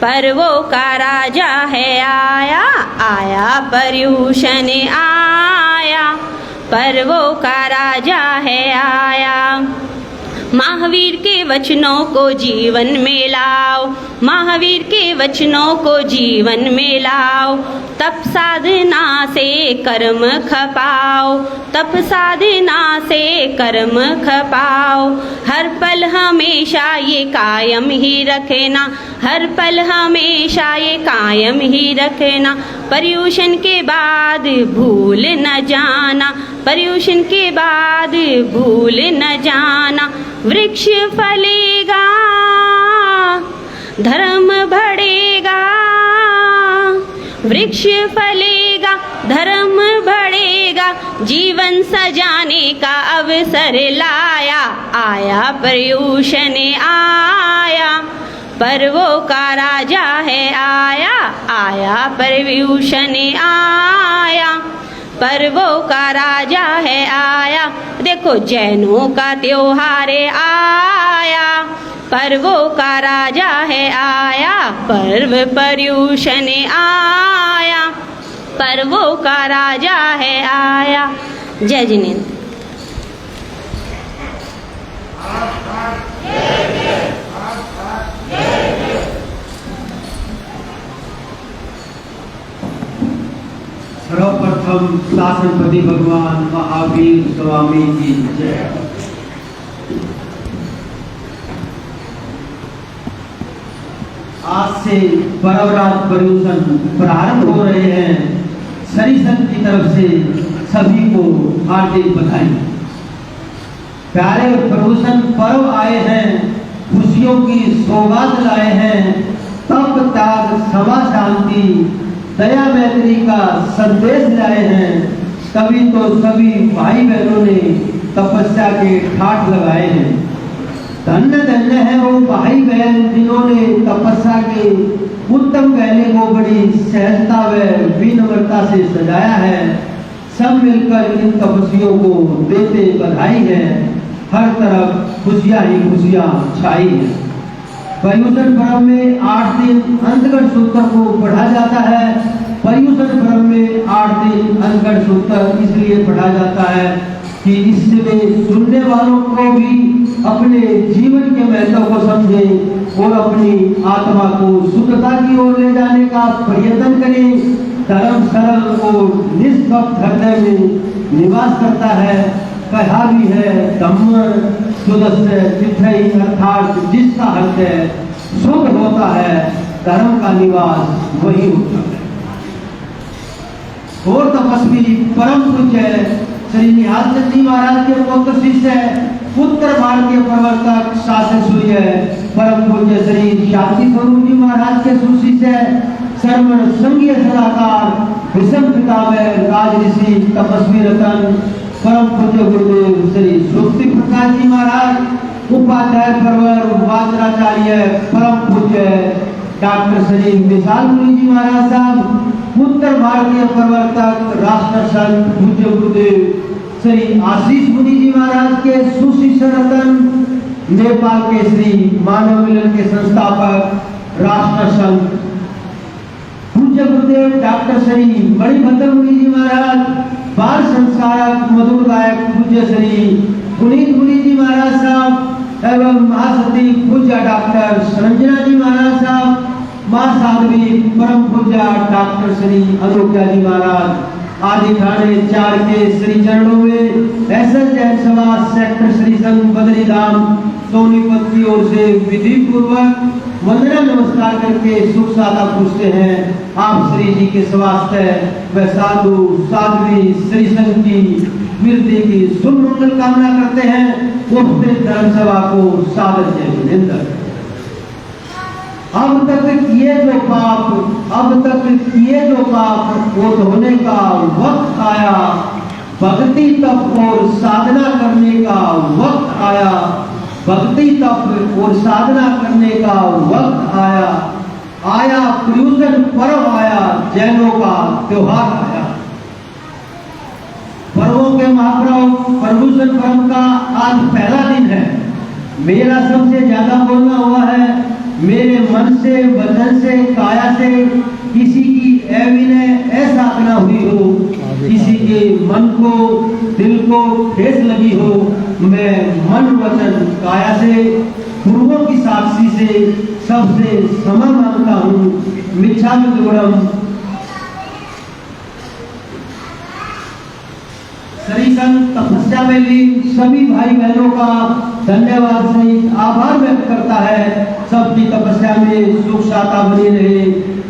पर्वों का राजा है आया। आया पर्यूषण आया, पर्वों का राजा है आया। महावीर के वचनों को जीवन में लाओ, महावीर के वचनों को जीवन में लाओ। तप साधना से कर्म खपाओ, तप साधना से कर्म खपाओ। हर पल हमेशा ये कायम ही रखना, हर पल हमेशा ये कायम ही रखना। पर्यूषण के बाद भूल न जाना, पर्यूषण के बाद भूल न जाना। वृक्ष फलेगा, धर्म बढ़ेगा, वृक्ष फलेगा, धर्म बढ़ेगा। जीवन सजाने का अवसर लाया। आया पर्यूषण आया, पर्वों का राजा है आया। आया पर्यूषण आया, पर्वों का राजा है आया। देखो जैनों का त्योहार आया, पर्वों का राजा है आया। पर्व पर्यूषण आया, पर्वों का राजा है आया। जय जिनेन्द्र। सर्वप्रथम शासनपति भगवान महावीर स्वामी की जय। आज से पर्वराज पर्यूषण प्रारंभ हो रहे हैं। सरिसंघ की तरफ से सभी को हार्दिक बधाई। प्यारे पर्यूषण पर्व आए हैं, खुशियों की सौगात लाए हैं। तप त्याग क्षमा शांति दया मैत्री का संदेश लाए हैं। तभी तो सभी भाई बहनों ने तपस्या के ठाठ लगाए हैं। धन्य धन्य है वो भाई बहन जिन्होंने तपस्या के उत्तम पहले को बड़ी सहजता व विनम्रता से सजाया है। सब मिलकर इन तपस्वियों को देते बधाई है। हर तरफ खुशियां ही खुशियां छाई है। पर्युषण पर्व में 8 दिन अंतगढ़ सूत्र को पढ़ा जाता है। पर्युषण पर्व में 8 दिन अंतगढ़ सूत्र इसलिए पढ़ा जाता है कि इससे सुनने वालों को भी अपने जीवन के महत्व को समझें और अपनी आत्मा को शुद्धता की ओर ले जाने का प्रयत्न करें। धर्म सरल और निष्पक्ष हृदय में निवास करता है। कहा भी है धम्म शुद्धस्य चिठई, अर्थात जिसका हृदय शुद्ध होता है धर्म का निवास वही होता है। और तपस्वी परम पूज्य श्री निहाल चंद जी महाराज के पौत्र शिष्य उत्तर भारतीय प्रवर्तक शासक सूर्य परम पूज्य श्री शांति स्वरूप जी महाराज के सुशिष्य सर्वण संघीय सलाहकार विषम पितामह राज ऋषि तपस्वी रतन परम पूज्य गुरुदेव श्री सुक्ति प्रकाश जी महाराज उपाध्याय परवर वाचराचार्य परम पूज्य डॉक्टर श्री विशाल मुनि जी महाराज साहब उत्तर भारतीय प्रवर्तक राष्ट्र संत पूज्य गुरुदेव श्री आशीष मुनि जी महाराज के सुशिष्य रतन नेपाल के श्री मानव मिलन के संस्थापक राष्ट्र संत पूज्य गुरुदेव डॉक्टर श्री मणिभद्र मुनि जी महाराज बाल संस्कारक मधुर गायक पूज्य श्री पुनीत मुनि जी महाराज साहब एवं महासती पूज्य डॉक्टर संजना जी महाराज साहब महासाध्वी परम पूज्य डॉक्टर श्री अनुज्ञा जी महाराज आदि थाने 4 के श्री चरणों में एसएस जैन सभा सेक्टर श्री संघ बदरी धाम सोनीपत की ओर से विधि पूर्वक वंदना नमस्कार करके सुख सादा पूछते हैं। आप श्री जी के स्वास्थ्य व साधु साध्वी श्री संघ की वृद्धि की शुभ मंगल कामना करते हैं। उपस्थित धर्म सभा को सादर जय जिनेंद्र। अब तक किए जो पाप वो धोने का वक्त आया। भक्ति तप और साधना करने का वक्त आया। भक्ति तप और साधना करने का वक्त आया। आया पर्युषण पर्व आया, जैनों का त्योहार आया। पर्वों के महापर्व पर्युषण पर्व का आज पहला दिन है। मेरा सबसे ज्यादा बोलना हुआ है। मेरे मन से, वचन से, काया से किसी की अविनय असाधना हुई हो, किसी के मन को, दिल को ठेस लगी हो, मैं मन, वचन, काया से, पूर्वों की साक्षी से सबसे क्षमा मांगता हूँ। मिच्छामि दुक्कडम। श्री संघ तपस्या में लीन सभी भाई बहनों का धन्यवाद सहित आभार व्यक्त करता है। सबकी तपस्या में सुख शांति बनी रहे।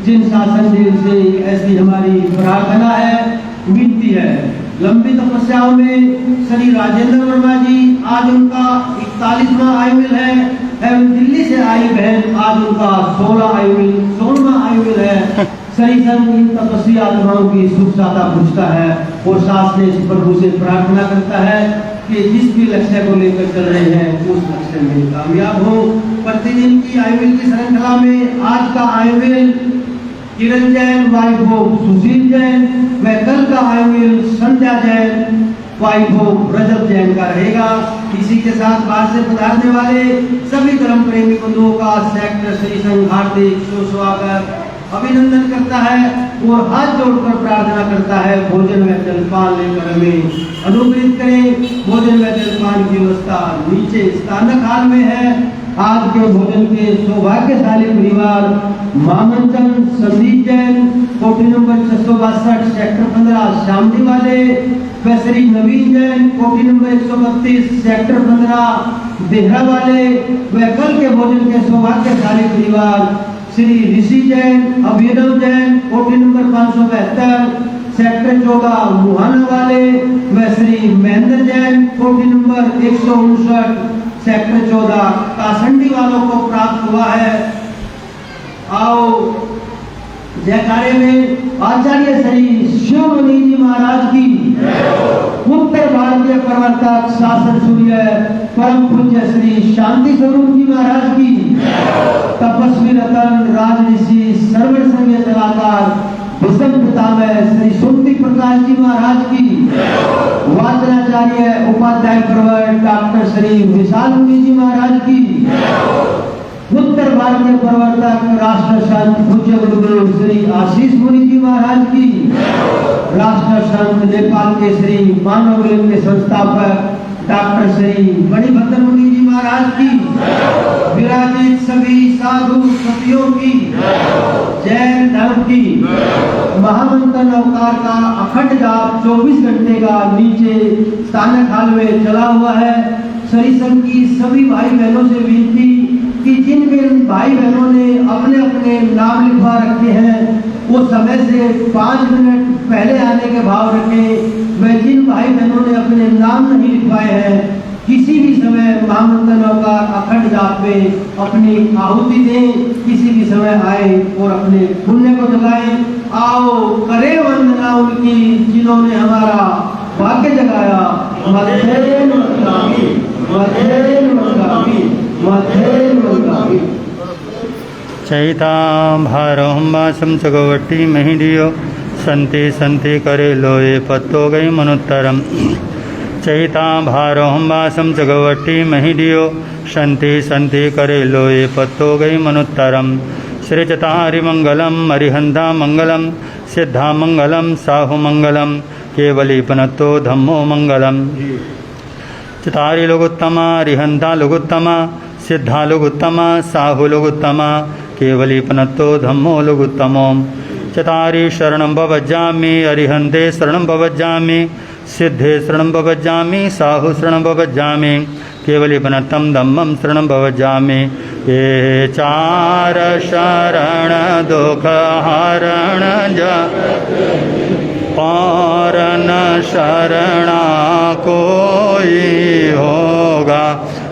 जिन शासन दिन से ऐसी हमारी प्रार्थना है, विनती है। लंबी तपस्याओं में श्री राजेंद्र वर्मा जी आज उनका 41वां आयुमिल है एवं दिल्ली से आई बहन आज उनका 16वां आयुमिल है। श्री संघ इन तपस्वी आत्माओं की सुख शांति पूछता है और शासने प्रभु से प्रार्थना करता है कि जिस भी लक्ष्य को लेकर चल रहे हैं उस लक्ष्य में कामयाब हो। प्रतिदिन की आयुर्वेद की श्रृंखला में आज का आयुर्वेद किरण जैन वाइफ ऑफ सुशील जैन व कल का आयुर्वेद संध्या जैन वाइफ ऑफ रजत जैन का रहेगा। इसी के साथ बाहर से पधारने वाले सभी धर्म प्रेमी बंधुओं का सेक्टर श्री संघ हार्दिक सुस्वागत अभिनंदन करता है और हाथ जोड़कर प्रार्थना करता है भोजन व जलपान लेकर हमें अनुग्रहित करें। भोजन व जलपान की व्यवस्था नीचे स्थानक हाल में है। आज के भोजन के सौभाग्यशाली परिवार मामनचंद संदीप जैन कोठी नंबर 662 सेक्टर 15 शामली वाले व श्री नवीन जैन कोठी नंबर 132 सेक्टर 15 देहरा वाले व कल के भोजन के सौभाग्यशाली परिवार श्री ऋषि जैन अभिनव जैन कोठी नंबर 572 सेक्टर 14 मुहाना वाले व श्री महेंद्र जैन कोठी नंबर 159 सेक्टर 14 कासंडी वालों को प्राप्त हुआ है। आओ जयकारे में आचार्य श्री शिवमुनि जी महाराज की, उत्तर भारतीय प्रवर्तक शासन सूर्य परम पूज्य श्री शांति स्वरूप जी महाराज की, तपस्वी रतन राज ऋषि सर्वण संघीय सलाहकार विषम पितामह है श्री सुमति प्रकाश जी महाराज की, वाचनाचार्य उपाध्याय प्रवर डॉक्टर श्री विशाल मुनि जी महाराज की, उत्तर भारतीय प्रवर्तक राष्ट्र संत पूज्य गुरुदेव श्री आशीष मुनि जी महाराज की, राष्ट्र संत नेपाल के श्री मानव लिंग के संस्थापक डॉक्टर श्री मणिभद्र मुनि जी महाराज की, विराजित सभी साधु सतियों की, जैन धर्म की, महामंत्र नवकार का अखंड जाप 24 घंटे का नीचे स्थानक हाल में चला हुआ है। सरी संघ की सभी भाई बहनों से विनती कि जिन जिन भाई बहनों ने अपने अपने नाम लिखवा रखे हैं वो समय से 5 मिनट पहले आने के भाव रखें। वह जिन भाई बहनों ने अपने नाम नहीं लिखवाए हैं किसी भी समय महामंत्र नवकार अखंड जाप में अपनी आहुति दें, किसी भी समय आए और अपने पुण्य को जगाएं। आओ करें वंदना उनकी जिन्होंने हमारा भाग्य जगाया। मध्येन मंगामी, मध्येन मंगामी, मध्येन मंगामी। चैता भारहम्बासम चगवट्टी महिडियो संते संते करे लोए पत्तो गई मनुत्तरम। चैता भारहम्बासम चगवट्टी महिडियो संते संते करे लोए पत्तो गई मनुत्तरम। श्रीचतारि मंगलम अरिहंता मंगलम सिद्धा मंगलम साहु मंगलम केवली पनत्तो धम्मो मंगलम। चतारि लोगोत्तमा अरिहंता लोगोत्तमा सिद्धा लोगोत्तमा साहु लोगोत्तमा केवली पनत्तो धम्मो लोगोत्तमो। चतारि शरणं भवज्जामि अरिहन्ते शरणं भवज्जामि सिद्धे शरणं भवज्जामि साहु शरणं भवज्जामि केवली पनत्तं धम्मं शरणं भवज्जामि। ये चार शरण दुख हरण और न शरणा कोई होगा,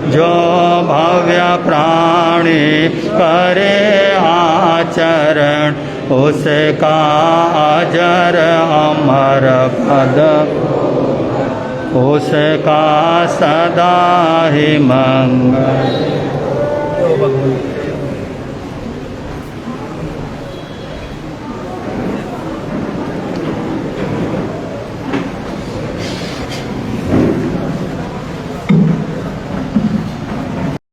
जो भव्य प्राणी करे आचरण उसका अजर अमर पद, उसका सदा ही मंगल।